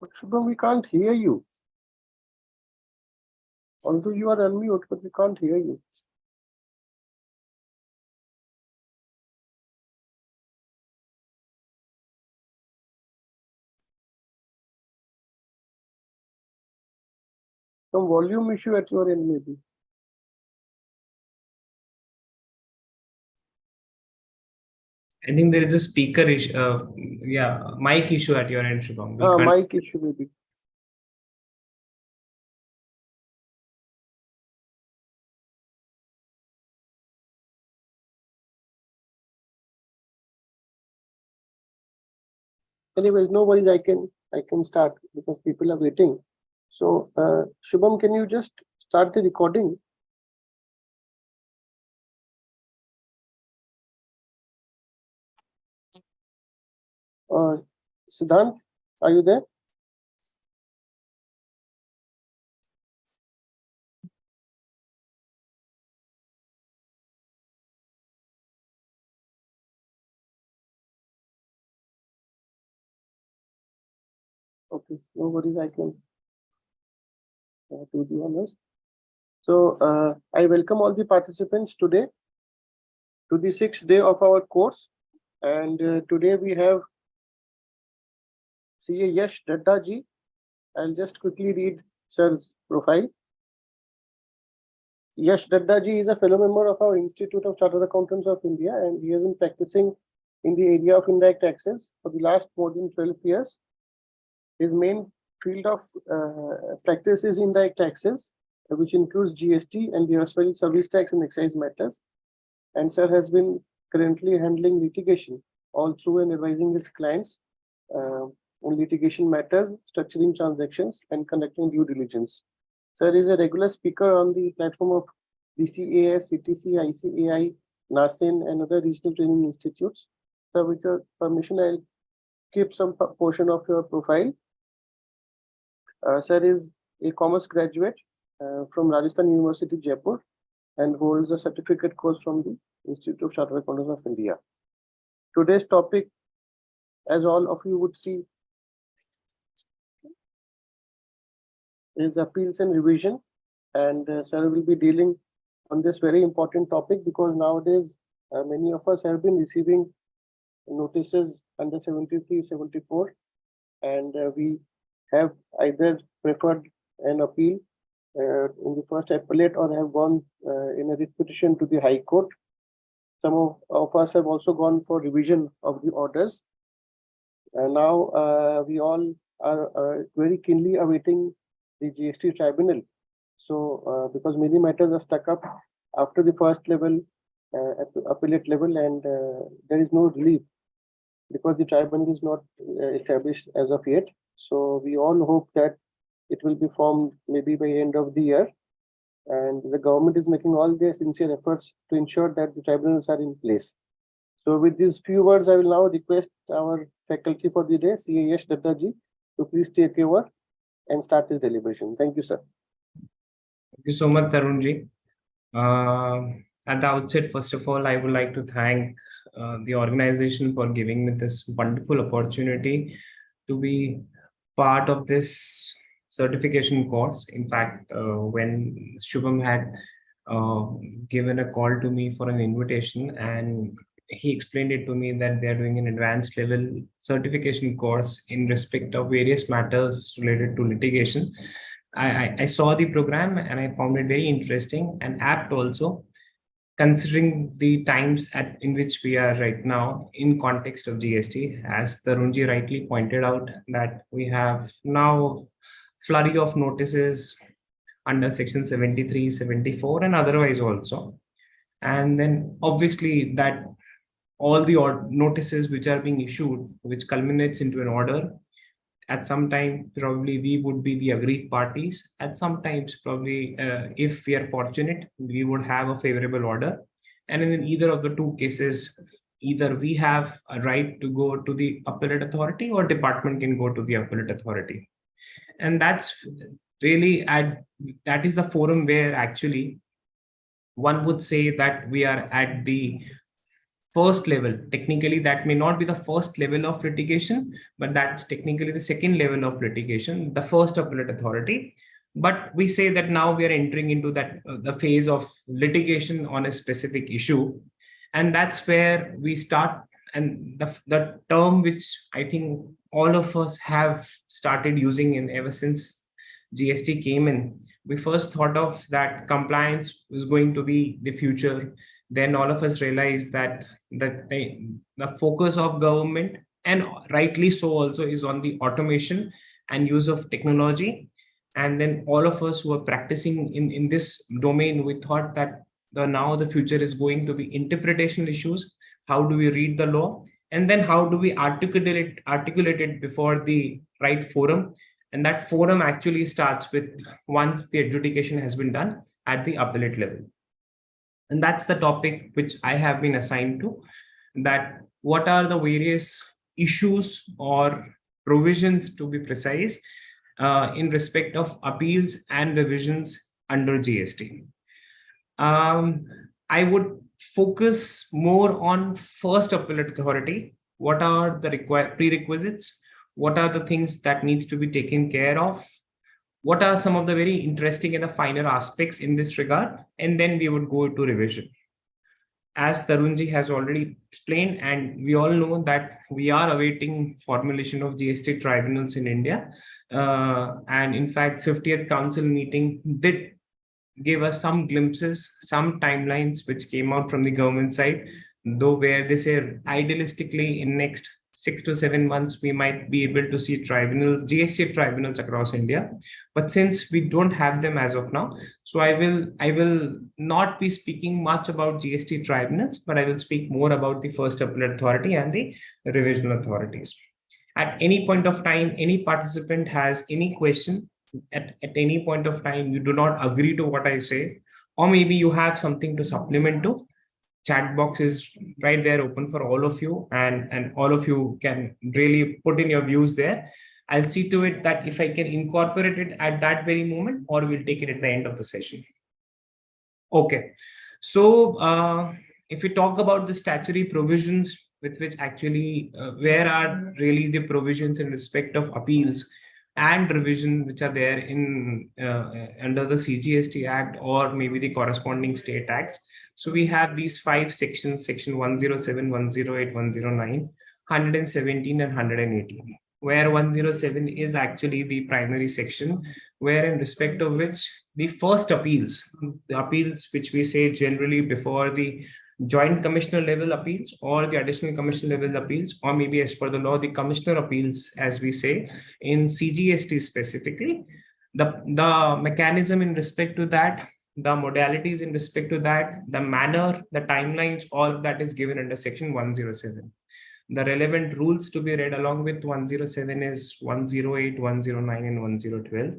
But Shubham, we can't hear you. Although you are unmute, but we can't hear you. Some volume issue at your end, maybe. I think there is a speaker issue. Yeah, mic issue at your end, Shubham. Mic issue, maybe. Anyways, no worries. I can start because people are waiting. So, Shubham, can you just start the recording? Siddhant, are you there? Okay, no worries. I can do the honors. So, I welcome all the participants today to the 6th day of our course. And today we have CA Yash Dadda ji. I'll just quickly read sir's profile. Yash Dadda ji is a fellow member of our Institute of Chartered Accountants of India, and he has been practicing in the area of indirect taxes for the last more than 12 years. His main field of practice is indirect taxes, which includes GST and the erstwhile service tax and excise matters. And sir has been currently handling litigation all through and advising his clients on litigation matters, structuring transactions, and conducting due diligence. Sir is a regular speaker on the platform of DCAS, CTC, ICAI, NASIN, and other regional training institutes. Sir, with your permission, I'll keep some portion of your profile. Sir is a commerce graduate from Rajasthan University, Jaipur, and holds a certificate course from the Institute of Chartered Accountants of India. Today's topic, as all of you would see, is appeals and revision. And sir will be dealing on this very important topic because nowadays many of us have been receiving notices under 73, 74, and we have either preferred an appeal in the first appellate or have gone in a writ petition to the High Court. Some of us have also gone for revision of the orders. And now we all are very keenly awaiting the GST tribunal. So because many matters are stuck up after the first level, at the appellate level, and there is no relief because the tribunal is not established as of yet. So we all hope that it will be formed maybe by end of the year, and the government is making all their sincere efforts to ensure that the tribunals are in place. So with these few words, I will now request our faculty for the day, CA Yash Dadda ji, to please take over and start this deliberation. Thank you, sir. Thank you so much, Tarunji. At the outset, first of all, I would like to thank the organization for giving me this wonderful opportunity to be part of this certification course. In fact, when Shubham had given a call to me for an invitation, and he explained it to me that they are doing an advanced level certification course in respect of various matters related to litigation. I saw the program and I found it very interesting and apt also, considering the times in which we are right now in context of GST. As Tarunji rightly pointed out, that we have now flurry of notices under section 73, 74 and otherwise also. And then obviously that all the notices which are being issued, which culminates into an order, at some time probably we would be the aggrieved parties. At some times probably if we are fortunate, we would have a favorable order, and in either of the two cases, either we have a right to go to the appellate authority or department can go to the appellate authority. And that's really that is the forum where actually one would say that we are at the first level. Technically, that may not be the first level of litigation, but that's technically the second level of litigation, the first appellate authority. But we say that now we are entering into that the phase of litigation on a specific issue, and that's where we start. And the term which I think all of us have started using in ever since GST came in, we first thought of that compliance was going to be the future. Then all of us realized that the focus of government, and rightly so also, is on the automation and use of technology. And then all of us who are practicing in this domain, we thought that now the future is going to be interpretation issues. How do we read the law? And then how do we articulate it before the right forum? And that forum actually starts with once the adjudication has been done at the appellate level. And that's the topic which I have been assigned to, that what are the various issues or provisions, to be precise, in respect of appeals and revisions under GST. I would focus more on first appellate authority. What are the prerequisites? What are the things that needs to be taken care of? What are some of the very interesting and the finer aspects in this regard? And then we would go to revision. As Tarunji has already explained, and we all know that we are awaiting formulation of GST tribunals in India. And in fact, 50th Council meeting did give us some glimpses, some timelines which came out from the government side, though where they say idealistically in next 6 to 7 months, we might be able to see tribunals, GST tribunals across India. But since we don't have them as of now, so I will not be speaking much about GST tribunals, but I will speak more about the first appellate authority and the revisional authorities. At any point of time, any participant has any question, at any point of time you do not agree to what I say, or maybe you have something to supplement to, chat box is right there open for all of you, and all of you can really put in your views there. I'll see to it that if I can incorporate it at that very moment, or we'll take it at the end of the session. Okay, so if we talk about the statutory provisions with which actually where are really the provisions in respect of appeals and revision which are there in under the CGST Act or maybe the corresponding state acts. So we have these 5 sections: section 107, 108, 109, 117 and 118, where 107 is actually the primary section, where in respect of which the first appeals, the appeals which we say generally before the joint commissioner level appeals or the additional commissioner level appeals, or maybe as per the law, the commissioner appeals, as we say in CGST specifically, the mechanism in respect to that, the modalities in respect to that, the manner, the timelines, all of that is given under section 107. The relevant rules to be read along with 107 is 108, 109 and 1012.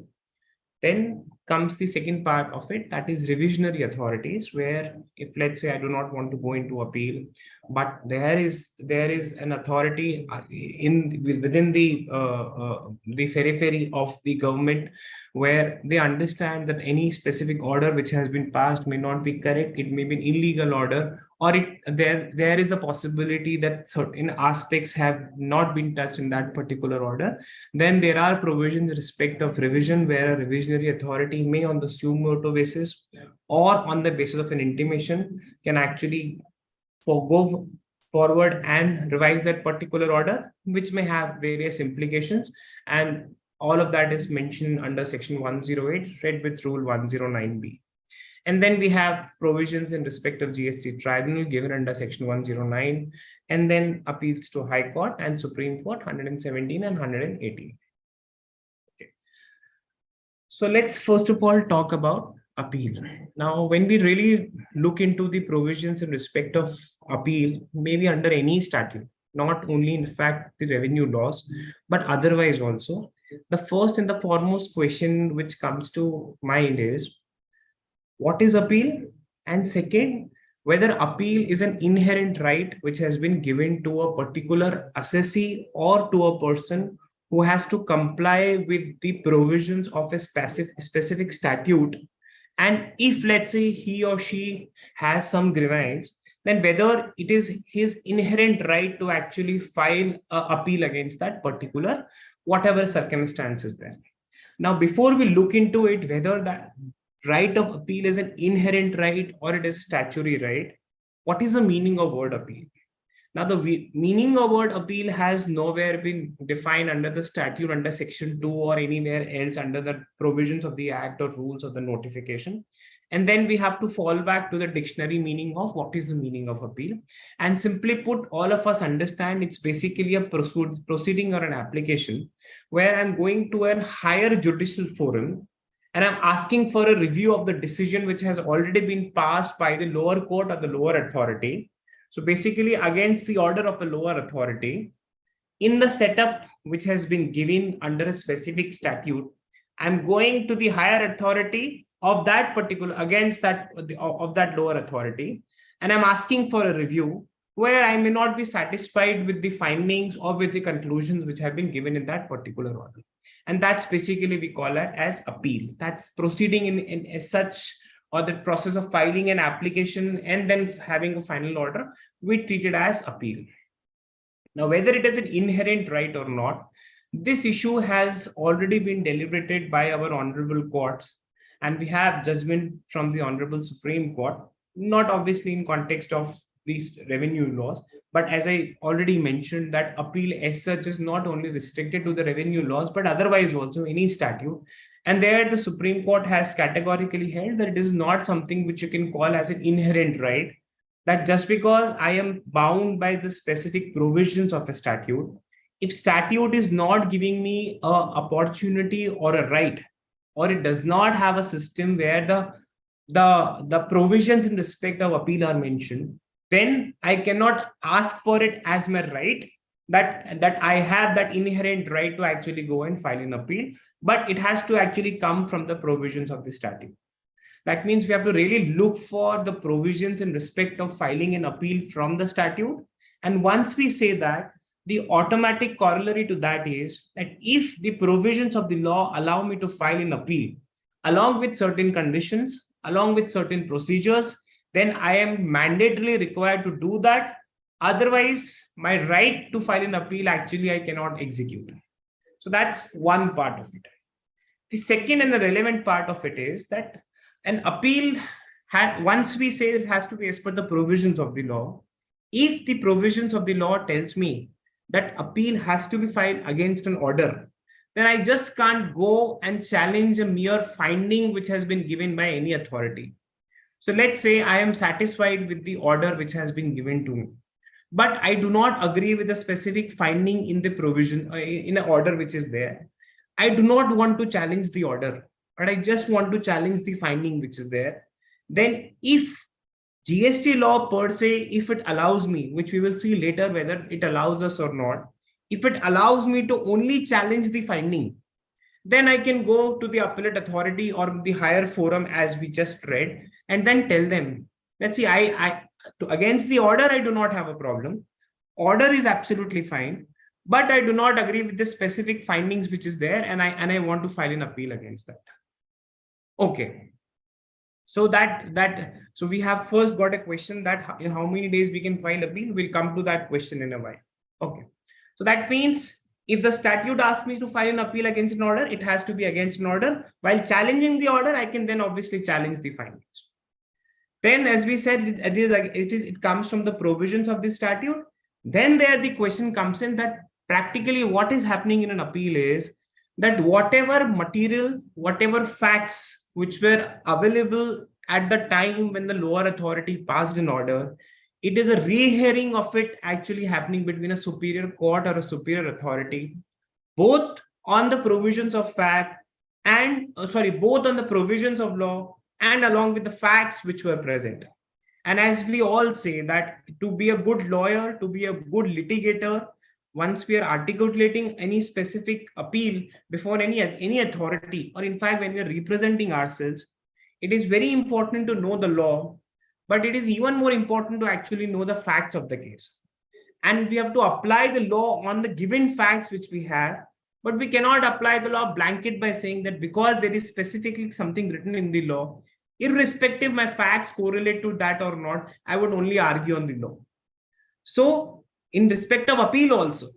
Then comes the second part of it, that is revisionary authorities, where if let's say I do not want to go into appeal, but there is an authority within the periphery of the government, where they understand that any specific order which has been passed may not be correct, it may be an illegal order, or there is a possibility that certain aspects have not been touched in that particular order. Then there are provisions in respect of revision, where a revisionary authority may, on the suo motu basis or on the basis of an intimation, can actually go forward and revise that particular order, which may have various implications. And all of that is mentioned under section 108, read with rule 109B. And then we have provisions in respect of GST tribunal given under section 109, and then appeals to High Court and Supreme Court 117 and 118. Okay. So let's first of all talk about appeal. Now, when we really look into the provisions in respect of appeal, maybe under any statute, not only in fact the revenue laws, but otherwise also, the first and the foremost question which comes to mind is, what is appeal? And second, whether appeal is an inherent right which has been given to a particular assessee or to a person who has to comply with the provisions of a specific statute. And if let's say he or she has some grievance, then whether it is his inherent right to actually file an appeal against that particular whatever circumstances there. Now, before we look into it, whether that right of appeal is an inherent right or it is a statutory right, what is the meaning of word appeal? Now, the meaning of word appeal has nowhere been defined under the statute, under section 2, or anywhere else under the provisions of the act or rules of the notification. And then we have to fall back to the dictionary meaning of what is the meaning of appeal. And simply put, all of us understand it's basically a proceeding or an application where I'm going to a higher judicial forum and I'm asking for a review of the decision which has already been passed by the lower court or the lower authority. So basically, against the order of a lower authority, in the setup which has been given under a specific statute, I'm going to the higher authority of that particular, against that of that lower authority, and I'm asking for a review where I may not be satisfied with the findings or with the conclusions which have been given in that particular order. And that's basically we call it as appeal. That's proceeding in as such, or the process of filing an application and then having a final order, we treat it as appeal. Now, whether it is an inherent right or not, this issue has already been deliberated by our honorable courts, and we have judgment from the honorable Supreme Court, not obviously in context of these revenue laws, but as I already mentioned, that appeal as such is not only restricted to the revenue laws, but otherwise also any statute. And there the Supreme Court has categorically held that it is not something which you can call as an inherent right, that just because I am bound by the specific provisions of a statute, if statute is not giving me a opportunity or a right, or it does not have a system where the provisions in respect of appeal are mentioned, then I cannot ask for it as my right, that I have that inherent right to actually go and file an appeal, but it has to actually come from the provisions of the statute. That means we have to really look for the provisions in respect of filing an appeal from the statute. And once we say that, the automatic corollary to that is that if the provisions of the law allow me to file an appeal, along with certain conditions, along with certain procedures, then I am mandatorily required to do that. Otherwise, my right to file an appeal, actually, I cannot execute. So that's one part of it. The second and the relevant part of it is that an appeal, once we say it has to be as per the provisions of the law, if the provisions of the law tells me that appeal has to be filed against an order, then I just can't go and challenge a mere finding which has been given by any authority. So let's say I am satisfied with the order which has been given to me, but I do not agree with a specific finding in the provision, in an order which is there. I do not want to challenge the order, but I just want to challenge the finding which is there. Then if GST law per se, if it allows me, which we will see later whether it allows us or not, if it allows me to only challenge the finding, then I can go to the appellate authority or the higher forum as we just read, and then tell them, let's see, against the order, I do not have a problem. Order is absolutely fine, but I do not agree with the specific findings which is there, and I want to file an appeal against that. Okay. So so we have first got a question that in how many days we can file appeal. We'll come to that question in a while. Okay. So that means if the statute asks me to file an appeal against an order, it has to be against an order. While challenging the order, I can then obviously challenge the findings. Then, as we said, it comes from the provisions of the statute. Then there the question comes in that practically what is happening in an appeal is that whatever material, whatever facts which were available at the time when the lower authority passed an order, it is a rehearing of it actually happening between a superior court or a superior authority, both on the provisions of fact and both on the provisions of law and along with the facts which were present. And as we all say that to be a good lawyer, to be a good litigator, once we are articulating any specific appeal before any authority, or in fact when we are representing ourselves, it is very important to know the law, but it is even more important to actually know the facts of the case. And we have to apply the law on the given facts which we have, but we cannot apply the law blanket by saying that because there is specifically something written in the law, irrespective my facts correlate to that or not, I would only argue on the law. So in respect of appeal also,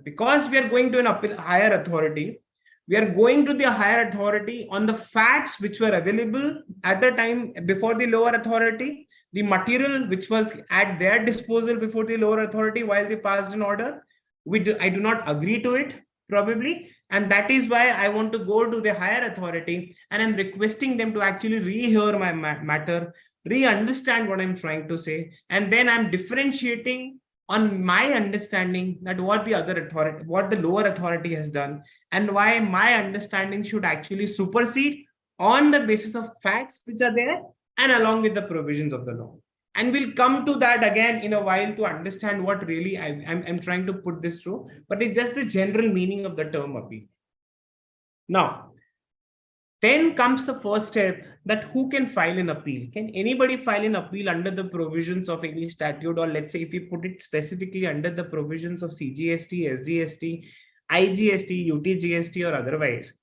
because we are going to an appeal higher authority, we are going to the higher authority on the facts which were available at the time before the lower authority, the material which was at their disposal before the lower authority while they passed an order. I do not agree to it, probably, and that is why I want to go to the higher authority, and I'm requesting them to actually rehear my matter, re-understand what I'm trying to say, and then I'm differentiating on my understanding that what the lower authority has done, and why my understanding should actually supersede on the basis of facts which are there and along with the provisions of the law. And we'll come to that again in a while to understand what really I'm trying to put this through, but it's just the general meaning of the term appeal. Now, then comes the first step, that who can file an appeal? Can anybody file an appeal under the provisions of any statute, or let's say if you put it specifically under the provisions of CGST, SGST, IGST, UTGST or otherwise?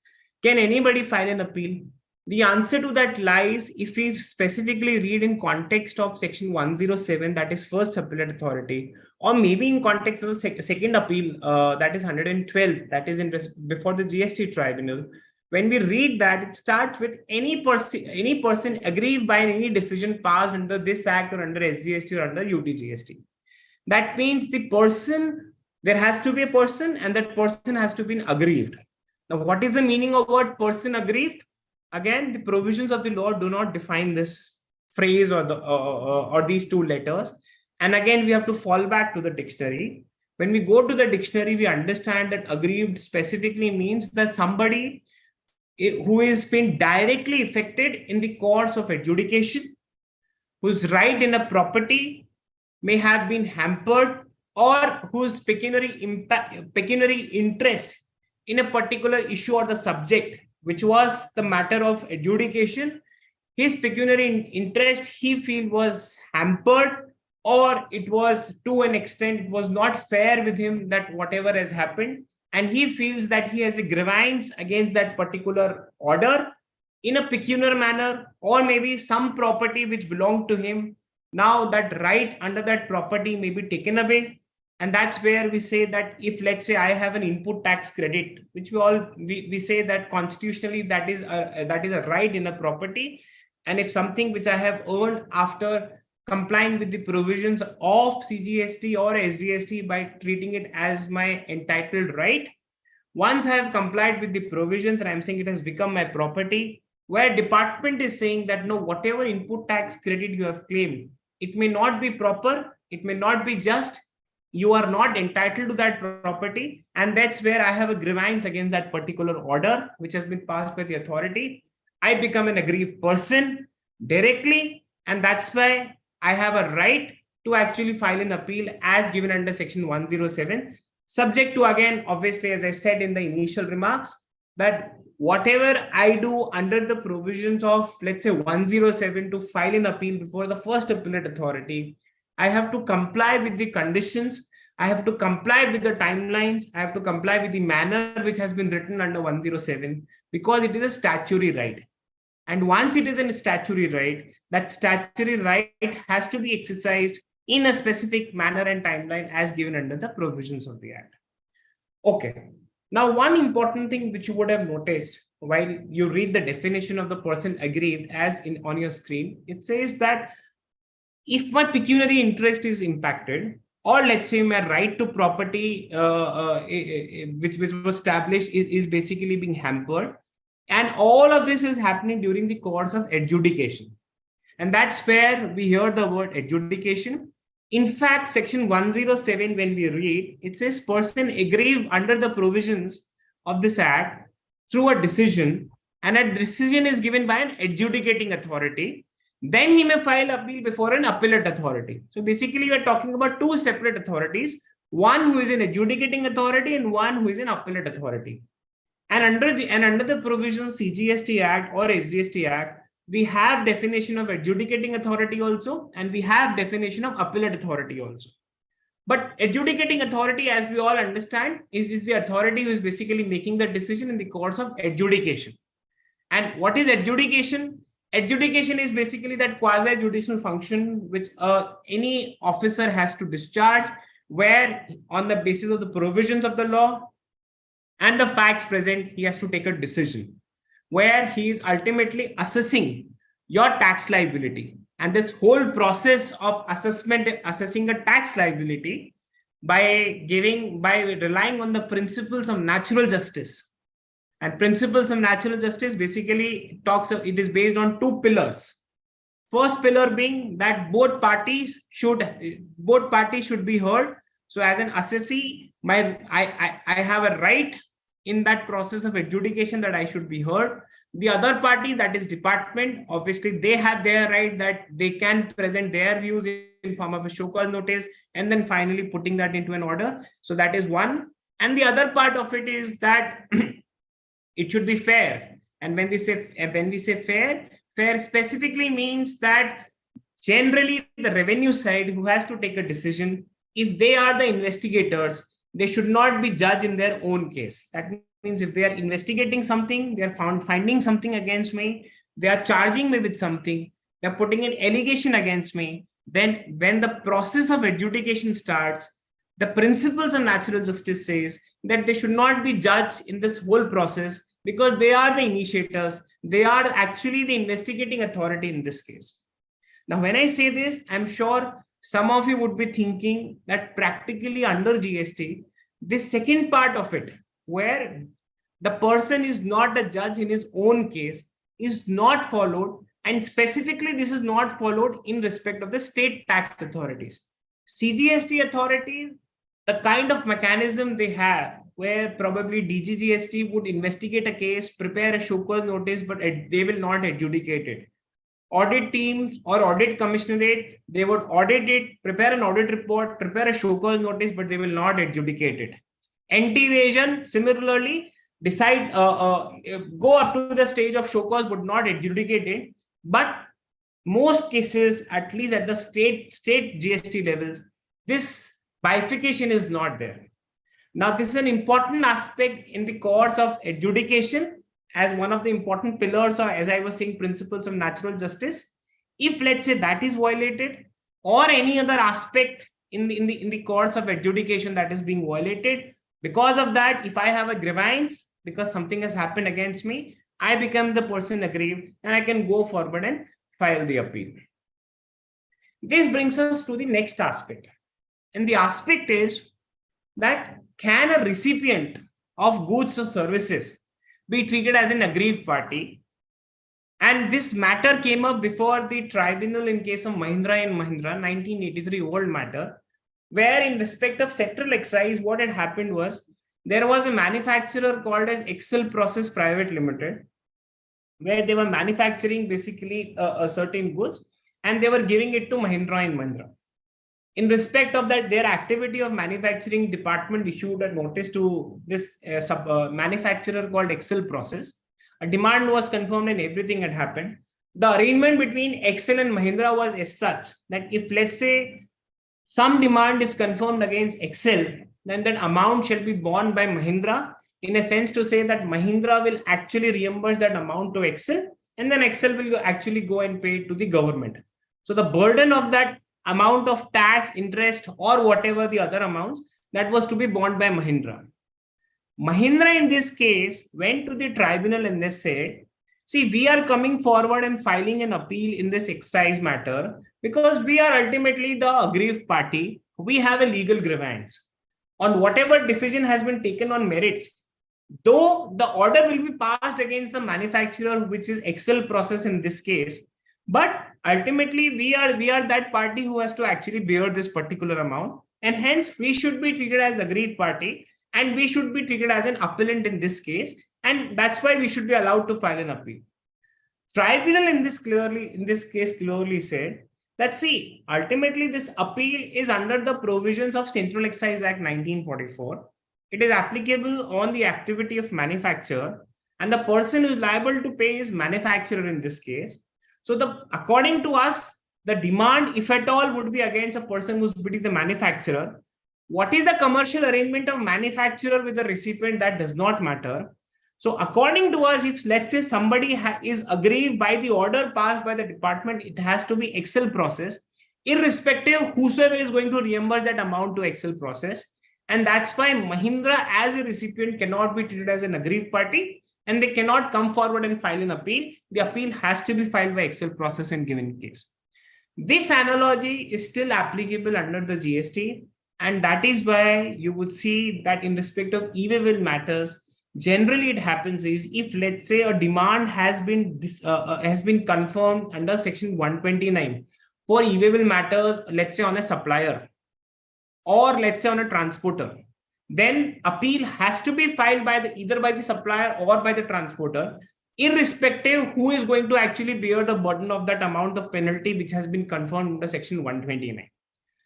Can anybody file an appeal? The answer to that lies if we specifically read in context of section 107, that is first appellate authority, or maybe in context of the second appeal, that is 112, that is before the GST tribunal. When we read that, it starts with any person aggrieved by any decision passed under this act or under SGST or under UTGST. That means the person, there has to be a person, and that person has to be aggrieved. Now, what is the meaning of word person aggrieved? Again, the provisions of the law do not define this phrase or these two letters. And again, we have to fall back to the dictionary. When we go to the dictionary, we understand that aggrieved specifically means that somebody who is been directly affected in the course of adjudication, whose right in a property may have been hampered, or whose pecuniary interest in a particular issue or the subject, which was the matter of adjudication, his pecuniary interest he feel was hampered, or it was to an extent it was not fair with him that whatever has happened, and he feels that he has a grievance against that particular order in a pecuniary manner, or maybe some property which belonged to him. Now that right under that property may be taken away. And that's where we say that if, let's say, I have an input tax credit, which we say that constitutionally that is a right in a property. And if something which I have earned after complying with the provisions of CGST or SGST by treating it as my entitled right, once I have complied with the provisions and I'm saying it has become my property, where department is saying that no, whatever input tax credit you have claimed, it may not be proper, it may not be just, you are not entitled to that property, and that's where I have a grievance against that particular order which has been passed by the authority. I become an aggrieved person directly, and that's why I have a right to actually file an appeal as given under section 107, subject to, again, obviously, as I said in the initial remarks, that whatever I do under the provisions of, let's say, 107 to file an appeal before the first appellate authority, I have to comply with the conditions, I have to comply with the timelines, I have to comply with the manner which has been written under 107, because it is a statutory right. And once it is a statutory right, that statutory right has to be exercised in a specific manner and timeline as given under the provisions of the Act. Okay. Now, one important thing which you would have noticed while you read the definition of the person aggrieved as in on your screen, it says that if my pecuniary interest is impacted, or let's say my right to property which was established is basically being hampered, and all of this is happening during the course of adjudication. And that's where we hear the word adjudication. In fact, section 107, when we read, it says person aggrieved under the provisions of this act through a decision, and a decision is given by an adjudicating authority, then he may file appeal before an appellate authority. So basically, we're talking about two separate authorities, one who is an adjudicating authority and one who is an appellate authority. And under the provisions of CGST Act or SGST Act, we have definition of adjudicating authority also, and we have definition of appellate authority also. But adjudicating authority, as we all understand, is the authority who is basically making the decision in the course of adjudication. And what is adjudication? Adjudication is basically that quasi-judicial function which any officer has to discharge, where on the basis of the provisions of the law and the facts present, he has to take a decision where he is ultimately assessing your tax liability. And this whole process of assessing a tax liability by relying on the principles of natural justice. And principles of natural justice basically it is based on two pillars. First pillar being that both parties should be heard. So as an assessee, I have a right in that process of adjudication that I should be heard. The other party, that is department, obviously they have their right that they can present their views in form of a show cause notice and then finally putting that into an order. So that is one. And the other part of it is that it should be fair. And when we say fair specifically means that generally the revenue side who has to take a decision, if they are the investigators, they should not be judged in their own case. That means if they are investigating something, they are finding something against me, they are charging me with something, they're putting an allegation against me, then when the process of adjudication starts, the principles of natural justice says that they should not be judged in this whole process because they are the initiators, they are actually the investigating authority in this case. Now, when I say this, I'm sure some of you would be thinking that practically under GST, this second part of it, where the person is not a judge in his own case, is not followed. And specifically, this is not followed in respect of the state tax authorities. CGST authorities, the kind of mechanism they have, where probably DGGST would investigate a case, prepare a show cause notice, but they will not adjudicate it. Audit teams or audit commissionerate, they would audit it, prepare an audit report, prepare a show cause notice, but they will not adjudicate it. Anti-evasion, similarly, decide go up to the stage of show cause, but not adjudicate it. But most cases, at least at the state GST levels, this bifurcation is not there. Now, this is an important aspect in the course of adjudication as one of the important pillars, or as I was saying, principles of natural justice. If let's say that is violated, or any other aspect in the course of adjudication that is being violated, because of that, if I have a grievance because something has happened against me, I become the person aggrieved and I can go forward and file the appeal. This brings us to the next aspect. And the aspect is that can a recipient of goods or services be treated as an aggrieved party? And this matter came up before the tribunal in case of Mahindra and Mahindra, 1983 old matter, where in respect of sectoral excise, what had happened was there was a manufacturer called as Excel Process Private Limited, where they were manufacturing basically a certain goods and they were giving it to Mahindra and Mahindra. In respect of that, their activity of manufacturing department issued a notice to this manufacturer called Excel Process. A demand was confirmed and everything had happened. The arrangement between Excel and Mahindra was as such that if, let's say, some demand is confirmed against Excel, then that amount shall be borne by Mahindra, in a sense to say that Mahindra will actually reimburse that amount to Excel, and then Excel will actually go and pay it to the government. So the burden of that amount of tax, interest, or whatever the other amounts, that was to be borne by Mahindra. Mahindra in this case went to the tribunal and they said, see, we are coming forward and filing an appeal in this excise matter because we are ultimately the aggrieved party. We have a legal grievance on whatever decision has been taken on merits. Though the order will be passed against the manufacturer, which is Excel Process in this case, but ultimately we are that party who has to actually bear this particular amount, and hence we should be treated as aggrieved party and we should be treated as an appellant in this case, and that's why we should be allowed to file an appeal. Tribunal in this case clearly said that, see, ultimately this appeal is under the provisions of Central Excise Act 1944. It is applicable on the activity of manufacturer, and the person who is liable to pay is manufacturer in this case. So according to us, the demand, if at all, would be against a person who's bidding the manufacturer. What is the commercial arrangement of manufacturer with the recipient? That does not matter. So according to us, if let's say somebody is aggrieved by the order passed by the department, it has to be Excel process, irrespective whosoever is going to reimburse that amount to Excel process. And that's why Mahindra as a recipient cannot be treated as an aggrieved party, and they cannot come forward and file an appeal. The appeal has to be filed by Excel process in given case. This analogy is still applicable under the GST, and that is why you would see that in respect of e-waybill matters, generally it happens is if let's say a demand has been confirmed under section 129 for e-waybill matters, let's say on a supplier or let's say on a transporter, then appeal has to be filed by either by the supplier or by the transporter, irrespective who is going to actually bear the burden of that amount of penalty which has been confirmed under section 129.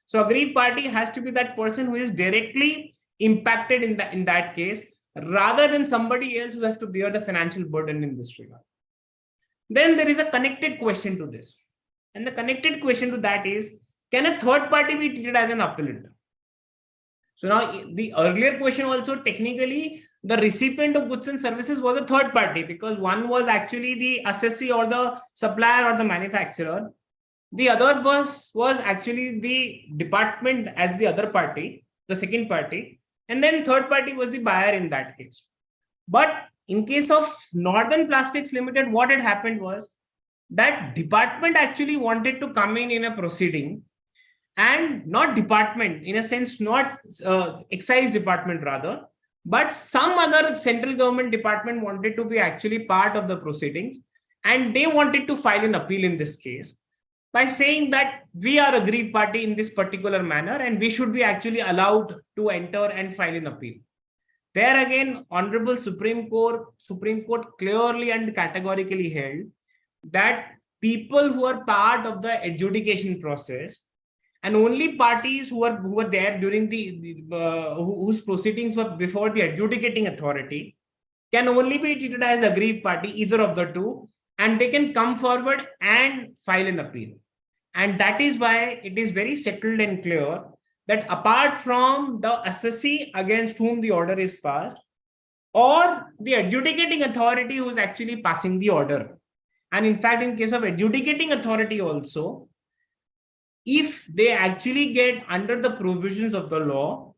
So aggrieved party has to be that person who is directly impacted in that case, rather than somebody else who has to bear the financial burden in this regard. Then there is a connected question to this. And the connected question to that is, can a third party be treated as an appellant? So now the earlier question also, technically the recipient of goods and services was a third party, because one was actually the assessee or the supplier or the manufacturer. The other was actually the department as the other party, the second party, and then third party was the buyer in that case. But in case of Northern Plastics Limited, what had happened was that department actually wanted to come in a proceeding, and not department in a sense, not excise department rather, but some other central government department wanted to be actually part of the proceedings, and they wanted to file an appeal in this case by saying that we are aggrieved party in this particular manner and we should be actually allowed to enter and file an appeal. There again, Honorable Supreme Court clearly and categorically held that people who are part of the adjudication process and only parties who were there during whose proceedings were before the adjudicating authority can only be treated as aggrieved party, either of the two, and they can come forward and file an appeal. And that is why it is very settled and clear that apart from the assessee against whom the order is passed, or the adjudicating authority who is actually passing the order, and in fact, in case of adjudicating authority also, if they actually get under the provisions of the law,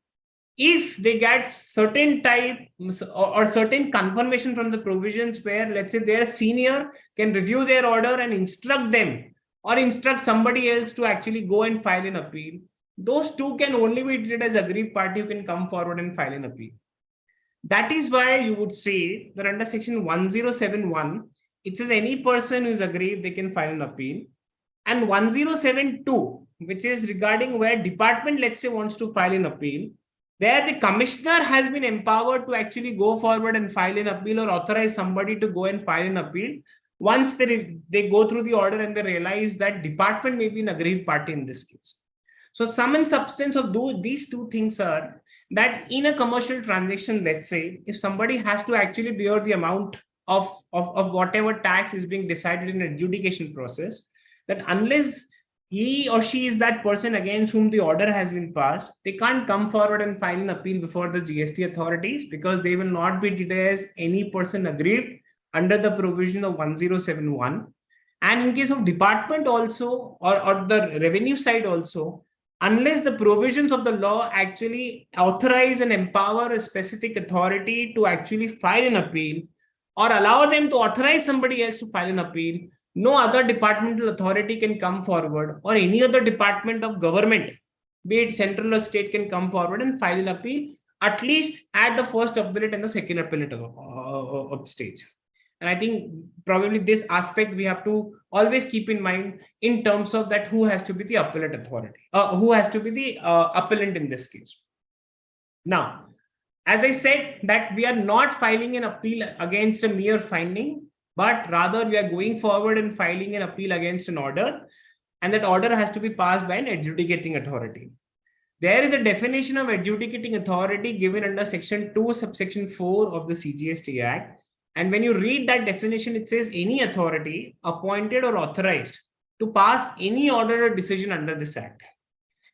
if they get certain type or certain confirmation from the provisions where, let's say, their senior can review their order and instruct them or instruct somebody else to actually go and file an appeal, those two can only be treated as aggrieved party who can come forward and file an appeal. That is why you would say that under section 1071, it says any person who is aggrieved, they can file an appeal. And 1072, which is regarding where department, let's say, wants to file an appeal, there the commissioner has been empowered to actually go forward and file an appeal or authorize somebody to go and file an appeal once they go through the order and they realize that department may be an aggrieved party in this case. So sum and substance of these two things are that in a commercial transaction, let's say, if somebody has to actually bear the amount of whatever tax is being decided in adjudication process, that unless he or she is that person against whom the order has been passed, they can't come forward and file an appeal before the GST authorities, because they will not be treated as any person aggrieved under the provision of 1071. And in case of department also, or the revenue side also, unless the provisions of the law actually authorize and empower a specific authority to actually file an appeal or allow them to authorize somebody else to file an appeal, no other departmental authority can come forward, or any other department of government, be it central or state, can come forward and file an appeal, at least at the first appellate and the second appellate of stage. And I think probably this aspect we have to always keep in mind in terms of that who has to be the appellate authority, who has to be the appellant in this case. Now, as I said, that we are not filing an appeal against a mere finding, but rather we are going forward and filing an appeal against an order, and that order has to be passed by an adjudicating authority. There is a definition of adjudicating authority given under section 2 subsection 4 of the CGST Act. And when you read that definition, it says any authority appointed or authorized to pass any order or decision under this act.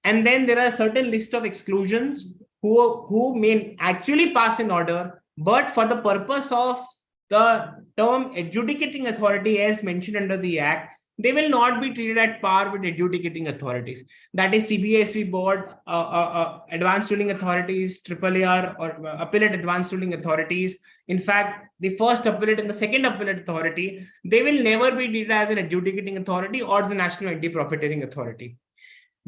And then there are a certain list of exclusions who may actually pass an order But for the purpose of the term adjudicating authority as mentioned under the Act, they will not be treated at par with adjudicating authorities. That is CBSE board, advanced ruling authorities, AAAR or appellate advanced ruling authorities. In fact, the first appellate and the second appellate authority, they will never be treated as an adjudicating authority or the National Anti-Profiteering Authority.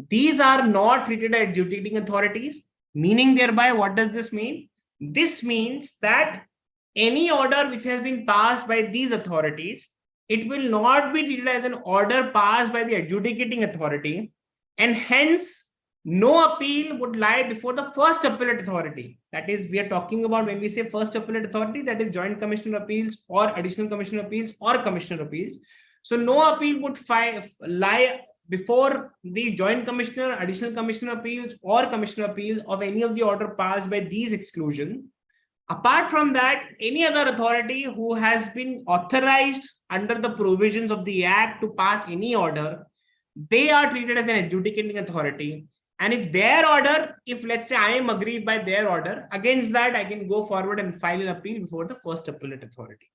These are not treated as adjudicating authorities, meaning thereby, what does this mean? This means that any order which has been passed by these authorities, it will not be treated as an order passed by the adjudicating authority, and hence no appeal would lie before the first appellate authority. That is, we are talking about when we say first appellate authority, that is Joint Commissioner Appeals or Additional Commissioner Appeals or Commissioner Appeals. So no appeal would lie before the Joint Commissioner, Additional Commissioner Appeals or Commissioner Appeals of any of the order passed by these exclusion. Apart from that, any other authority who has been authorized under the provisions of the Act to pass any order, they are treated as an adjudicating authority. And if their order, if let's say I am aggrieved by their order, against that I can go forward and file an appeal before the first appellate authority.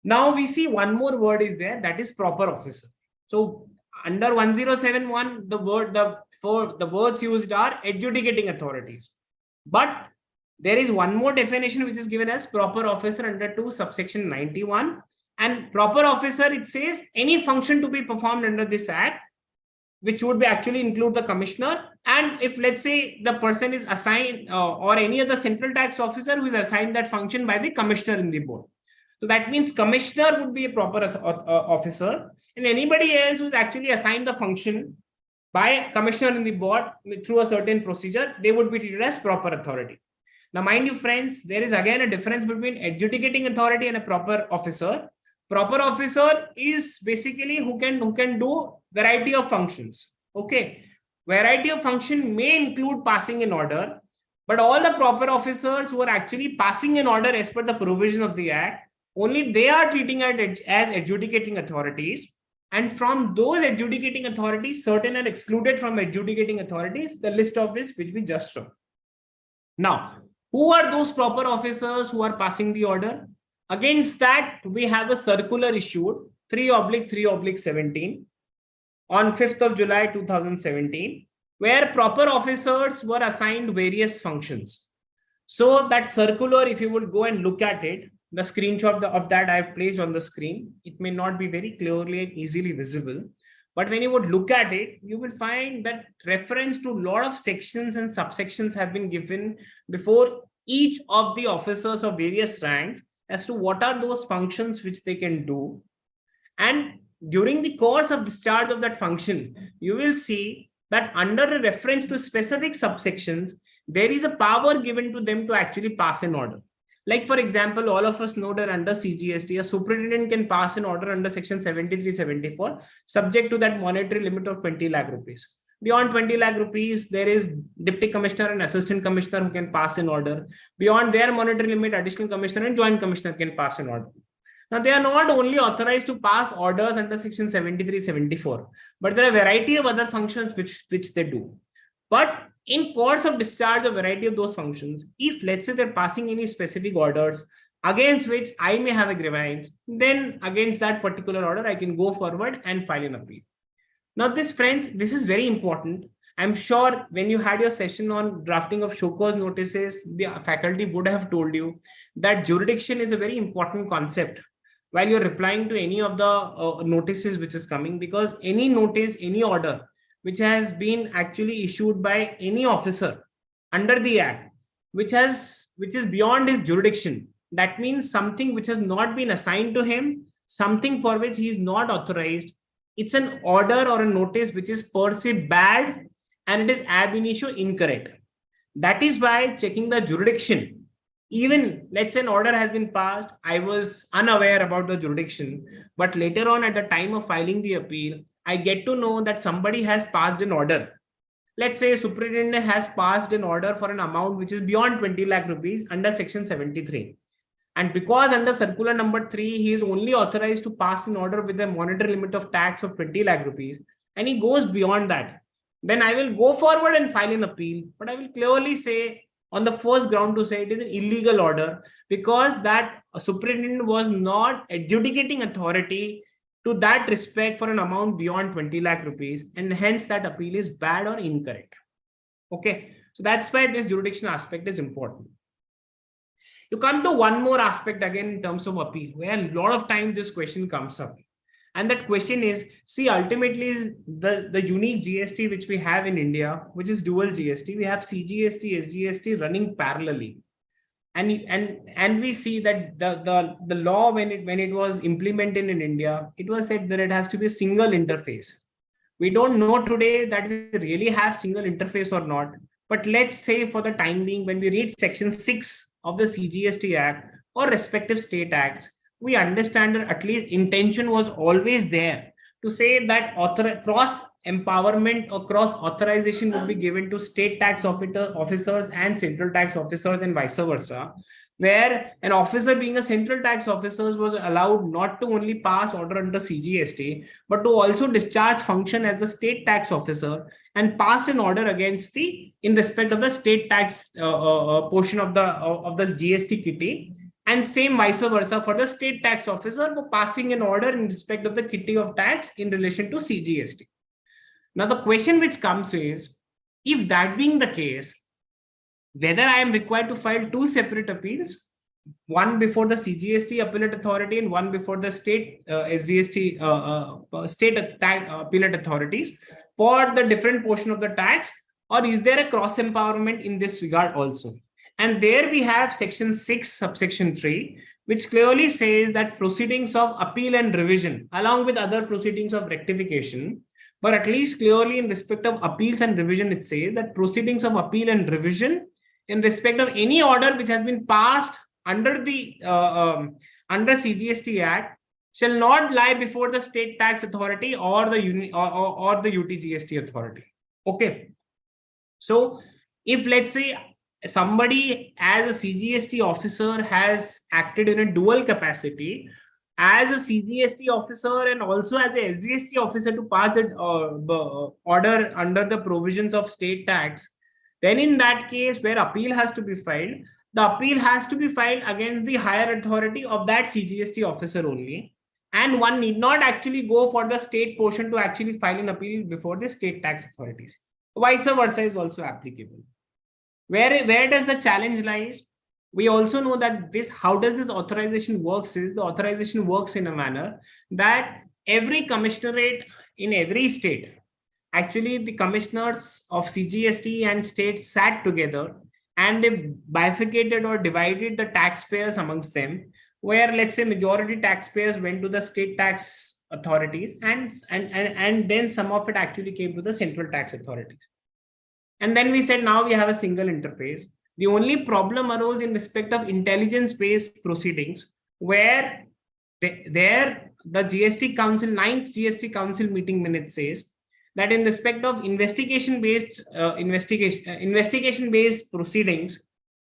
Now we see one more word is there, that is proper officer. So under 1071, the words used are adjudicating authorities. But there is one more definition which is given as proper officer under 2 subsection 91. And proper officer, it says any function to be performed under this Act, which would be actually include the commissioner. And if let's say the person is assigned or any other central tax officer who is assigned that function by the commissioner in the board. So that means commissioner would be a proper officer, and anybody else who's actually assigned the function by commissioner in the board through a certain procedure, they would be treated as proper authority. Now, mind you, friends, there is again a difference between adjudicating authority and a proper officer. Proper officer is basically who can do variety of functions. Okay, variety of function may include passing an order, but all the proper officers who are actually passing an order as per the provision of the Act, only they are treating it as adjudicating authorities. And from those adjudicating authorities, certain are excluded from adjudicating authorities, the list of which we just saw. Now, who are those proper officers who are passing the order? Against that, we have a circular issued 3/3/17 on 5th of July 2017, where proper officers were assigned various functions. So that circular, if you would go and look at it, the screenshot of that I have placed on the screen. It may not be very clearly and easily visible, but when you would look at it, you will find that reference to a lot of sections and subsections have been given before each of the officers of various ranks as to what are those functions which they can do. And during the course of discharge of that function, you will see that under a reference to specific subsections, there is a power given to them to actually pass an order. Like, for example, all of us know that under CGST, a superintendent can pass an order under section 73/74, subject to that monetary limit of 20 lakh rupees. Beyond 20 lakh rupees, there is deputy commissioner and assistant commissioner who can pass an order. Beyond their monetary limit, additional commissioner and joint commissioner can pass an order. Now, they are not only authorized to pass orders under section 73/74, but there are a variety of other functions which they do. But in course of discharge of variety of those functions, if let's say they're passing any specific orders against which I may have a grievance, then against that particular order, I can go forward and file an appeal. Now, friends, this is very important. I'm sure when you had your session on drafting of show cause notices, the faculty would have told you that jurisdiction is a very important concept while you're replying to any of the notices which is coming, because any notice, any order which has been actually issued by any officer under the Act, which is beyond his jurisdiction, that means something which has not been assigned to him, something for which he is not authorized. It's an order or a notice which is per se bad, and it is ab initio incorrect. That is why checking the jurisdiction, even let's say an order has been passed, I was unaware about the jurisdiction, but later on at the time of filing the appeal, I get to know that somebody has passed an order. Let's say superintendent has passed an order for an amount which is beyond 20 lakh rupees under section 73. And because under circular number 3, he is only authorized to pass an order with a monetary limit of tax of 20 lakh rupees, and he goes beyond that, then I will go forward and file an appeal. But I will clearly say on the first ground to say it is an illegal order, because that superintendent was not adjudicating authority to that respect for an amount beyond 20 lakh rupees, and hence that appeal is bad or incorrect. Okay, so that's why this jurisdiction aspect is important. You come to one more aspect again in terms of appeal, where a lot of times this question comes up. And that question is, see, ultimately is the unique GST which we have in India, which is dual GST. We have CGST, SGST running parallelly. And we see that the law, when it was implemented in India, it was said that it has to be a single interface. We don't know today that we really have single interface or not. But let's say for the time being, when we read section 6 of the CGST Act or respective state acts, we understand that at least intention was always there to say that cross empowerment or cross authorization would be given to state tax officers and central tax officers and vice versa, where an officer being a central tax officer was allowed not to only pass order under CGST, but to also discharge function as a state tax officer and pass an order against in respect of the state tax portion of the GST kitty, and same vice versa for the state tax officer for passing an order in respect of the kitty of tax in relation to CGST. Now the question which comes is, if that being the case, whether I am required to file two separate appeals, one before the CGST appellate authority and one before the state SGST state appellate authorities for the different portion of the tax, or is there a cross empowerment in this regard also? And there we have section 6 subsection 3, which clearly says that proceedings of appeal and revision along with other proceedings of rectification, but at least clearly in respect of appeals and revision, it says that proceedings of appeal and revision in respect of any order which has been passed under the under CGST Act shall not lie before the state tax authority or the UTGST authority. Okay, so if let's say somebody as a CGST officer has acted in a dual capacity as a CGST officer and also as a SGST officer to pass an order under the provisions of state tax, then in that case where appeal has to be filed, the appeal has to be filed against the higher authority of that CGST officer only. And one need not actually go for the state portion to actually file an appeal before the state tax authorities. Vice versa is also applicable. Where does the challenge lies? We also know that how does this authorization works is the authorization works in a manner that every commissionerate in every state, actually the commissioners of CGST and states sat together and they bifurcated or divided the taxpayers amongst them, where let's say majority taxpayers went to the state tax authorities and then some of it actually came to the central tax authorities. And then we said now we have a single interface. The only problem arose in respect of intelligence-based proceedings, where the GST Council, 9th GST Council meeting minute says that in respect of investigation-based proceedings,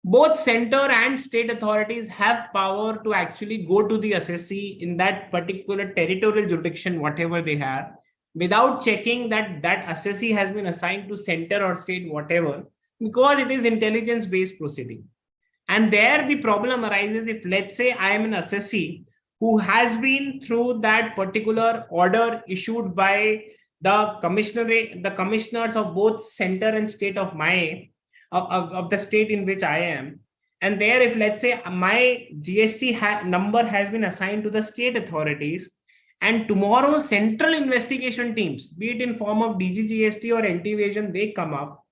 both center and state authorities have power to actually go to the assessee in that particular territorial jurisdiction, whatever they have, without checking that assessee has been assigned to center or state, whatever, because it is intelligence-based proceeding. And there the problem arises if, let's say, I am an assessee who has been through that particular order issued by the commissioners of both center and state of the state in which I am. And there, if let's say my GST number has been assigned to the state authorities, and tomorrow central investigation teams, be it in form of DGGST or anti-evasion, they come up.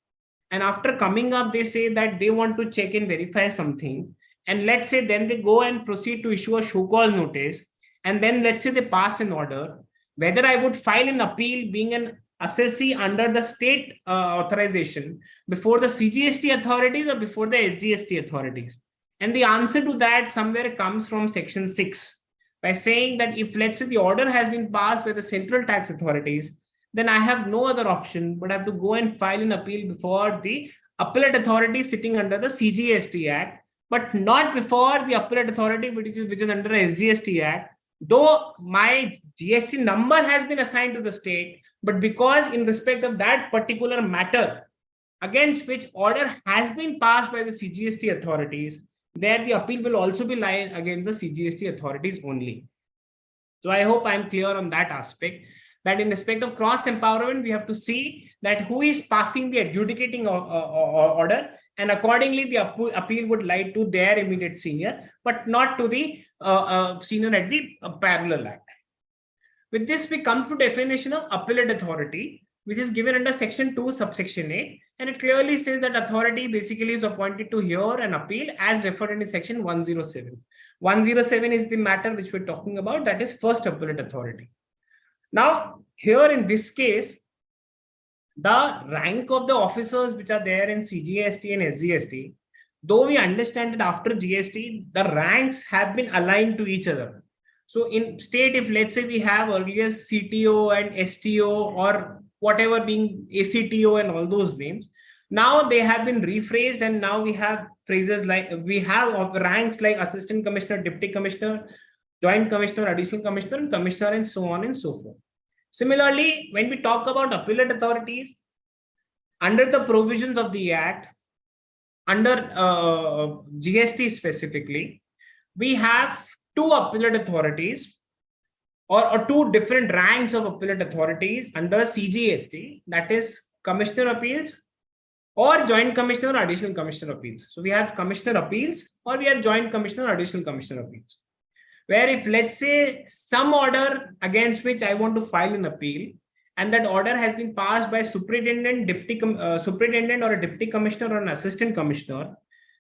And after coming up, they say that they want to check and verify something. And let's say then they go and proceed to issue a show cause notice. And then let's say they pass an order. Whether I would file an appeal being an assessee under the state authorization before the CGST authorities or before the SGST authorities. And the answer to that somewhere comes from section 6 by saying that if let's say the order has been passed by the central tax authorities, then I have no other option but I have to go and file an appeal before the appellate authority sitting under the CGST Act, but not before the appellate authority which is under the SGST Act, though my GST number has been assigned to the state, but because in respect of that particular matter, against which order has been passed by the CGST authorities, there the appeal will also be lying against the CGST authorities only. So I hope I'm clear on that aspect, that in respect of cross empowerment, we have to see that who is passing the adjudicating order, and accordingly the appeal would lie to their immediate senior, but not to the senior at the parallel act. With this, we come to definition of appellate authority, which is given under section 2 subsection A, and it clearly says that authority basically is appointed to hear an appeal as referred in section 107. 107 is the matter which we're talking about, that is first appellate authority. Now, here in this case, the rank of the officers which are there in CGST and SGST, though we understand that after GST, the ranks have been aligned to each other. So in state, if let's say we have earlier CTO and STO or whatever being ACTO and all those names, now they have been rephrased, and now we have phrases like, we have ranks like assistant commissioner, deputy commissioner, joint commissioner, additional commissioner, and commissioner, and so on and so forth. Similarly, when we talk about appellate authorities, under the provisions of the Act, under GST specifically, we have two appellate authorities or two different ranks of appellate authorities under CGST, that is commissioner appeals or joint commissioner or additional commissioner appeals. So we have commissioner appeals or we have joint commissioner or additional commissioner appeals, where if let's say some order against which I want to file an appeal, and that order has been passed by superintendent, superintendent or a deputy commissioner or an assistant commissioner,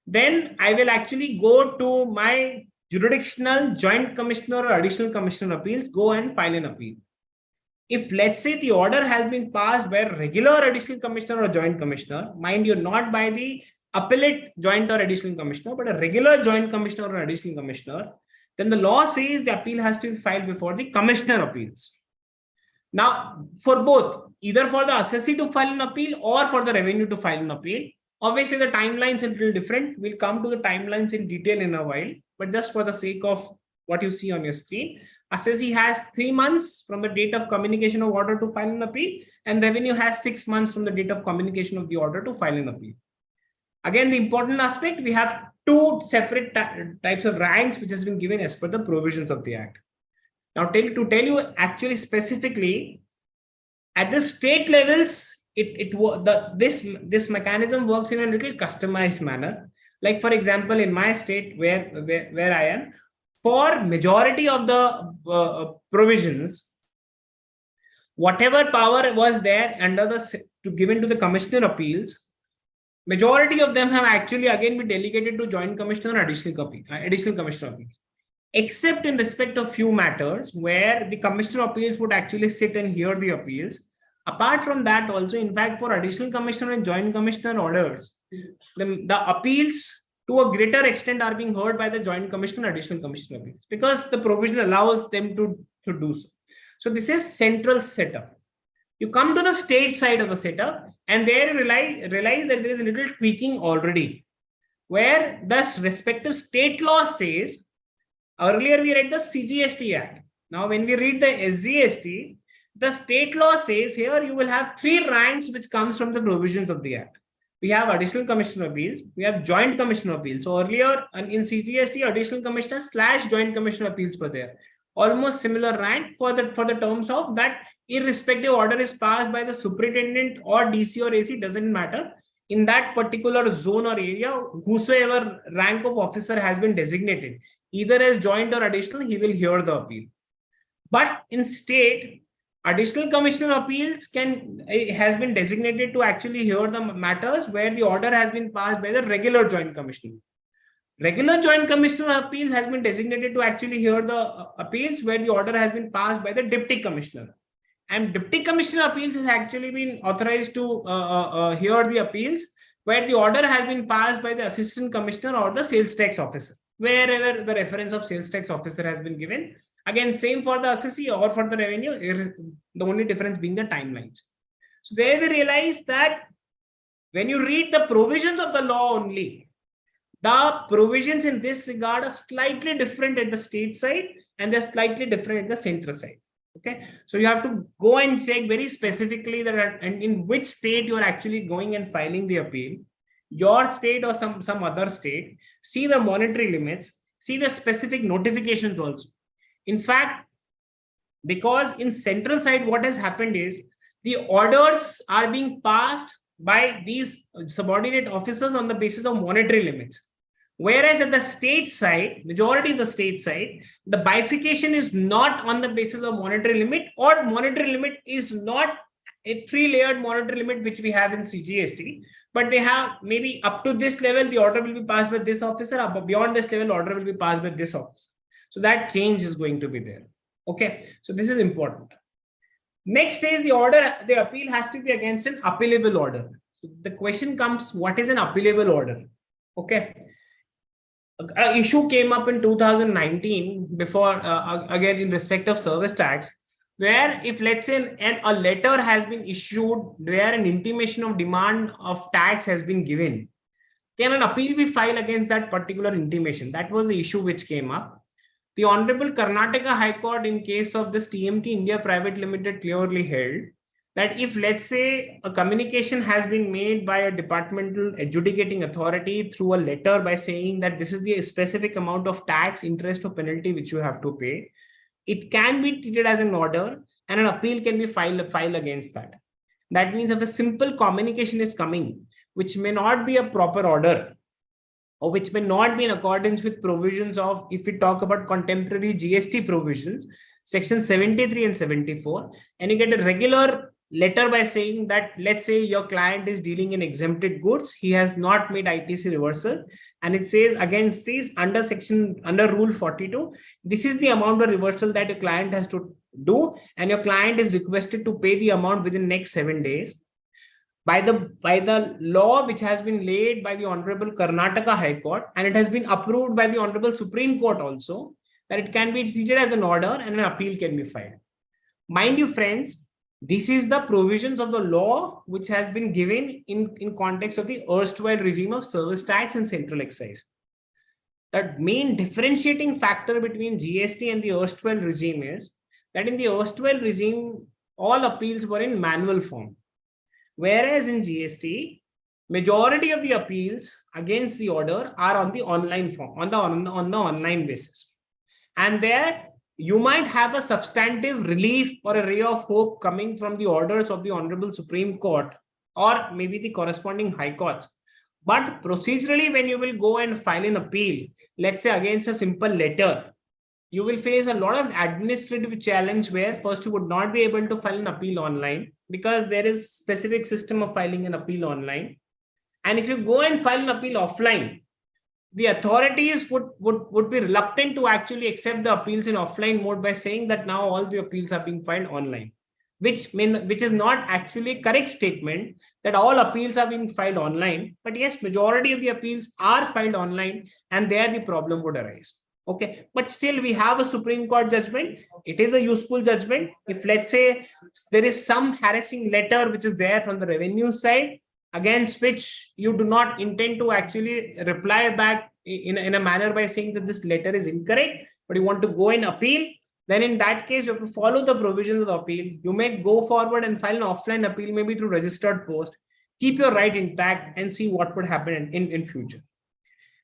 then I will actually go to my jurisdictional joint commissioner or additional commissioner appeals, go and file an appeal. If let's say the order has been passed by a regular additional commissioner or joint commissioner, mind you, not by the appellate joint or additional commissioner, but a regular joint commissioner or additional commissioner, then the law says the appeal has to be filed before the commissioner appeals. Now, for both, either for the assessee to file an appeal or for the revenue to file an appeal, obviously the timelines are a little different. We'll come to the timelines in detail in a while, but just for the sake of what you see on your screen, assessee has 3 months from the date of communication of order to file an appeal, and revenue has 6 months from the date of communication of the order to file an appeal. Again, the important aspect, we have two separate types of ranks which has been given as per the provisions of the Act. Now, to tell you actually specifically, at the state levels, this mechanism works in a little customized manner. Like for example, in my state where I am, for majority of the provisions, whatever power was there under given to the commissioner appeals, majority of them have actually again been delegated to joint commissioner or additional commissioner appeals, except in respect of few matters where the commissioner appeals would actually sit and hear the appeals. Apart from that, also, in fact, for additional commissioner and joint commissioner orders, the appeals to a greater extent are being heard by the joint commissioner and additional commissioner appeals, because the provision allows them to do so. So this is central setup. You come to the state side of the setup, and there you realize that there is a little tweaking already, where the respective state law says, earlier we read the CGST Act. Now, when we read the SGST, the state law says here you will have 3 ranks which comes from the provisions of the Act. We have additional commissioner appeals, we have joint commissioner appeals. So earlier in CGST, additional commissioner / joint commissioner appeals were there. Almost similar rank for the terms of that irrespective order is passed by the superintendent or DC or AC, doesn't matter. In that particular zone or area, whosoever rank of officer has been designated, either as joint or additional, he will hear the appeal. But in state, additional commissioner appeals has been designated to actually hear the matters where the order has been passed by the regular joint commissioner. Regular joint commissioner appeals has been designated to actually hear the appeals where the order has been passed by the deputy commissioner. And deputy commissioner appeals has actually been authorized to hear the appeals where the order has been passed by the assistant commissioner or the sales tax officer, wherever the reference of sales tax officer has been given. Again, same for the assessee or for the revenue, the only difference being the timelines. So there we realize that when you read the provisions of the law only, the provisions in this regard are slightly different at the state side and they're slightly different at the central side. Okay, so you have to go and check very specifically that and in which state you are actually going and filing the appeal, your state or some other state. See the monetary limits, see the specific notifications also. In fact, because in central side what has happened is the orders are being passed by these subordinate officers on the basis of monetary limits, whereas at the state side, majority of the state side, the bifurcation is not on the basis of monetary limit, or monetary limit is not a three-layered monetary limit which we have in CGST, but they have maybe up to this level the order will be passed by this officer, beyond this level order will be passed by this officer. So that change is going to be there. Okay, so this is important. Next is the order, the appeal has to be against an appealable order. So the question comes, what is an appealable order? Okay, an issue came up in 2019 before, again in respect of service tax, where if let's say a letter has been issued where an intimation of demand of tax has been given, can an appeal be filed against that particular intimation? That was the issue which came up. The Honorable Karnataka High Court in case of this TMT India Private Limited clearly held that if let's say a communication has been made by a departmental adjudicating authority through a letter by saying that this is the specific amount of tax, interest or penalty which you have to pay, it can be treated as an order and an appeal can be filed against that. That means if a simple communication is coming, which may not be a proper order, or which may not be in accordance with provisions of, if we talk about contemporary GST provisions, section 73 and 74, and you get a regular letter by saying that, let's say your client is dealing in exempted goods, he has not made ITC reversal, and it says against this under rule 42, this is the amount of reversal that your client has to do, and your client is requested to pay the amount within next 7 days. By the law which has been laid by the Honorable Karnataka High Court, and it has been approved by the Honorable Supreme Court also, that it can be treated as an order and an appeal can be filed. Mind you, friends, this is the provisions of the law which has been given in context of the erstwhile regime of service tax and central excise. The main differentiating factor between GST and the erstwhile regime is that in the erstwhile regime, all appeals were in manual form. Whereas in GST, majority of the appeals against the order are on the online form, on the online basis. And there you might have a substantive relief or a ray of hope coming from the orders of the Honorable Supreme Court or maybe the corresponding high courts. But procedurally, when you will go and file an appeal, let's say against a simple letter, you will face a lot of administrative challenge where first you would not be able to file an appeal online because there is specific system of filing an appeal online. And if you go and file an appeal offline, the authorities would be reluctant to actually accept the appeals in offline mode by saying that now all the appeals are being filed online, which is not actually a correct statement that all appeals are being filed online. But yes, majority of the appeals are filed online, and there the problem would arise. Okay, but still we have a Supreme Court judgment. It is a useful judgment. If let's say there is some harassing letter which is there from the revenue side, against which you do not intend to actually reply back in a manner by saying that this letter is incorrect, but you want to go and appeal, then in that case, you have to follow the provisions of the appeal. You may go forward and file an offline appeal, maybe through registered post. Keep your right intact and see what would happen in future.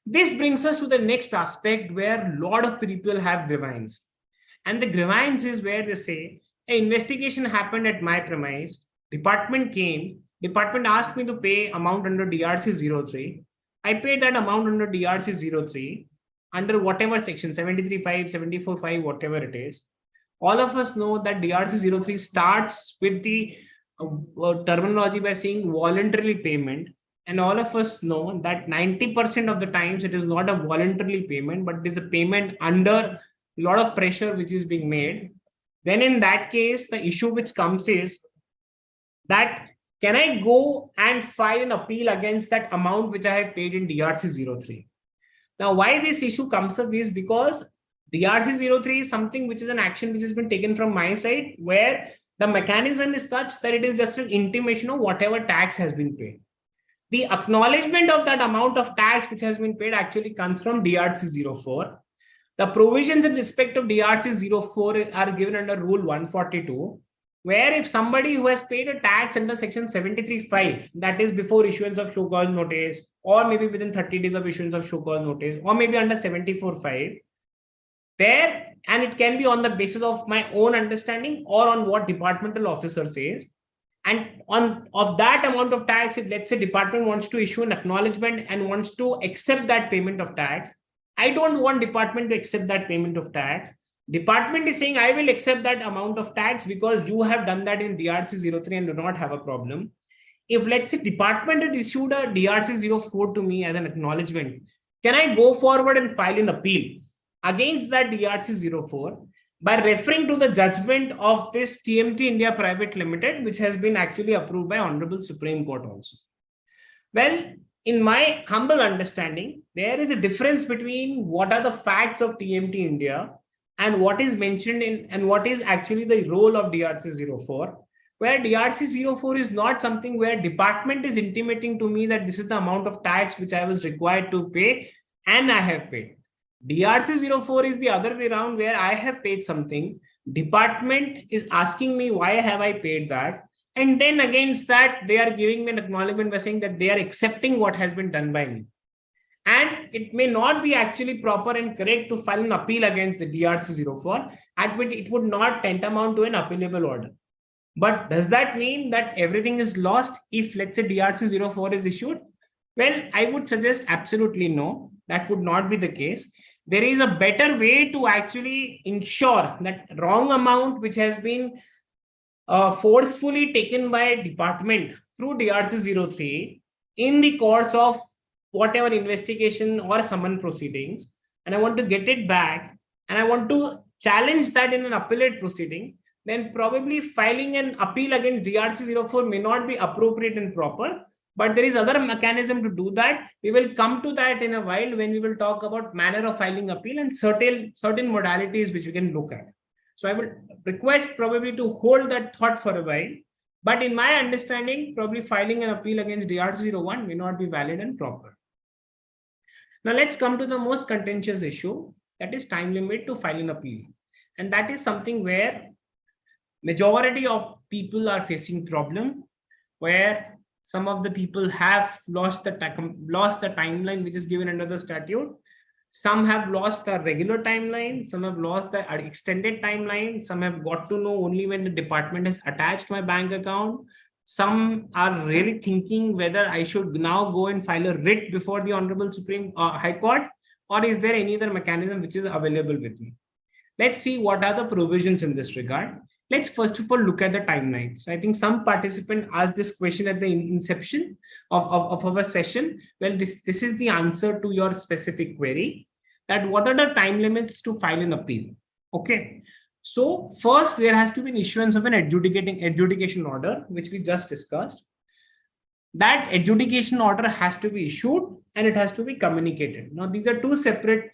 This brings us to the next aspect where a lot of people have grievance. And the grievance is where they say, an investigation happened at my premise, department came, department asked me to pay amount under DRC 03. I paid that amount under DRC 03 under whatever section, 73.5, 74.5, whatever it is. All of us know that DRC 03 starts with the terminology by saying voluntarily payment. And all of us know that 90% of the times it is not a voluntarily payment, but it is a payment under a lot of pressure which is being made. Then in that case, the issue which comes is that can I go and file an appeal against that amount which I have paid in DRC 03? Now, why this issue comes up is because DRC 03 is something which is an action which has been taken from my side, where the mechanism is such that it is just an intimation of whatever tax has been paid. The acknowledgement of that amount of tax which has been paid actually comes from DRC 04. The provisions in respect of DRC 04 are given under Rule 142, where if somebody who has paid a tax under Section 73(5), that is before issuance of show cause notice, or maybe within 30 days of issuance of show cause notice, or maybe under 74(5), there, and it can be on the basis of my own understanding or on what departmental officer says. And on of that amount of tax, if let's say department wants to issue an acknowledgement and wants to accept that payment of tax, I don't want department to accept that payment of tax. Department is saying, I will accept that amount of tax because you have done that in DRC 03 and do not have a problem. If let's say department had issued a DRC 04 to me as an acknowledgement, can I go forward and file an appeal against that DRC 04 by referring to the judgment of this TMT India Private Limited, which has been actually approved by Honorable Supreme Court also? Well, in my humble understanding, there is a difference between what are the facts of TMT India and what is mentioned in and what is actually the role of DRC 04, where DRC 04 is not something where department is intimating to me that this is the amount of tax which I was required to pay and I have paid. DRC 04 is the other way around, where I have paid something, department is asking me why have I paid that, and then against that they are giving me an acknowledgement by saying that they are accepting what has been done by me. And it may not be actually proper and correct to file an appeal against the DRC 04, at which it would not tantamount to an appealable order. But does that mean that everything is lost if let's say DRC 04 is issued? Well, I would suggest absolutely no, that would not be the case. There is a better way to actually ensure that wrong amount which has been forcefully taken by department through DRC 03 in the course of whatever investigation or summon proceedings, and I want to get it back and I want to challenge that in an appellate proceeding, then probably filing an appeal against DRC 04 may not be appropriate and proper. But there is other mechanism to do that. We will come to that in a while when we will talk about manner of filing appeal and certain modalities which we can look at. So I would request probably to hold that thought for a while. But in my understanding, probably filing an appeal against DRC 01 may not be valid and proper. Now let's come to the most contentious issue, that is time limit to file an appeal. And that is something where majority of people are facing problem, where some of the people have lost the timeline which is given under the statute. Some have lost the regular timeline. Some have lost the extended timeline. Some have got to know only when the department has attached my bank account. Some are really thinking whether I should now go and file a writ before the Honorable Supreme High Court, or is there any other mechanism which is available with me? Let's see what are the provisions in this regard. Let's first of all look at the timeline. So I think some participant asked this question at the inception of our session. Well, this is the answer to your specific query, that what are the time limits to file an appeal? Okay. So first there has to be an issuance of an adjudication order, which we just discussed. That adjudication order has to be issued and it has to be communicated. Now these are two separate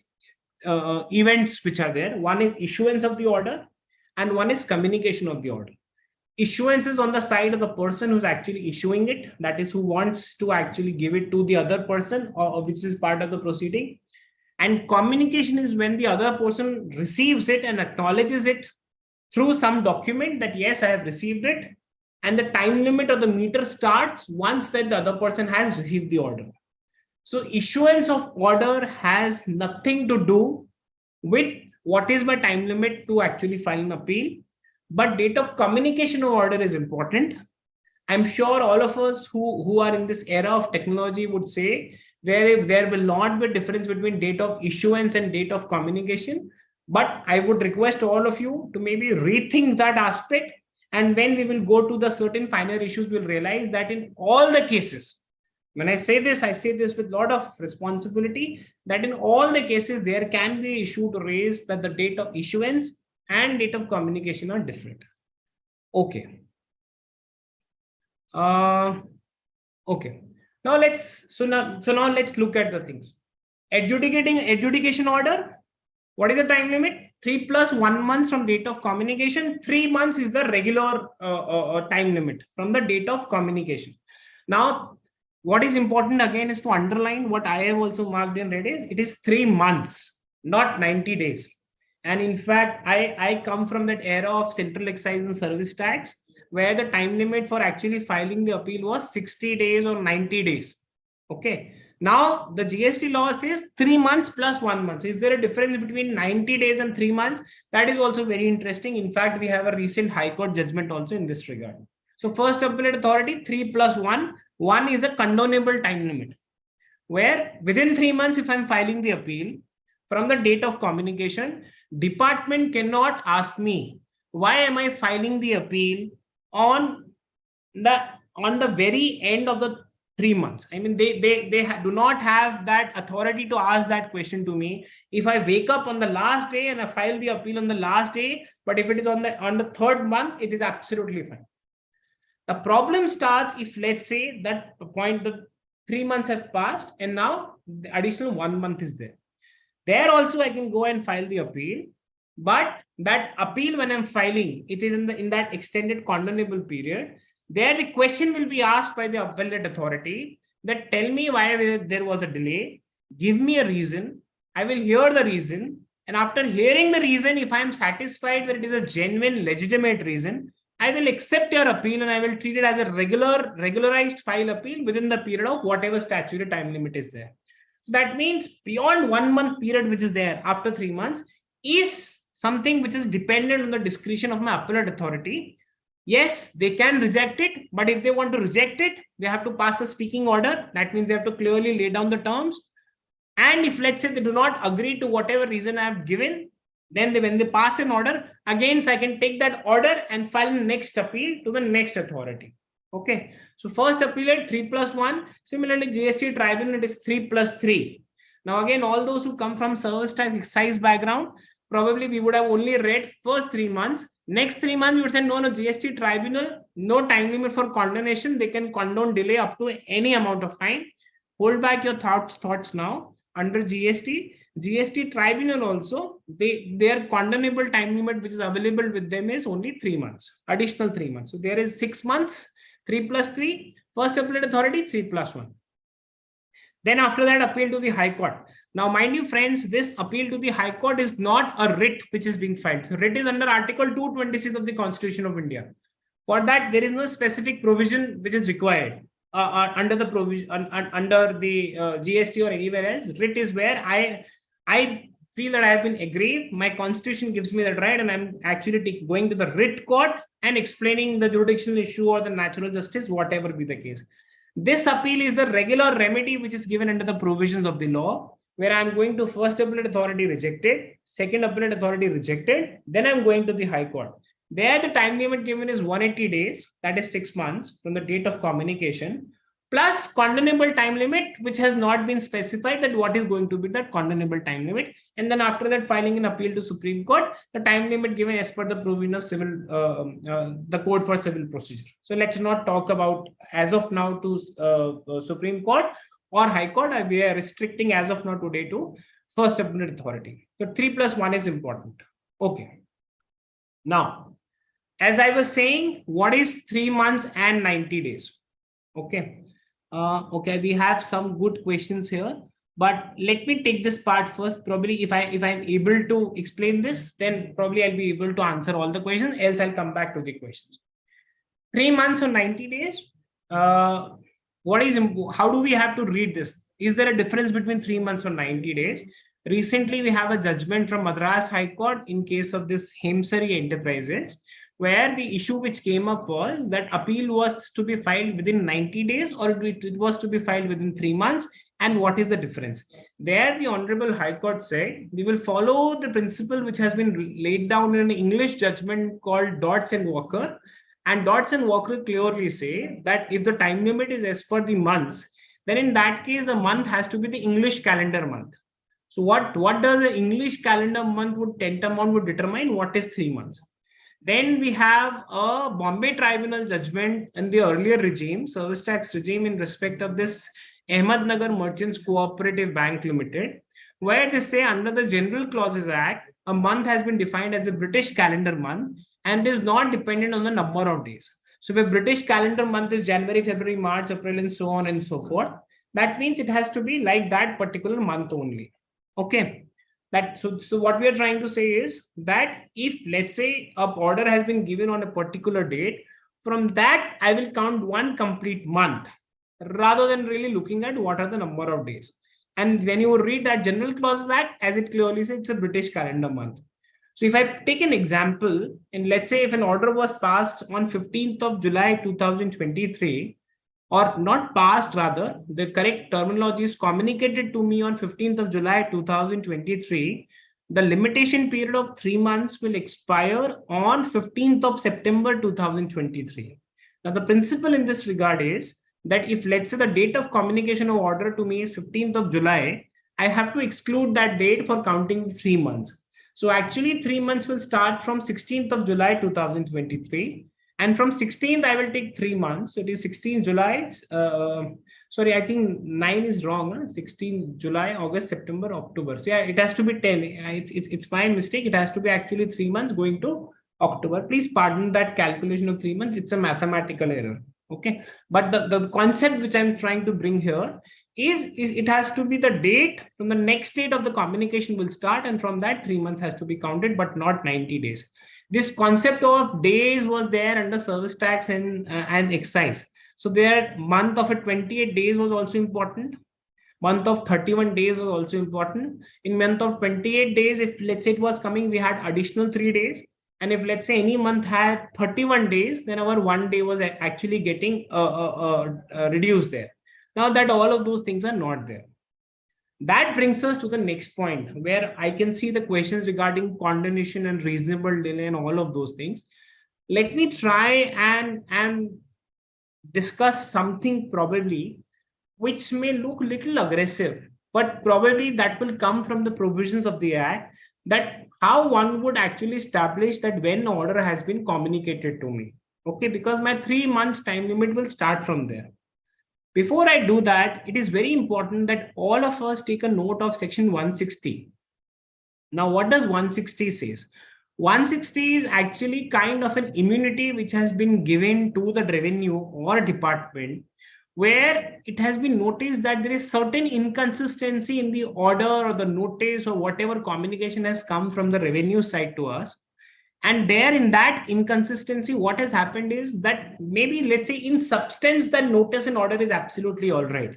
events which are there. One is issuance of the order and one is communication of the order. Issuance is on the side of the person who's actually issuing it, that is who wants to actually give it to the other person or which is part of the proceeding. And communication is when the other person receives it and acknowledges it through some document that yes, I have received it, and the time limit or the meter starts once that the other person has received the order. So issuance of order has nothing to do with what is my time limit to actually file an appeal, but date of communication of order is important. I'm sure all of us who are in this era of technology would say there will not be a difference between date of issuance and date of communication. But I would request all of you to maybe rethink that aspect. And when we will go to the certain finer issues, we'll realize that in all the cases, when I say this with a lot of responsibility, that in all the cases, there can be an issue to raise that the date of issuance and date of communication are different. Okay. Okay. Now let's look at the things. Adjudication order. What is the time limit? 3 + 1 month from date of communication. 3 months is the regular time limit from the date of communication. Now, what is important again is to underline what I have also marked in red is it is 3 months, not 90 days. And in fact, I come from that era of central excise and service tax, where the time limit for actually filing the appeal was 60 days or 90 days. Okay. Now the GST law says 3 months plus 1 month. So is there a difference between 90 days and 3 months? That is also very interesting. In fact, we have a recent High Court judgment also in this regard. So first appellate authority, 3 plus 1. 1 is a condonable time limit, where within 3 months, if I'm filing the appeal, from the date of communication, department cannot ask me, why am I filing the appeal on the very end of the 3 months? I mean, they do not have that authority to ask that question to me. If I wake up on the last day and I file the appeal on the last day, but if it is on the third month, it is absolutely fine. The problem starts if, let's say, that point, the 3 months have passed and now the additional 1 month is there. There also I can go and file the appeal, but that appeal, when I'm filing, it is in that extended condonable period. There the question will be asked by the appellate authority that tell me why there was a delay, give me a reason, I will hear the reason, and after hearing the reason, if I am satisfied that it is a genuine, legitimate reason, I will accept your appeal and I will treat it as a regularized file appeal within the period of whatever statutory time limit is there. So that means beyond 1 month period, which is there after 3 months, is something which is dependent on the discretion of my appellate authority. Yes, they can reject it, but if they want to reject it, they have to pass a speaking order. That means they have to clearly lay down the terms. And if, let's say, they do not agree to whatever reason I have given, then when they pass an order, again, I can take that order and file the next appeal to the next authority. Okay. So first appeal at 3 plus 1. Similarly, GST tribunal, it is 3 plus 3. Now, again, all those who come from service tax excise background, probably we would have only read first 3 months. Next 3 months, we would say, no, GST tribunal, no time limit for condonation. They can condone delay up to any amount of time. Hold back your thoughts now. Under GST tribunal also, their condonable time limit which is available with them is only 3 months, additional 3 months. So there is 6 months, 3 plus 3, first appellate authority, 3 plus 1. Then after that, appeal to the High Court. Now, mind you, friends, this appeal to the High Court is not a writ which is being filed. So writ is under Article 226 of the Constitution of India. For that, there is no specific provision which is required. Under the provision under the GST or anywhere else. Writ is where I feel that I have been aggrieved. My constitution gives me that right, and I'm actually going to the writ court and explaining the jurisdictional issue or the natural justice, whatever be the case. This appeal is the regular remedy which is given under the provisions of the law, where I'm going to first appellate authority rejected, second appellate authority rejected, then I'm going to the High Court. There, the time limit given is 180 days, that is 6 months from the date of communication, plus condonable time limit, which has not been specified that what is going to be that condonable time limit. And then after that, filing an appeal to Supreme Court, the time limit given as per the provision of the Code for Civil Procedure. So let's not talk about as of now to Supreme Court or High Court. We are restricting as of now today to first appellate authority. So 3 plus 1 is important. Okay. Now, as I was saying, what is 3 months and 90 days? Okay. Okay, we have some good questions here, but let me take this part first. Probably if I'm able to explain this, then probably I'll be able to answer all the questions. Else I'll come back to the questions. 3 months or 90 days. How do we have to read this? Is there a difference between 3 months or 90 days? Recently, we have a judgment from Madras High Court in case of this Hemsari Enterprises, where the issue which came up was that appeal was to be filed within 90 days or it was to be filed within 3 months, and what is the difference? There, the Honorable High Court said, we will follow the principle which has been laid down in an English judgment called Dodds and Walker. And Dodds and Walker clearly say that if the time limit is as per the months, then in that case, the month has to be the English calendar month. So what does the English calendar month would tantamount would determine what is 3 months? Then we have a Bombay Tribunal judgment in the earlier regime, service tax regime, in respect of this Ahmednagar Merchants Cooperative Bank Limited, where they say under the General Clauses Act, a month has been defined as a British calendar month and is not dependent on the number of days. So if a British calendar month is January, February, March, April, and so on and so forth, that means it has to be like that particular month only. Okay. So what we are trying to say is that if, let's say, a order has been given on a particular date, from that I will count one complete month rather than really looking at what are the number of days. And when you read that General Clauses Act, as it clearly says, it's a British calendar month. So if I take an example, and let's say if an order was passed on 15th of July 2023, or not passed, rather, the correct terminology is communicated to me on 15th of July 2023, the limitation period of 3 months will expire on 15th of September 2023. Now, the principle in this regard is that if, let's say, the date of communication of order to me is 15th of July, I have to exclude that date for counting 3 months. So actually 3 months will start from 16th of July 2023. And from 16th, I will take 3 months. So it is 16 July. Sorry, I think 9 is wrong. Huh? 16 July, August, September, October. So yeah, it has to be 10. It's my mistake. It has to be actually 3 months going to October. Please pardon that calculation of 3 months. It's a mathematical error. Okay. But the concept which I'm trying to bring here is it has to be the date from the next date of the communication will start. And from that 3 months has to be counted, but not 90 days. This concept of days was there under service tax and excise. So their month of 28 days was also important. Month of 31 days was also important. In month of 28 days, if let's say it was coming, we had additional 3 days. And if let's say any month had 31 days, then our 1 day was actually getting reduced there. Now that all of those things are not there. That brings us to the next point where I can see the questions regarding condonation and reasonable delay and all of those things. Let me try and discuss something probably which may look a little aggressive, but probably that will come from the provisions of the Act, that how one would actually establish that when order has been communicated to me. Okay, because my 3 months time limit will start from there. Before I do that, it is very important that all of us take a note of section 160. Now, what does 160 says? 160 is actually kind of an immunity which has been given to the revenue or department, where it has been noticed that there is certain inconsistency in the order or the notice or whatever communication has come from the revenue side to us. And there in that inconsistency, what has happened is that maybe, let's say, in substance, that notice and order is absolutely all right.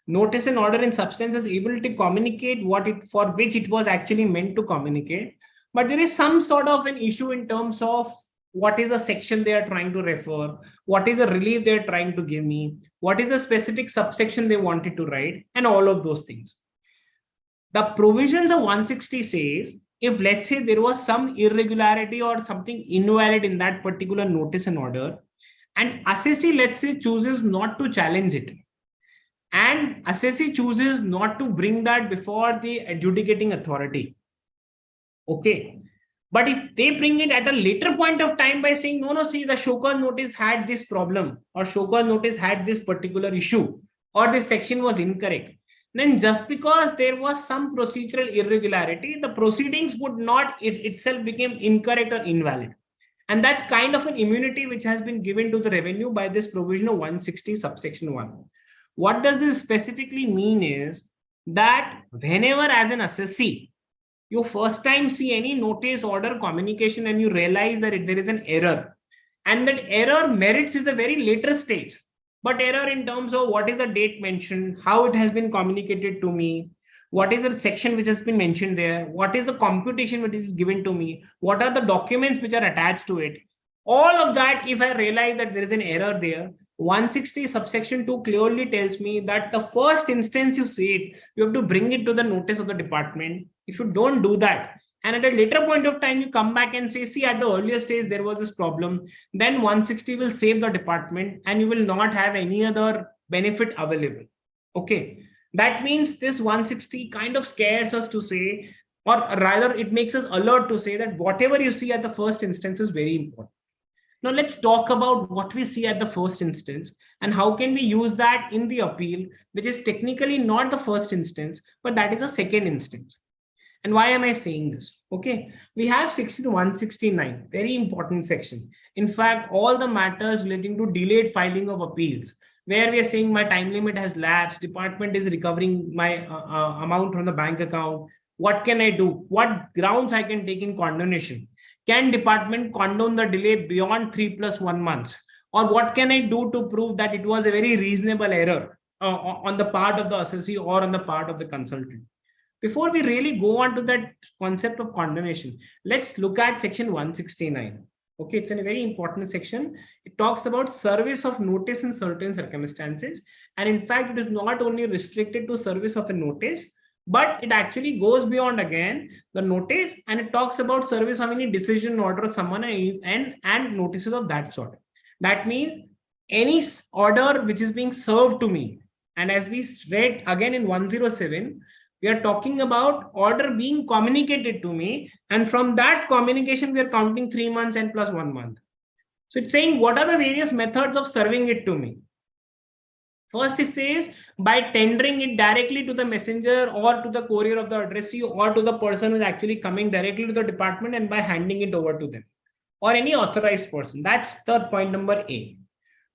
Notice and order in substance is able to communicate what it for which it was actually meant to communicate. But there is some sort of an issue in terms of what is a section they are trying to refer, what is a relief they are trying to give me, what is a specific subsection they wanted to write, and all of those things. The provisions of 160 says, if let's say there was some irregularity or something invalid in that particular notice and order, and assessee, let's say, chooses not to challenge it, and assessee chooses not to bring that before the adjudicating authority. Okay. But if they bring it at a later point of time by saying, no, see, the show cause notice had this problem, or show cause notice had this particular issue, or this section was incorrect, then just because there was some procedural irregularity, the proceedings would not itself become incorrect or invalid. And that's kind of an immunity which has been given to the revenue by this provision of 160 subsection 1. What does this specifically mean is that whenever as an assessee, you first time see any notice, order, communication, and you realize that there is an error, and that error merits is a very later stage, but error in terms of what is the date mentioned, how it has been communicated to me, what is the section which has been mentioned there, what is the computation which is given to me, what are the documents which are attached to it. All of that, if I realize that there is an error there, 160 subsection 2 clearly tells me that the first instance you see it, you have to bring it to the notice of the department. If you don't do that, and at a later point of time, you come back and say, see, at the earlier stage, there was this problem, then 160 will save the department and you will not have any other benefit available. Okay. That means this 160 kind of scares us to say, or rather it makes us alert to say that whatever you see at the first instance is very important. Now let's talk about what we see at the first instance and how can we use that in the appeal, which is technically not the first instance, but that is a second instance. And why am I saying this? Okay, we have section 169, very important section. In fact, all the matters relating to delayed filing of appeals, where we are saying my time limit has lapsed, department is recovering my amount from the bank account, What can I do? What grounds I can take in condonation? Can department condone the delay beyond 3+1 months? Or what can I do to prove that it was a very reasonable error on the part of the assessee or on the part of the consultant? Before we really go on to that concept of condonation, let's look at section 169. Okay, it's a very important section. It talks about service of notice in certain circumstances. And in fact, it is not only restricted to service of a notice, but it actually goes beyond again the notice, and it talks about service of any decision, order, summon, and notices of that sort. That means any order which is being served to me. And as we read again in 107, we are talking about order being communicated to me, and from that communication we are counting 3 months and plus 1 month. So it's saying what are the various methods of serving it to me. First, it says by tendering it directly to the messenger or to the courier of the addressee or to the person who is actually coming directly to the department, and by handing it over to them or any authorized person. That's the point number A.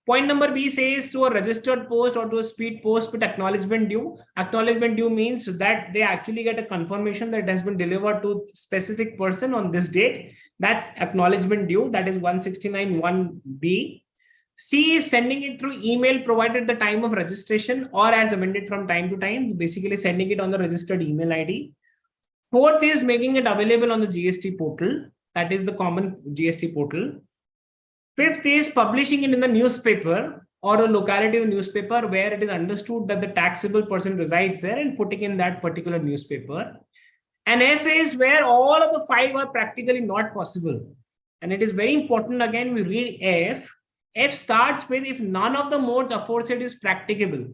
Point number B says through a registered post or to a speed post with acknowledgement due. Acknowledgement due means that they actually get a confirmation that it has been delivered to specific person on this date. That's acknowledgement due. That is 169(1)(b). C is sending it through email provided the time of registration or as amended from time to time, basically sending it on the registered email ID. Fourth is making it available on the GST portal. That is the common GST portal. Fifth is publishing it in the newspaper or the locality of the newspaper where it is understood that the taxable person resides there, and putting in that particular newspaper. And F is where all of the 5 are practically not possible. And it is very important, again, we read F. F starts with if none of the modes aforesaid is practicable.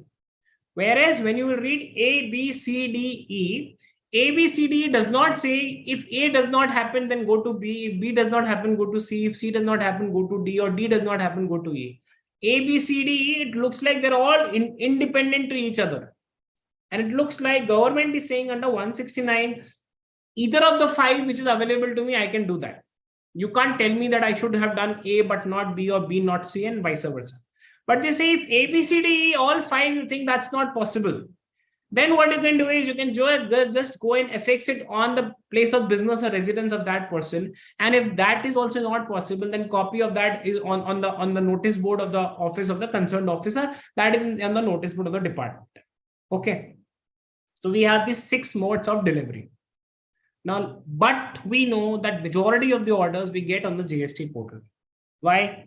Whereas when you will read A, B, C, D, E, A, B, C, D does not say if A does not happen, then go to B. If B does not happen, go to C. If C does not happen, go to D. Or D does not happen, go to E. A, B, C, D, E, it looks like they're all independent to each other. And it looks like government is saying under 169, either of the 5 which is available to me, I can do that. You can't tell me that I should have done A but not B, or B not C, and vice versa. But they say if A, B, C, D, E, all 5, you think that's not possible. Then what you can do is you can just go and affix it on the place of business or residence of that person. And if that is also not possible, then copy of that is on the notice board of the office of the concerned officer. That is on the notice board of the department. Okay. So we have these 6 modes of delivery. Now, but we know that majority of the orders we get on the GST portal. Why?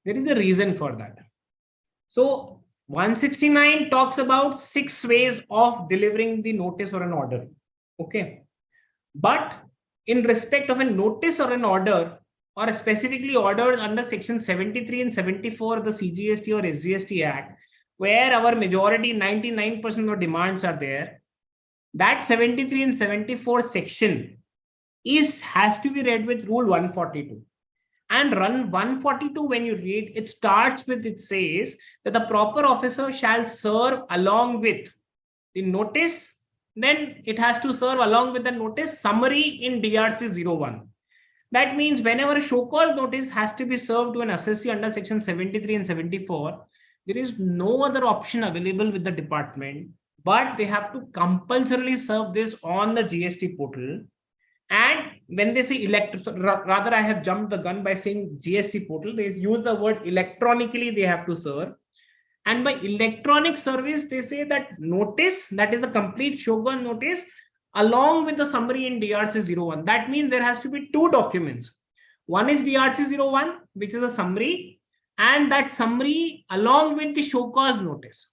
There is a reason for that. So 169 talks about 6 ways of delivering the notice or an order. Okay. But in respect of a notice or an order, or specifically orders under section 73 and 74 of the CGST or SGST Act, where our majority 99% of demands are there, that 73 and 74 section has to be read with rule 142. And run 142, when you read, it starts with, it says that the proper officer shall serve along with the notice. Then it has to serve along with the notice summary in DRC 01. That means whenever a show cause notice has to be served to an assessee under section 73 and 74, there is no other option available with the department, but they have to compulsorily serve this on the GST portal. And when they say rather I have jumped the gun by saying GST portal, they use the word electronically they have to serve. And by electronic service, they say that notice, that is the complete shogun notice, along with the summary in DRC 01. That means there has to be 2 documents. One is DRC 01, which is a summary, and that summary along with the show cause notice.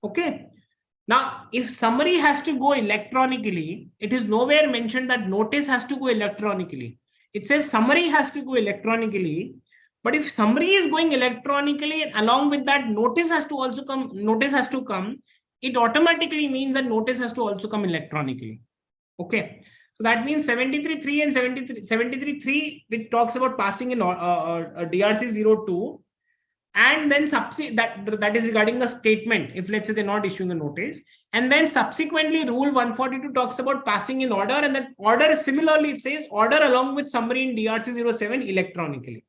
Okay. Now, if summary has to go electronically, it is nowhere mentioned that notice has to go electronically. It says summary has to go electronically. But if summary is going electronically, and along with that notice has to also come, it automatically means that notice has to also come electronically. Okay. So that means 73.3 and 73.3, which talks about passing in DRC 02. And then that is regarding the statement, if let's say they're not issuing a notice. And then subsequently rule 142 talks about passing in order, and that order similarly it says order along with summary in DRC 07 electronically.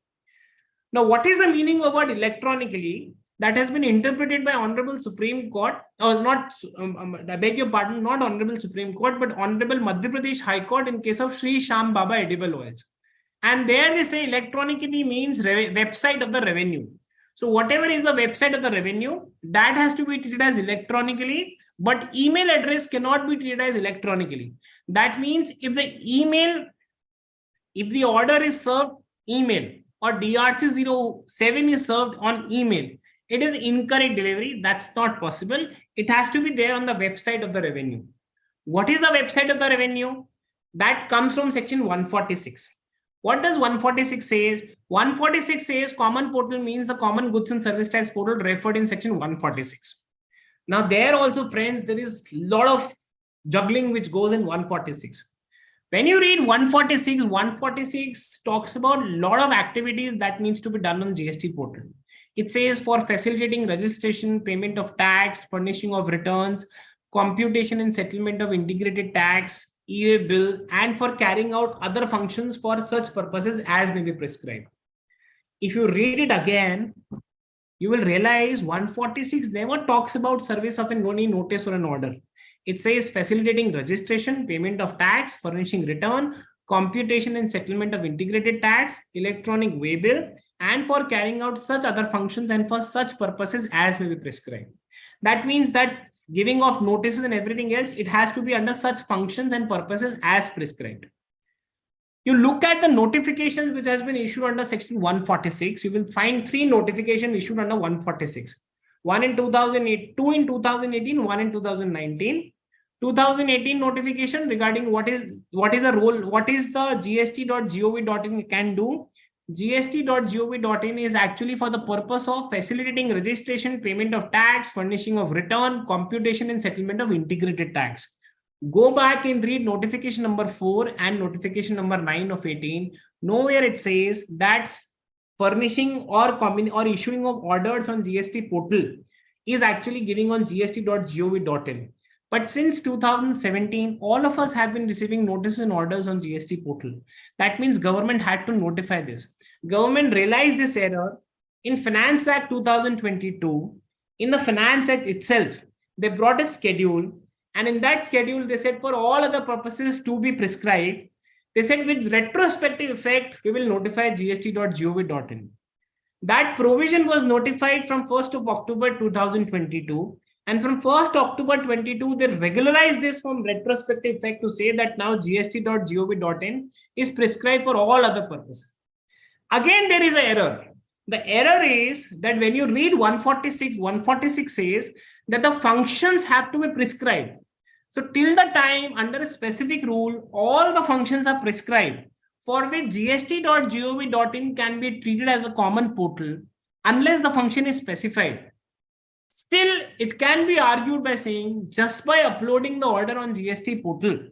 Now, what is the meaning of word electronically? that has been interpreted by Honorable Supreme Court, or not, I beg your pardon, not Honorable Supreme Court, but Honorable Madhya Pradesh High Court in case of Sri Sham Baba edible oils. And there they say electronically means website of the revenue. So whatever is the website of the revenue, that has to be treated as electronically, but email address cannot be treated as electronically. That means if the order is served email or DRC07 is served on email, it is incorrect delivery. That's not possible. It has to be there on the website of the revenue. What is the website of the revenue? That comes from section 146. What does 146 says? 146 says common portal means the common goods and service tax portal referred in section 146. Now there also, friends, there is a lot of juggling which goes in 146. When you read 146, 146 talks about a lot of activities that needs to be done on GST portal. It says for facilitating registration, payment of tax, furnishing of returns, computation and settlement of integrated tax, e-way bill, and for carrying out other functions for such purposes as may be prescribed. If you read it again, you will realize 146 never talks about service of any notice or an order. It says facilitating registration, payment of tax, furnishing return, computation and settlement of integrated tax, electronic way bill, and for carrying out such other functions and for such purposes as may be prescribed. That means that giving of notices and everything else, it has to be under such functions and purposes as prescribed. You look at the notifications which has been issued under section 146, you will find 3 notifications issued under 146. One in 2008, 2 in 2018, 1 in 2019. 2018 notification regarding what is the role, what is the gst.gov.in can do. gst.gov.in is actually for the purpose of facilitating registration, payment of tax, furnishing of return, computation and settlement of integrated tax. Go back and read notification number 4 and notification number 9 of 18. Nowhere it says that furnishing or issuing of orders on GST portal is actually giving on gst.gov.in. But since 2017, all of us have been receiving notices and orders on GST portal. That means government had to notify this. Government realized this error in Finance Act 2022. In the Finance Act itself, they brought a schedule, and in that schedule, they said for all other purposes to be prescribed, they said with retrospective effect, we will notify gst.gov.in. That provision was notified from 1st of October 2022. And from 1st October 22, they regularized this from retrospective effect to say that now gst.gov.in is prescribed for all other purposes. Again, there is an error. The error is that when you read 146, 146 says that the functions have to be prescribed. So till the time under a specific rule, all the functions are prescribed, for which gst.gov.in can be treated as a common portal unless the function is specified. Still, it can be argued by saying just by uploading the order on GST portal,